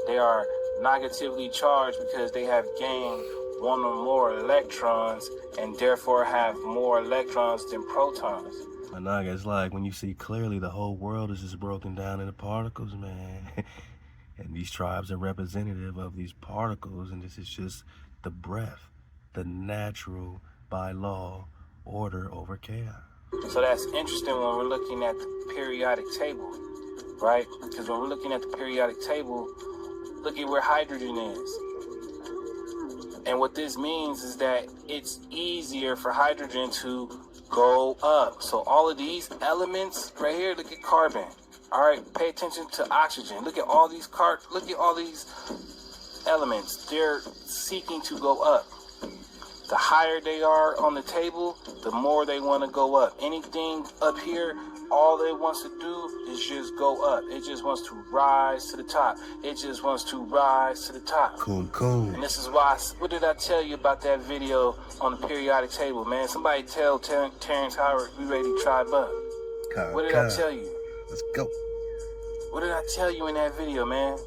Speaker 2: They are negatively charged because they have gained one or more electrons and therefore have more electrons than protons.
Speaker 1: Naga, it's like when you see clearly the whole world is just broken down into particles, man. And these tribes are representative of these particles, and this is just the breath, the natural, by law, order over chaos.
Speaker 2: So that's interesting when we're looking at the periodic table, right? Because when we're looking at the periodic table, look at where hydrogen is. And what this means is that it's easier for hydrogen to go up. So all of these elements right here, look at carbon. All right, pay attention to oxygen. Look at all these elements. They're seeking to go up. The higher they are on the table, the more they want to go up. Anything up here, all it wants to do is just go up. It just wants to rise to the top. It just wants to rise to the top.
Speaker 1: Cool.
Speaker 2: And this is why, what did I tell you about that video on the periodic table, man? Somebody tell Terrence Howard we ready to tribe up. What did I tell you?
Speaker 1: Let's go.
Speaker 2: What did I tell you in that video, man?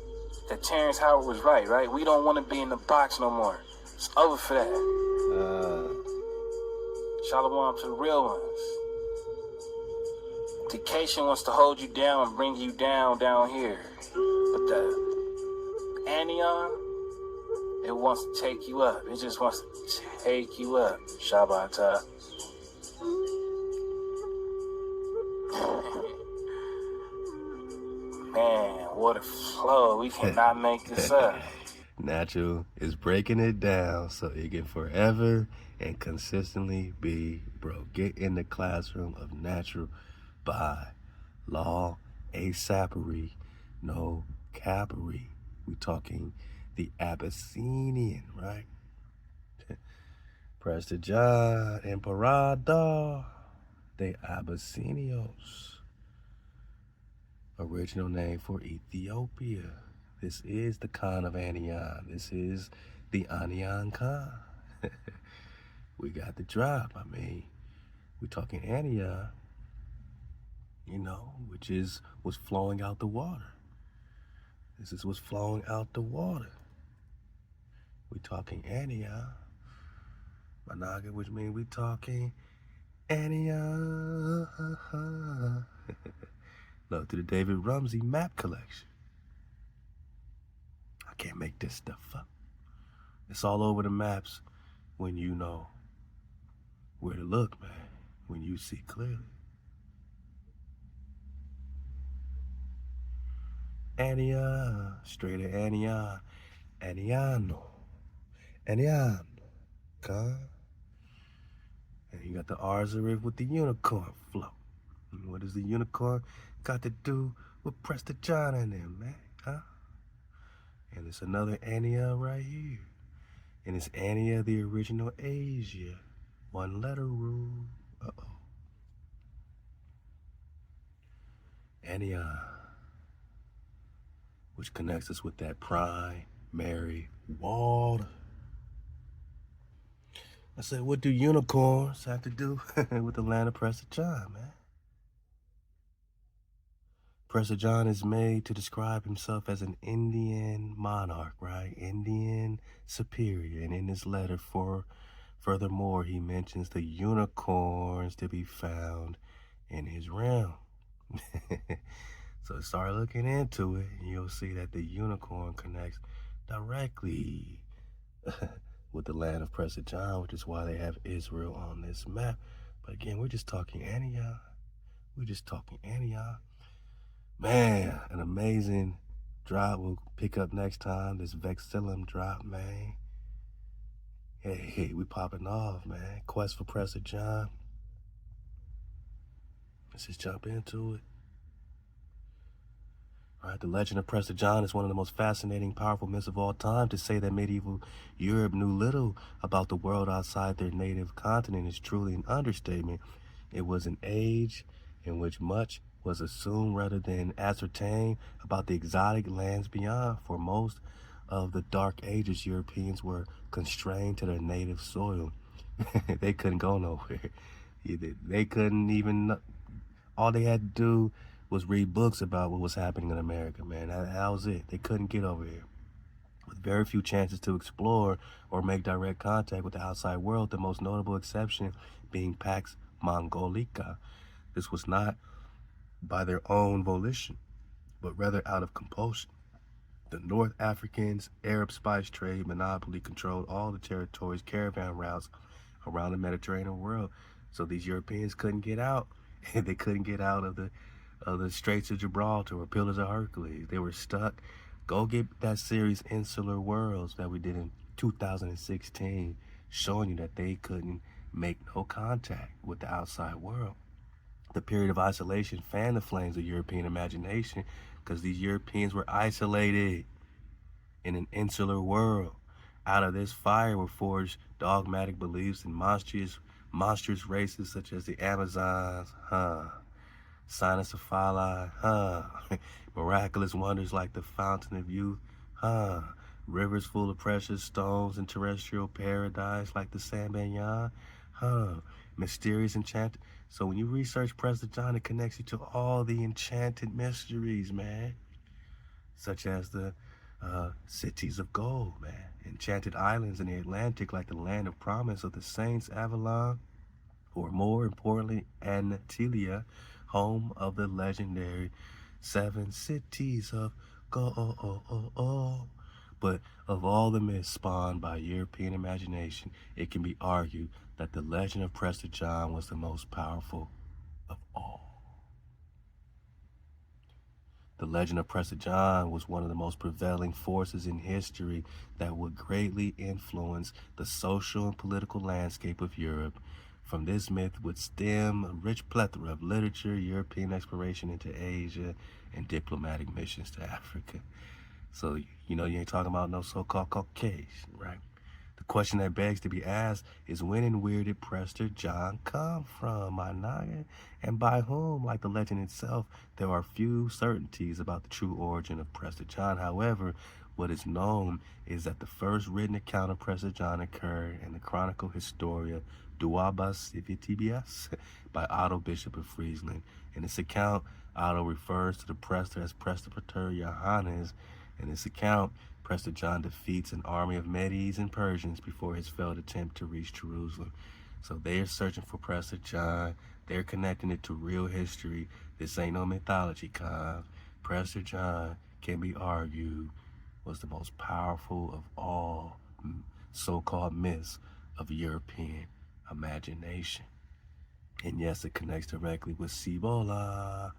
Speaker 2: That Terrence Howard was right? We don't want to be in the box no more. It's over for that. Shalom to the real ones. Decation wants to hold you down and bring you down here. But the anion, it wants to take you up. It just wants to take you up. Shabbat. Man, what a flow. We cannot make this up.
Speaker 1: Natural is breaking it down so it can forever and consistently be broke. Get in the classroom of natural by law, asapery, no capery. We talking the Abyssinian, right? Prester John, Emperada, de Abyssinios. Original name for Ethiopia. This is the Khan of Anion. This is the Anion Khan. We got the drop. I mean, we're talking Anion. which is what's flowing out the water. This is what's flowing out the water. We talking ANION, Managa, which means we talking ANION. Love to the David Rumsey map collection. I can't make this stuff up. It's all over the maps when you know where to look, man, when you see clearly. ANION, straight to ANION, ANIONO, ANION, con. And you got the R's with the unicorn flow. And what does the unicorn got to do with Prester John in there, man? Huh? And it's another ANION right here. And it's ANION, the original Asia. One letter rule. Uh-oh. ANION, which connects us with that primary water. I said, what do unicorns have to do with the land of Prester John, man? Prester John is made to describe himself as an Indian monarch, right? Indian superior. And in this letter, furthermore, he mentions the unicorns to be found in his realm. So start looking into it, and you'll see that the unicorn connects directly with the land of Prester John, which is why they have Israel on this map. But again, we're just talking ANION. We're just talking ANION. Man, an amazing drop. We'll pick up next time. This Vexillum drop, man. Hey, we popping off, man. Quest for Prester John. Let's just jump into it. All right, the legend of Prester John is one of the most fascinating, powerful myths of all time. To say that medieval Europe knew little about the world outside their native continent is truly an understatement. It was an age in which much was assumed rather than ascertained about the exotic lands beyond. For most of the Dark Ages, Europeans were constrained to their native soil. They couldn't go nowhere. They couldn't even, all they had to do was read books about what was happening in America, man. That was it. They couldn't get over here. With very few chances to explore or make direct contact with the outside world, the most notable exception being Pax Mongolica. This was not by their own volition, but rather out of compulsion. The North Africans' Arab spice trade monopoly controlled all the territories, caravan routes around the Mediterranean world. So these Europeans couldn't get out. They couldn't get out of the Straits of Gibraltar or Pillars of Hercules. They were stuck. Go get that series Insular Worlds that we did in 2016, showing you that they couldn't make no contact with the outside world. The period of isolation fanned the flames of European imagination because these Europeans were isolated in an insular world. Out of this fire were forged dogmatic beliefs in monstrous races such as the Amazons, Cynocephali, miraculous wonders like the Fountain of Youth, rivers full of precious stones and terrestrial paradise like the Sambanyan, mysterious enchanted. So when you research Prester John, it connects you to all the enchanted mysteries, man, such as the cities of gold, man, enchanted islands in the Atlantic like the land of promise of the saints, Avalon, or more importantly, Antilia, home of the legendary 7 cities of gold. But of all the myths spawned by European imagination, it can be argued that the legend of Prester John was the most powerful of all. The legend of Prester John was one of the most prevailing forces in history that would greatly influence the social and political landscape of Europe. From this myth would stem a rich plethora of literature, European exploration into Asia, and diplomatic missions to Africa. So, you ain't talking about no so-called Caucasian, right? The question that begs to be asked is, when and where did Prester John come from, my noggin? And by whom? Like the legend itself, there are few certainties about the true origin of Prester John. However, what is known is that the first written account of Prester John occurred in the Chronicle Historia Duabas Civitibias by Otto, Bishop of Friesland. In this account, Otto refers to the Prester as Prester Pater Johannes. In this account, Prester John defeats an army of Medes and Persians before his failed attempt to reach Jerusalem. So they're searching for Prester John. They're connecting it to real history. This ain't no mythology, Con. Prester John can be argued was the most powerful of all so-called myths of European imagination. And yes, it connects directly with Cibola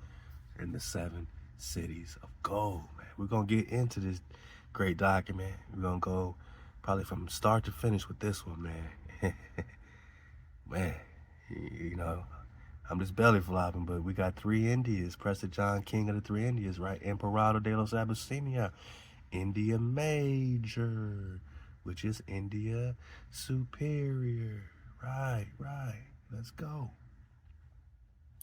Speaker 1: and the 7 cities of gold, man. We're going to get into this great document. We're going to go probably from start to finish with this one, man. Man, you know, I'm just belly flopping, but we got 3 Indias. Prester John, king of the 3 Indias, right? Emperado de los Abyssinia. India Major, which is India Superior. Right. Let's go.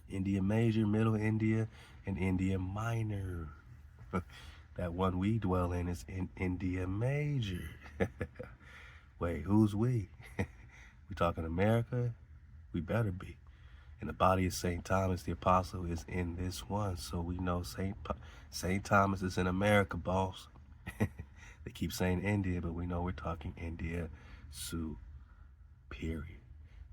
Speaker 1: India Major, Middle India, and India Minor. That one we dwell in is in India Major. Wait, who's we? We talking America? We better be. And the body of St. Thomas the Apostle is in this one. So we know St. Thomas is in America, boss. They keep saying India, but we know we're talking India Superior,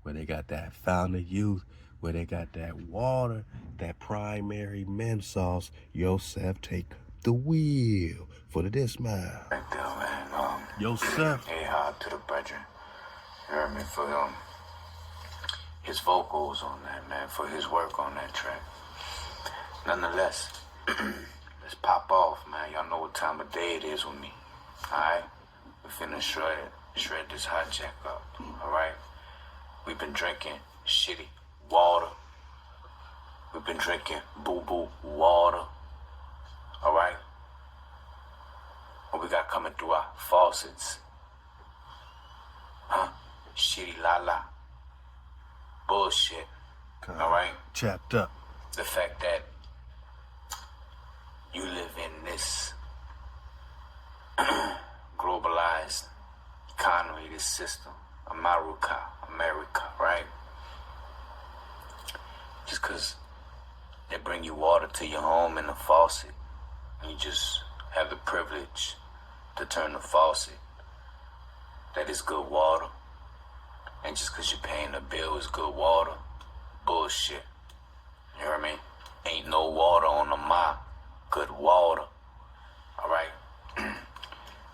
Speaker 1: where they got that fountain of youth, where they got that water, that primary mem sauce. Yosef, take the wheel for the dismount.
Speaker 3: Right there, man.
Speaker 1: Yosef.
Speaker 3: Hey, hard to the brethren. You heard me? For his vocals on that, man, for his work on that track. Nonetheless, let's pop off, man. Y'all know what time of day it is with me. Alright? We're finna shred this hot jack up. Alright? We've been drinking shitty water. We've been drinking boo-boo water. Alright? What we got coming through our faucets? Shitty la-la. Bullshit. Alright?
Speaker 1: Chapped up.
Speaker 3: The fact that you live in this globalized economy, this system, America, right? Just because they bring you water to your home in the faucet, and you just have the privilege to turn the faucet, that is good water. And just because you're paying the bill is good water, bullshit. You hear me? Ain't no water on the mop. Good water. Alright?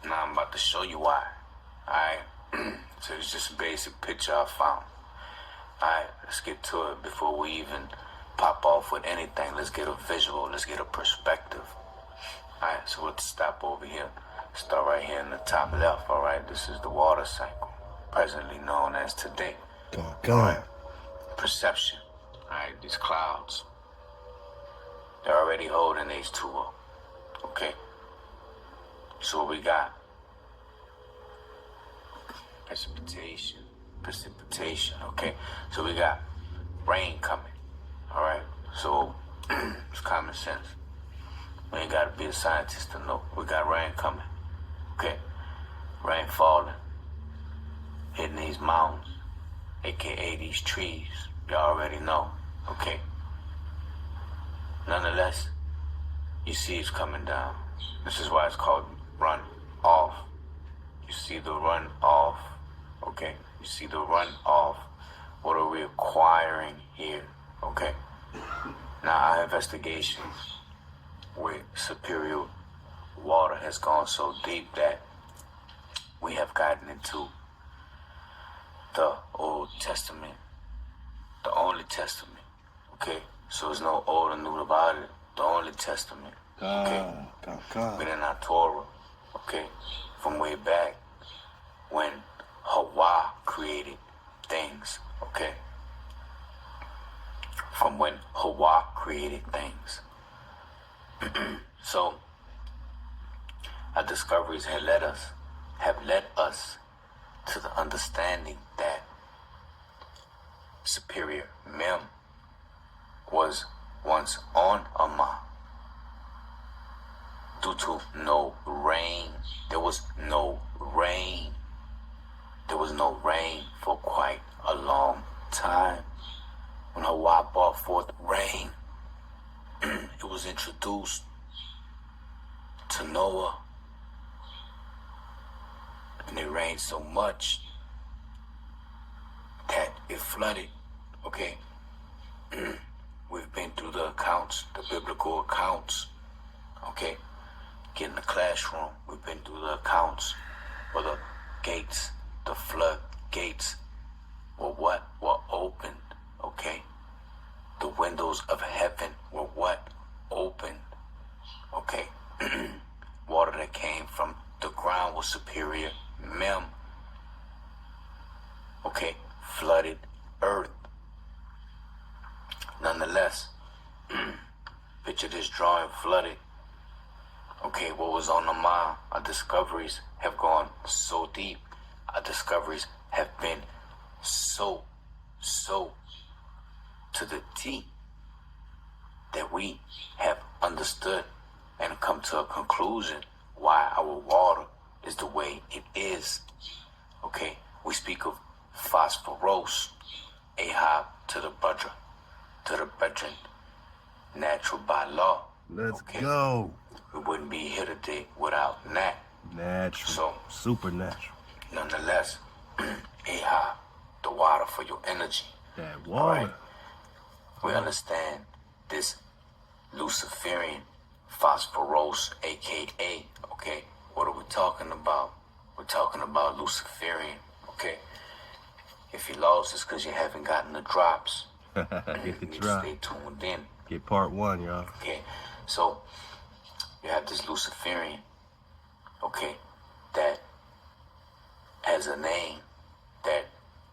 Speaker 3: Now I'm about to show you why. Alright? So it's just a basic picture I found. Alright, let's get to it before we even pop off with anything. Let's get a visual. Let's get a perspective. Alright, so let's stop over here. Start right here in the top left. Alright, this is the water cycle, presently known as today.
Speaker 1: God.
Speaker 3: Perception. Alright, these clouds, they're already holding H2O. Okay? So what we got? Precipitation, okay? So we got rain coming. Alright? So it's common sense. We ain't gotta be a scientist to know. We got rain coming. Okay? Rain falling. Hitting these mountains, aka these trees. Y'all already know. Okay? Nonetheless, you see it's coming down. This is why it's called run off. You see the run off. Okay? You see the run off. What are we acquiring here? Okay? Now, our investigations with superior water has gone so deep that we have gotten into the Old Testament, the only Testament. Okay? So there's no old or new about it. The only Testament. Okay? Been in our Torah. Okay? From way back when Hawa created things. Okay? From when Hawa created things. So our discoveries have led us to the understanding that superior Mem was once on Ama. Due to no rain, there was no rain. There was no rain for quite a long time. When Hawaii brought forth rain, it was introduced to Noah. And it rained so much that it flooded. Okay? We've been through the accounts, the biblical accounts. Okay? Get in the classroom. We've been through the accounts where the gates, the flood gates were what? Were opened. Okay? The windows of heaven were what? Opened. Okay? Water that came from the ground was superior Mem. Okay? Flooded earth. Nonetheless, picture this drawing flooded. Okay, what was on the mind? Our discoveries have gone so deep. Our discoveries have been so to the T that we have understood and come to a conclusion why our water is the way it is. Okay, we speak of phosphorus, Ahab to the Budra, to the brethren, natural by law.
Speaker 1: Let's go.
Speaker 3: We wouldn't be here today without that.
Speaker 1: Natural.
Speaker 3: So,
Speaker 1: supernatural.
Speaker 3: Nonetheless, Ahab, the water for your energy.
Speaker 1: That water.
Speaker 3: Right? We understand this Luciferian phosphorus, aka, okay, what are we talking about? We're talking about Luciferian, okay? If you lost, it's because you haven't gotten the drops. You need to stay tuned in.
Speaker 1: Get part 1, y'all.
Speaker 3: Okay, so you have this Luciferian, okay, that has a name that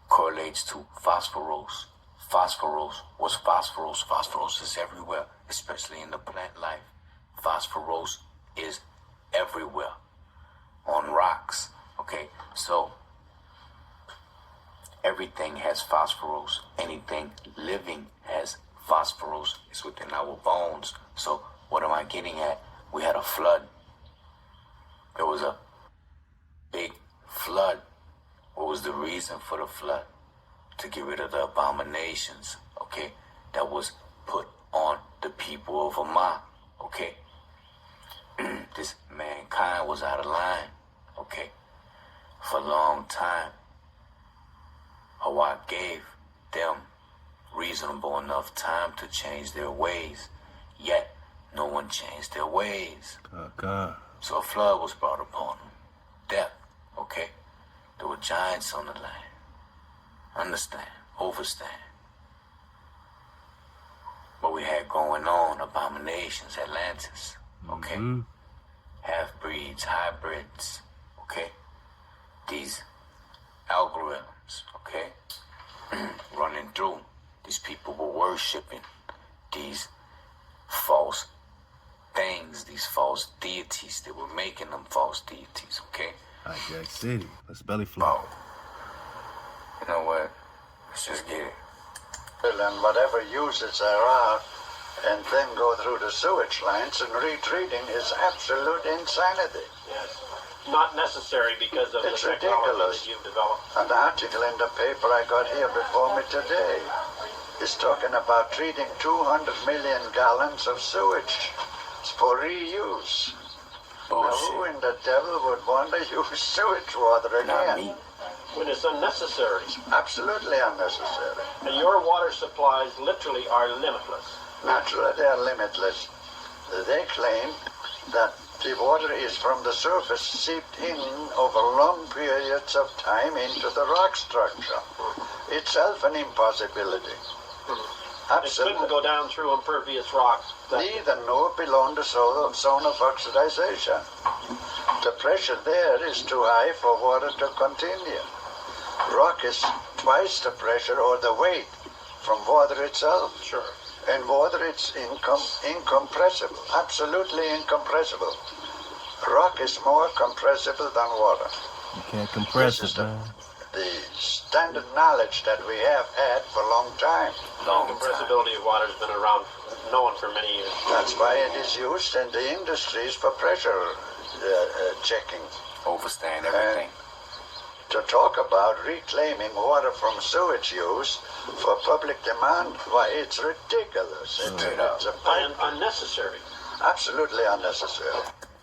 Speaker 3: correlates to phosphorus. Phosphorus. What's phosphorus? Phosphorus is everywhere, especially in the plant life. Phosphorus is everywhere on rocks. Okay, so everything has phosphorus. Anything living has phosphorus. It's within our bones. So what am I getting at? We had a flood. There was a big flood. What was the reason for the flood? To get rid of the abominations, okay, that was put on the people of Amma, okay? This mankind was out of line, okay, for a long time. Hawaii gave them reasonable enough time to change their ways, yet no one changed their ways. So a flood was brought upon them. Death, okay? There were giants on the land. Understand, overstand. What we had going on, abominations, Atlantis, okay? Half-breeds, hybrids, okay? These algorithms, okay? Running through. These people were worshiping these false things, these false deities. They were making them false deities, okay?
Speaker 1: Hijack City. Let's belly flop.
Speaker 3: You know what? Let's just get it.
Speaker 4: And whatever uses there are, and then go through the sewage lines and retreating is absolute insanity.
Speaker 5: Yes. Not necessary because of
Speaker 4: It's
Speaker 5: the technology
Speaker 4: ridiculous.
Speaker 5: that you've developed.
Speaker 4: An article in the paper I got here before me today is talking about treating 200 million gallons of sewage for reuse. Now, who in the devil would want to use sewage water
Speaker 3: Not
Speaker 4: again?
Speaker 3: me.
Speaker 5: When it's unnecessary.
Speaker 4: Absolutely unnecessary.
Speaker 5: And your water supplies literally are limitless.
Speaker 4: Naturally, they are limitless. They claim that the water is from the surface seeped in over long periods of time into the rock structure. Itself an impossibility.
Speaker 5: It couldn't go down through impervious rocks.
Speaker 4: Neither nor below the zone of oxidization. The pressure there is too high for water to continue. Rock is twice the pressure or the weight from water itself.
Speaker 5: Sure.
Speaker 4: And water it's incompressible, absolutely incompressible. Rock is more compressible than water.
Speaker 1: You can't compress
Speaker 4: This is
Speaker 1: it, man.
Speaker 4: the standard knowledge that we have had for a long time.
Speaker 3: Long
Speaker 5: Compressibility of water has been around, known for many years.
Speaker 4: That's why it is used in the industries for pressure checking.
Speaker 3: Overstand everything.
Speaker 4: To talk about reclaiming water from sewage use for public demand, why, it's ridiculous. It's a
Speaker 5: And unnecessary.
Speaker 4: absolutely unnecessary.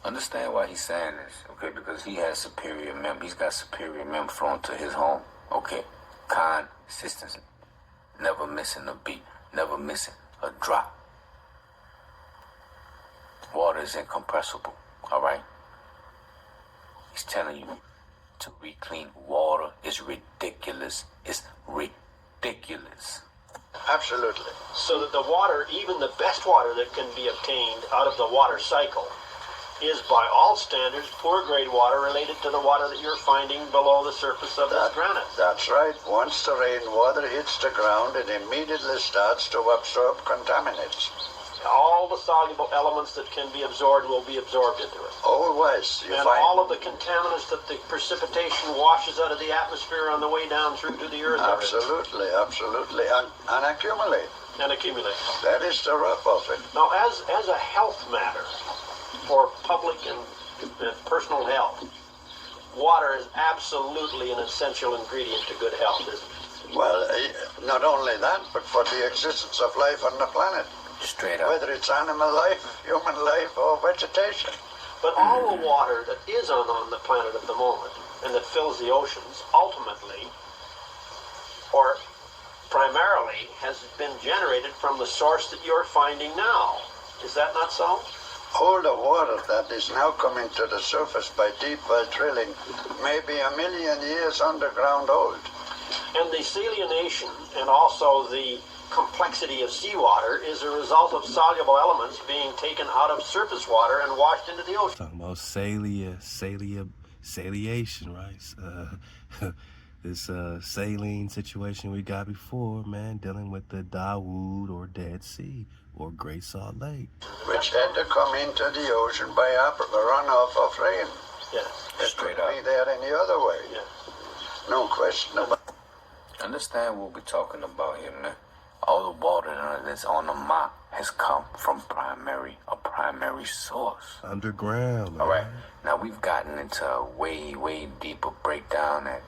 Speaker 3: Understand why he's saying this, okay? Because he has superior mem. He's got superior mem flowing to his home, okay? Consistency. Never missing a beat. Never missing a drop. Water is incompressible, all right? He's telling you to reclaim water is ridiculous. It's ridiculous.
Speaker 4: Absolutely.
Speaker 5: So that the water, even the best water that can be obtained out of the water cycle, is by all standards poor grade water related to the water that you're finding below the surface of this granite.
Speaker 4: That's right. Once the rainwater hits the ground, it immediately starts to absorb contaminants.
Speaker 5: All the soluble elements that can be absorbed will be absorbed into it.
Speaker 4: Always. You
Speaker 5: And
Speaker 4: find
Speaker 5: all of the contaminants that the precipitation washes out of the atmosphere on the way down through to the earth
Speaker 4: absolutely, absolutely, and accumulate.
Speaker 5: and accumulate.
Speaker 4: That is the rub of it.
Speaker 5: Now, as a health matter for public and personal health, water is absolutely an essential ingredient to good health, isn't it?
Speaker 4: Well, not only that, but for the existence of life on the planet.
Speaker 3: Straight up.
Speaker 4: Whether it's animal life, human life, or vegetation.
Speaker 5: But all the water that is on the planet at the moment and that fills the oceans ultimately or primarily has been generated from the source that you're finding now. Is that not so?
Speaker 4: All the water that is now coming to the surface by deep well drilling may be 1 million years underground old.
Speaker 5: And the salination and also the complexity of seawater is a result of soluble elements being taken out of surface water and washed into the ocean.
Speaker 1: Talking about saliation, right? This saline situation we got before, man, dealing with the DAUD or Dead Sea or Great Salt Lake.
Speaker 4: Which had to come into the ocean by runoff of rain.
Speaker 5: Yes.
Speaker 4: It
Speaker 3: Straight
Speaker 4: couldn't
Speaker 3: up.
Speaker 4: be there any other way.
Speaker 5: Yes.
Speaker 4: No question about it.
Speaker 3: Understand what we're talking about here, man. All the water that's on the map has come from a primary source.
Speaker 1: Underground, man.
Speaker 3: All right. Now we've gotten into a way, way deeper breakdown at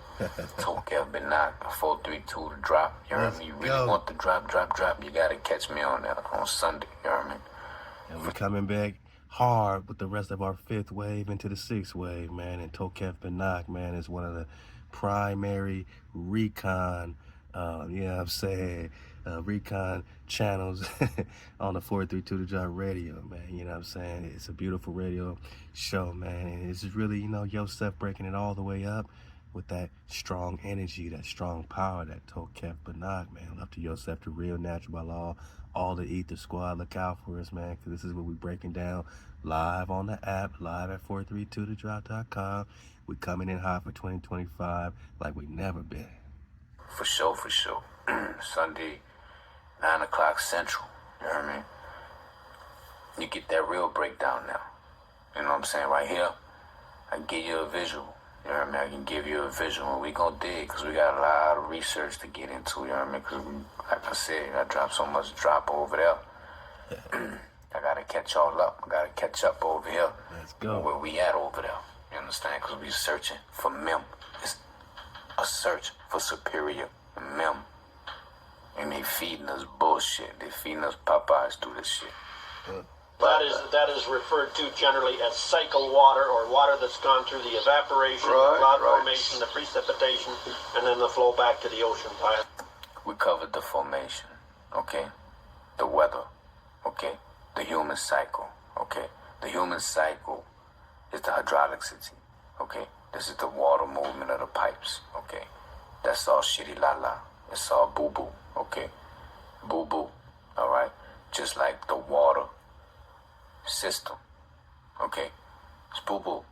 Speaker 3: Tokev Benak 432 to drop. You heard me? You really want the drop. You gotta catch me on that on Sunday. You heard me?
Speaker 1: And we're coming back hard with the rest of our fifth wave into the sixth wave, man. And Tokev Benak, man, is one of the primary recon, recon channels on the 432 to drop radio, man. You know what I'm saying? It's a beautiful radio show, man. And it's just really, Yosef breaking it all the way up with that strong energy, that strong power, that Tokev Benak, man. Love to Yosef, the real natural by law. All the Ether Squad, look out for us, man, because this is what we're breaking down live on the app, live at 432thedrop.com. We're coming in hot for 2025 like we never been.
Speaker 3: For sure. Sunday, 9 o'clock Central. You heard me? You get that real breakdown now. You know what I'm saying? Right here, I give you a visual. You know what I mean? I can give you a visual. We gonna dig because we got a lot of research to get into. You know what I mean? Because, like I said, I dropped so much drop over there. I gotta catch y'all up. I gotta catch up over here.
Speaker 1: Let's go.
Speaker 3: Where we at over there? You understand? Because we searching for mem. It's a search for superior mem. And they feeding us bullshit. They feeding us Popeyes through this shit.
Speaker 5: That is referred to generally as cycle water, or water that's gone through the evaporation, the cloud formation, the precipitation, and then the flow back to the ocean.
Speaker 3: We covered the formation, okay? The weather, okay? The human cycle, okay? The human cycle is the hydraulicity, okay? This is the water movement of the pipes, okay? That's all shitty la-la. It's all boo-boo, okay? Boo-boo, all right? Just like the water system, okay? It's boo-boo,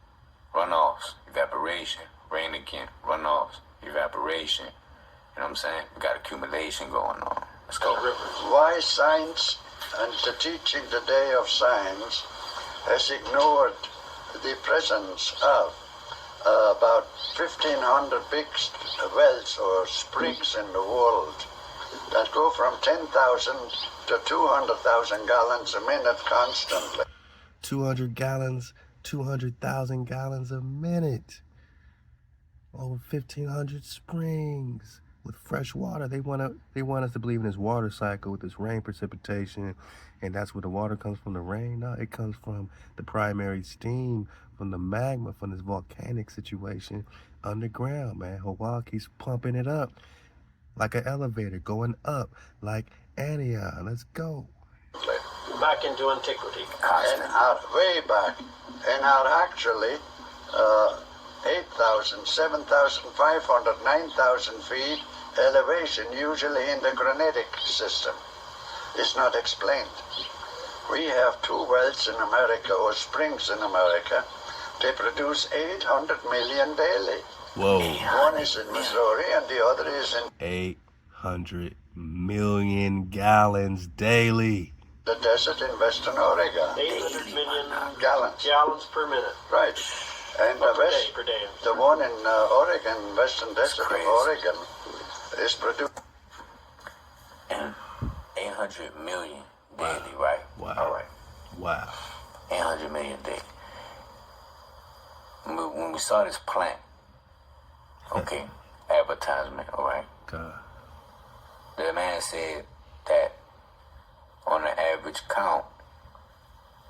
Speaker 3: runoffs, evaporation, rain again, runoffs, evaporation. You know what I'm saying? We got accumulation going on. Let's go.
Speaker 4: Why science and the teaching today of science has ignored the presence of about 1,500 big wells or springs in the world that go from 10,000 to 200,000 gallons a minute constantly.
Speaker 1: 200 gallons, 200,000 gallons a minute. Over 1,500 springs with fresh water. They want us to believe in this water cycle with this rain precipitation, and that's where the water comes from, the rain. No, it comes from the primary steam from the magma, from this volcanic situation underground, man. Hawaii keeps pumping it up like an elevator going up, like ANION. Let's go.
Speaker 5: Back into antiquity.
Speaker 4: And way back. And are actually 8,000, 7,500, 9,000 feet elevation, usually in the granitic system. It's not explained. We have 2 wells in America, or springs in America. They produce 800 million daily.
Speaker 1: Whoa.
Speaker 4: One is in Missouri and the other is in
Speaker 1: 800 million gallons daily.
Speaker 4: the desert in western Oregon.
Speaker 5: 800 million
Speaker 4: Gallons
Speaker 5: per minute.
Speaker 4: Right. And
Speaker 5: Per day.
Speaker 4: the one in Oregon, western desert of Oregon, is produced.
Speaker 3: And 800 million daily, right?
Speaker 1: Wow.
Speaker 3: All right.
Speaker 1: Wow.
Speaker 3: 800 million daily. When we saw this plant, okay, advertisement, all right?
Speaker 1: God.
Speaker 3: The man said that on an average count,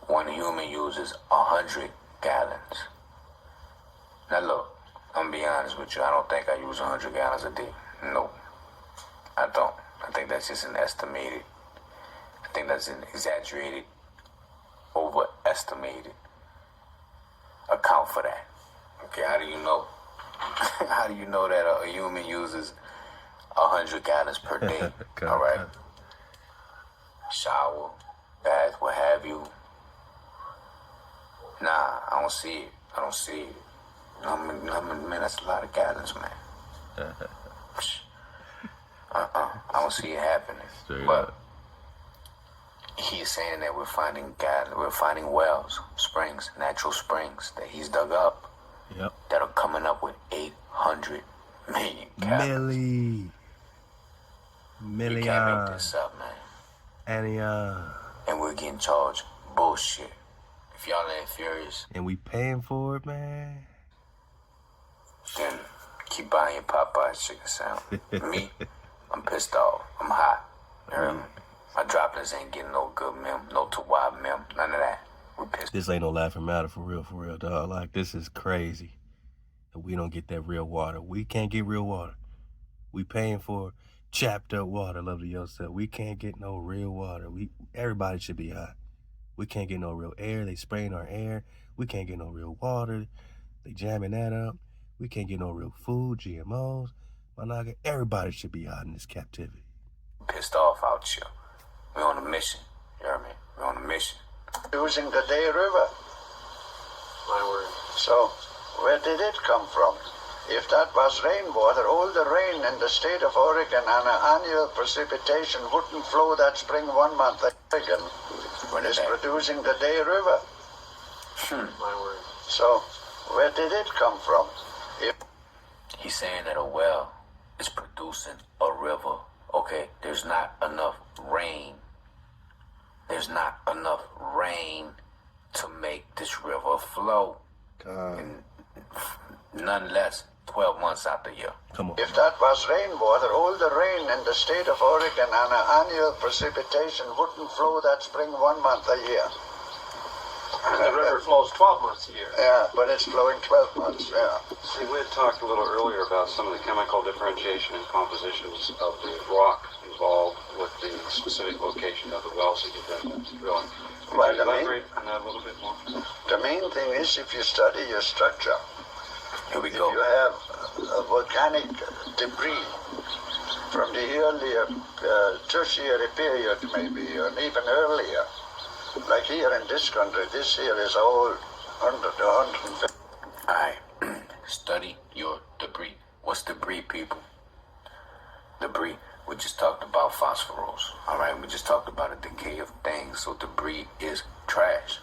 Speaker 3: one human uses 100 gallons. Now look, I'm gonna be honest with you. I don't think I use 100 gallons a day. No, I don't. I think that's just an estimated. I think that's an exaggerated, overestimated account for that. Okay, how do you know? How do you know that a human uses 100 gallons per day? All right. Shower, bath, what have you. Nah, I don't see it. I don't see it. Man, that's a lot of gallons, man. I don't see it happening.
Speaker 1: Straight
Speaker 3: but
Speaker 1: up.
Speaker 3: he's saying that we're finding wells, springs, natural springs that he's dug up.
Speaker 1: Yep.
Speaker 3: That are coming up with 800 million gallons.
Speaker 1: Million.
Speaker 3: You can't make this up, man.
Speaker 1: ANION.
Speaker 3: And we're getting charged bullshit. If y'all ain't furious,
Speaker 1: And we paying for it, man.
Speaker 3: then keep buying your Popeye's chicken sandwich. Me, I'm pissed off. I'm hot. You heard me? My droplets ain't getting no good mem, no Tawab mem, none of that. We pissed.
Speaker 1: This ain't no laughing matter for real, dog. Like, this is crazy. And we don't get that real water. We can't get real water. We paying for chapped up water, love to yourself. We can't get no real water. Everybody should be high. We can't get no real air. They spraying our air. We can't get no real water. They jamming that up. We can't get no real food, GMOs. My nigga, everybody should be out in this captivity.
Speaker 3: Pissed off out here. We on a mission. You heard me? We on a mission.
Speaker 4: Using the Day River.
Speaker 5: My word.
Speaker 4: So, where did it come from? If that was rainwater, all the rain in the state of Oregon on an annual precipitation wouldn't flow that spring 1 month. Oregon is producing the Day River.
Speaker 5: My word.
Speaker 4: So, where did it come from?
Speaker 3: He's saying that a well is producing a river. Okay, there's not enough rain. There's not enough rain to make this river flow. And none less 12 months out the year.
Speaker 1: Come on.
Speaker 4: If that was rainwater, all the rain in the state of Oregon on an annual precipitation wouldn't flow that spring 1 month a year.
Speaker 5: And the river flows 12 months a year.
Speaker 4: Yeah, but it's flowing 12 months, yeah.
Speaker 6: See, we had talked a little earlier about some of the chemical differentiation and compositions of the rock involved with the specific location of the wells that you've done drilling. Could
Speaker 4: Well,
Speaker 6: you elaborate on that a little bit more?
Speaker 4: The main thing is if you study your structure,
Speaker 3: Here we
Speaker 4: if
Speaker 3: go.
Speaker 4: you have volcanic debris from the earlier tertiary period maybe, or even earlier, like here in this country, this here is all 100 to 150.
Speaker 3: Alright, study your debris. What's debris, people? Debris. We just talked about phosphorus. Alright, we just talked about a decay of things. So debris is trash.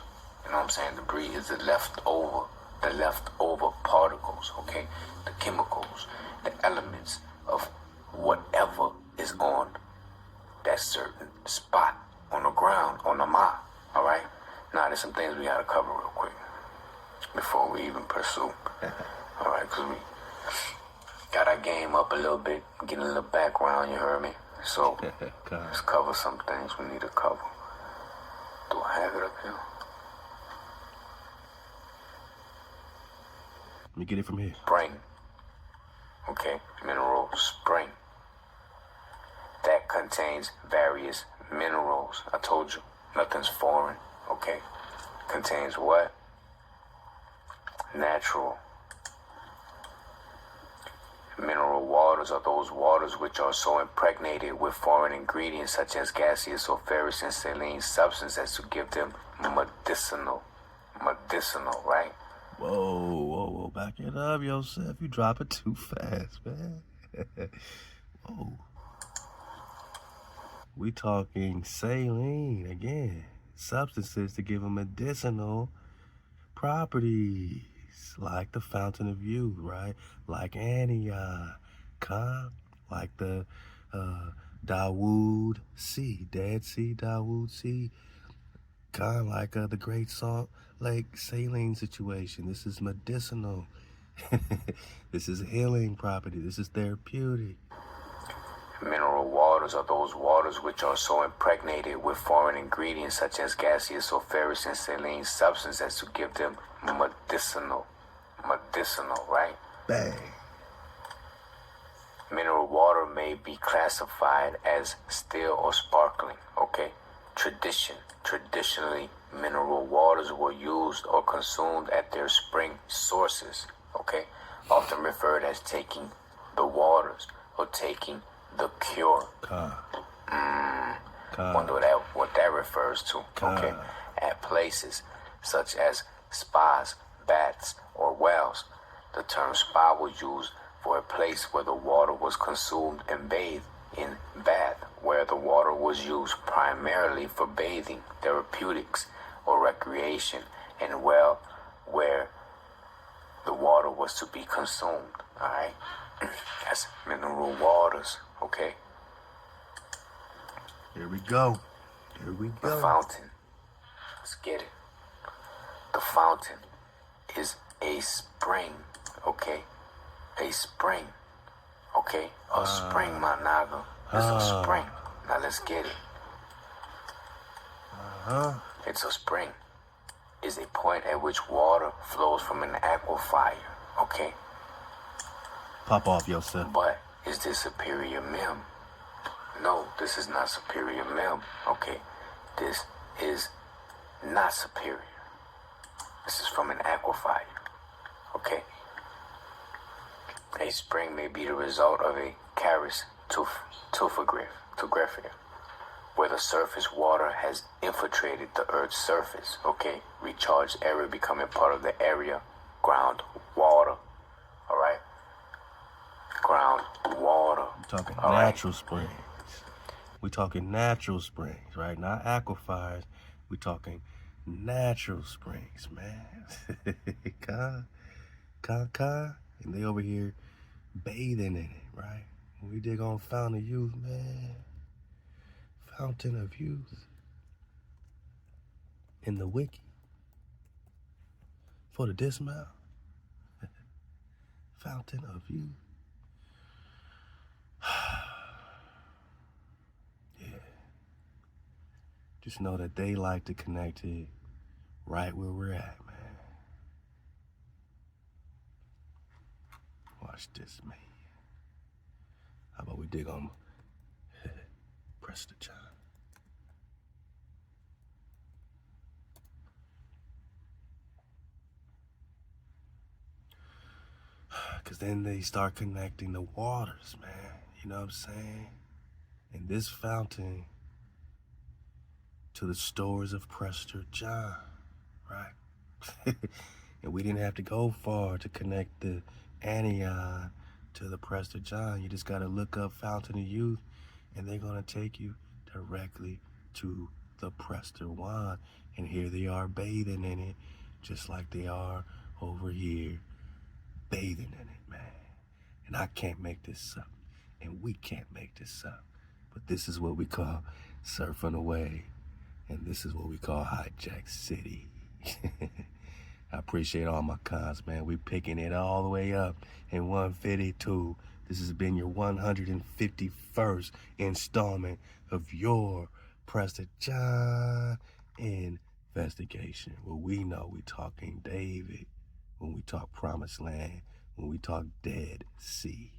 Speaker 3: You know what I'm saying? Debris is the leftover particles Alright, cause we got our game up a little bit, getting a little background, you heard me? So, let's cover some things we need to cover. Do I have it up here?
Speaker 1: Let me get it from here.
Speaker 3: Spring. Okay, mineral spring. That contains various minerals. I told you, nothing's foreign. Okay, contains what? Natural. Mineral waters are those waters which are so impregnated with foreign ingredients such as gaseous or ferrous and saline substance as to give them medicinal, right?
Speaker 1: Whoa, back it up, Yosef. You drop it too fast, man. Whoa. We talking saline again. Substances to give them medicinal properties. Like the fountain of youth, right? Like ANION, like the DAUD Sea, Dead Sea, DAUD Sea, like the Great Salt Lake saline situation. This is medicinal. This is healing property. This is therapeutic.
Speaker 3: Mineral waters are those waters which are so impregnated with foreign ingredients such as gaseous or ferrous and saline substance as to give them medicinal, right?
Speaker 1: Bang.
Speaker 3: Mineral water may be classified as still or sparkling, okay? Traditionally, mineral waters were used or consumed at their spring sources, okay? Often referred as taking the waters or taking the cure. Wonder what that refers to, okay? At places such as spas, baths, or wells. The term spa was used for a place where the water was consumed and bathed. In bath, where the water was used primarily for bathing, therapeutics, or recreation, and well, where the water was to be consumed, alright? That's mineral waters, okay?
Speaker 1: Here we go.
Speaker 3: The fountain. Let's get it. The fountain is a spring, okay? A spring, okay? A spring, my naga, is a spring. Now let's get it. It's a spring. Is a point at which water flows from an aquifer, okay?
Speaker 1: Pop off, Yosef.
Speaker 3: But is this superior mem? No, this is not superior mem, okay? This is not superior. This is from an aquifer, okay? A spring may be the result of a caris topographia, where the surface water has infiltrated the earth's surface, okay? Recharged area becoming part of the area, ground water, all right? Ground water.
Speaker 1: We're talking natural springs. We're talking natural springs, right? Not aquifers. We're talking natural springs, man. And they over here bathing in it, right? When we dig on Fountain of Youth, man. Fountain of Youth. In the wiki. For the dismount. Fountain of Youth. Yeah. Just know that they like to connect it right where we're at, man. Watch this, man. How about we dig on Prester John? Because then they start connecting the waters, man. You know what I'm saying? And this fountain to the stores of Prester John, right? And we didn't have to go far to connect the ANION to the Prester John. You just got to look up Fountain of Youth, and they're going to take you directly to the Prester John. And here they are bathing in it, just like they are over here bathing in it, man. And I can't make this up, and we can't make this up. But this is what we call surfing away, and this is what we call hijack city. I appreciate all my cons, man. We picking it all the way up in 152. This has been your 151st installment of your Prester John investigation. Well, we know we talking David when we talk Promised Land, when we talk Dead Sea.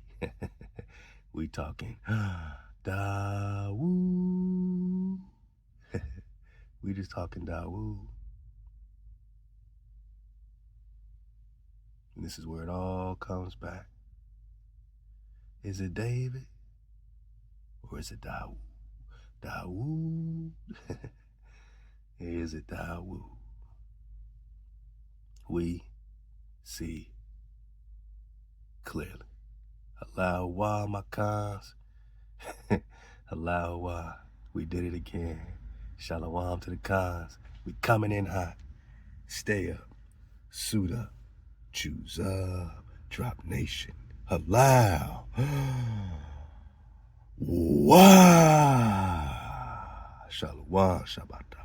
Speaker 1: We talking DAUD. We just talking DAUD. And this is where it all comes back. Is it David or is it DAUD? DAUD. Is it DAUD? We see clearly. Halal HWH, my cons. Halal HWH. We did it again. Shalom to the cons. We coming in hot. Stay up. Suit up. Choose up. Drop nation. Halal. Wow. Shalom. Shabbat.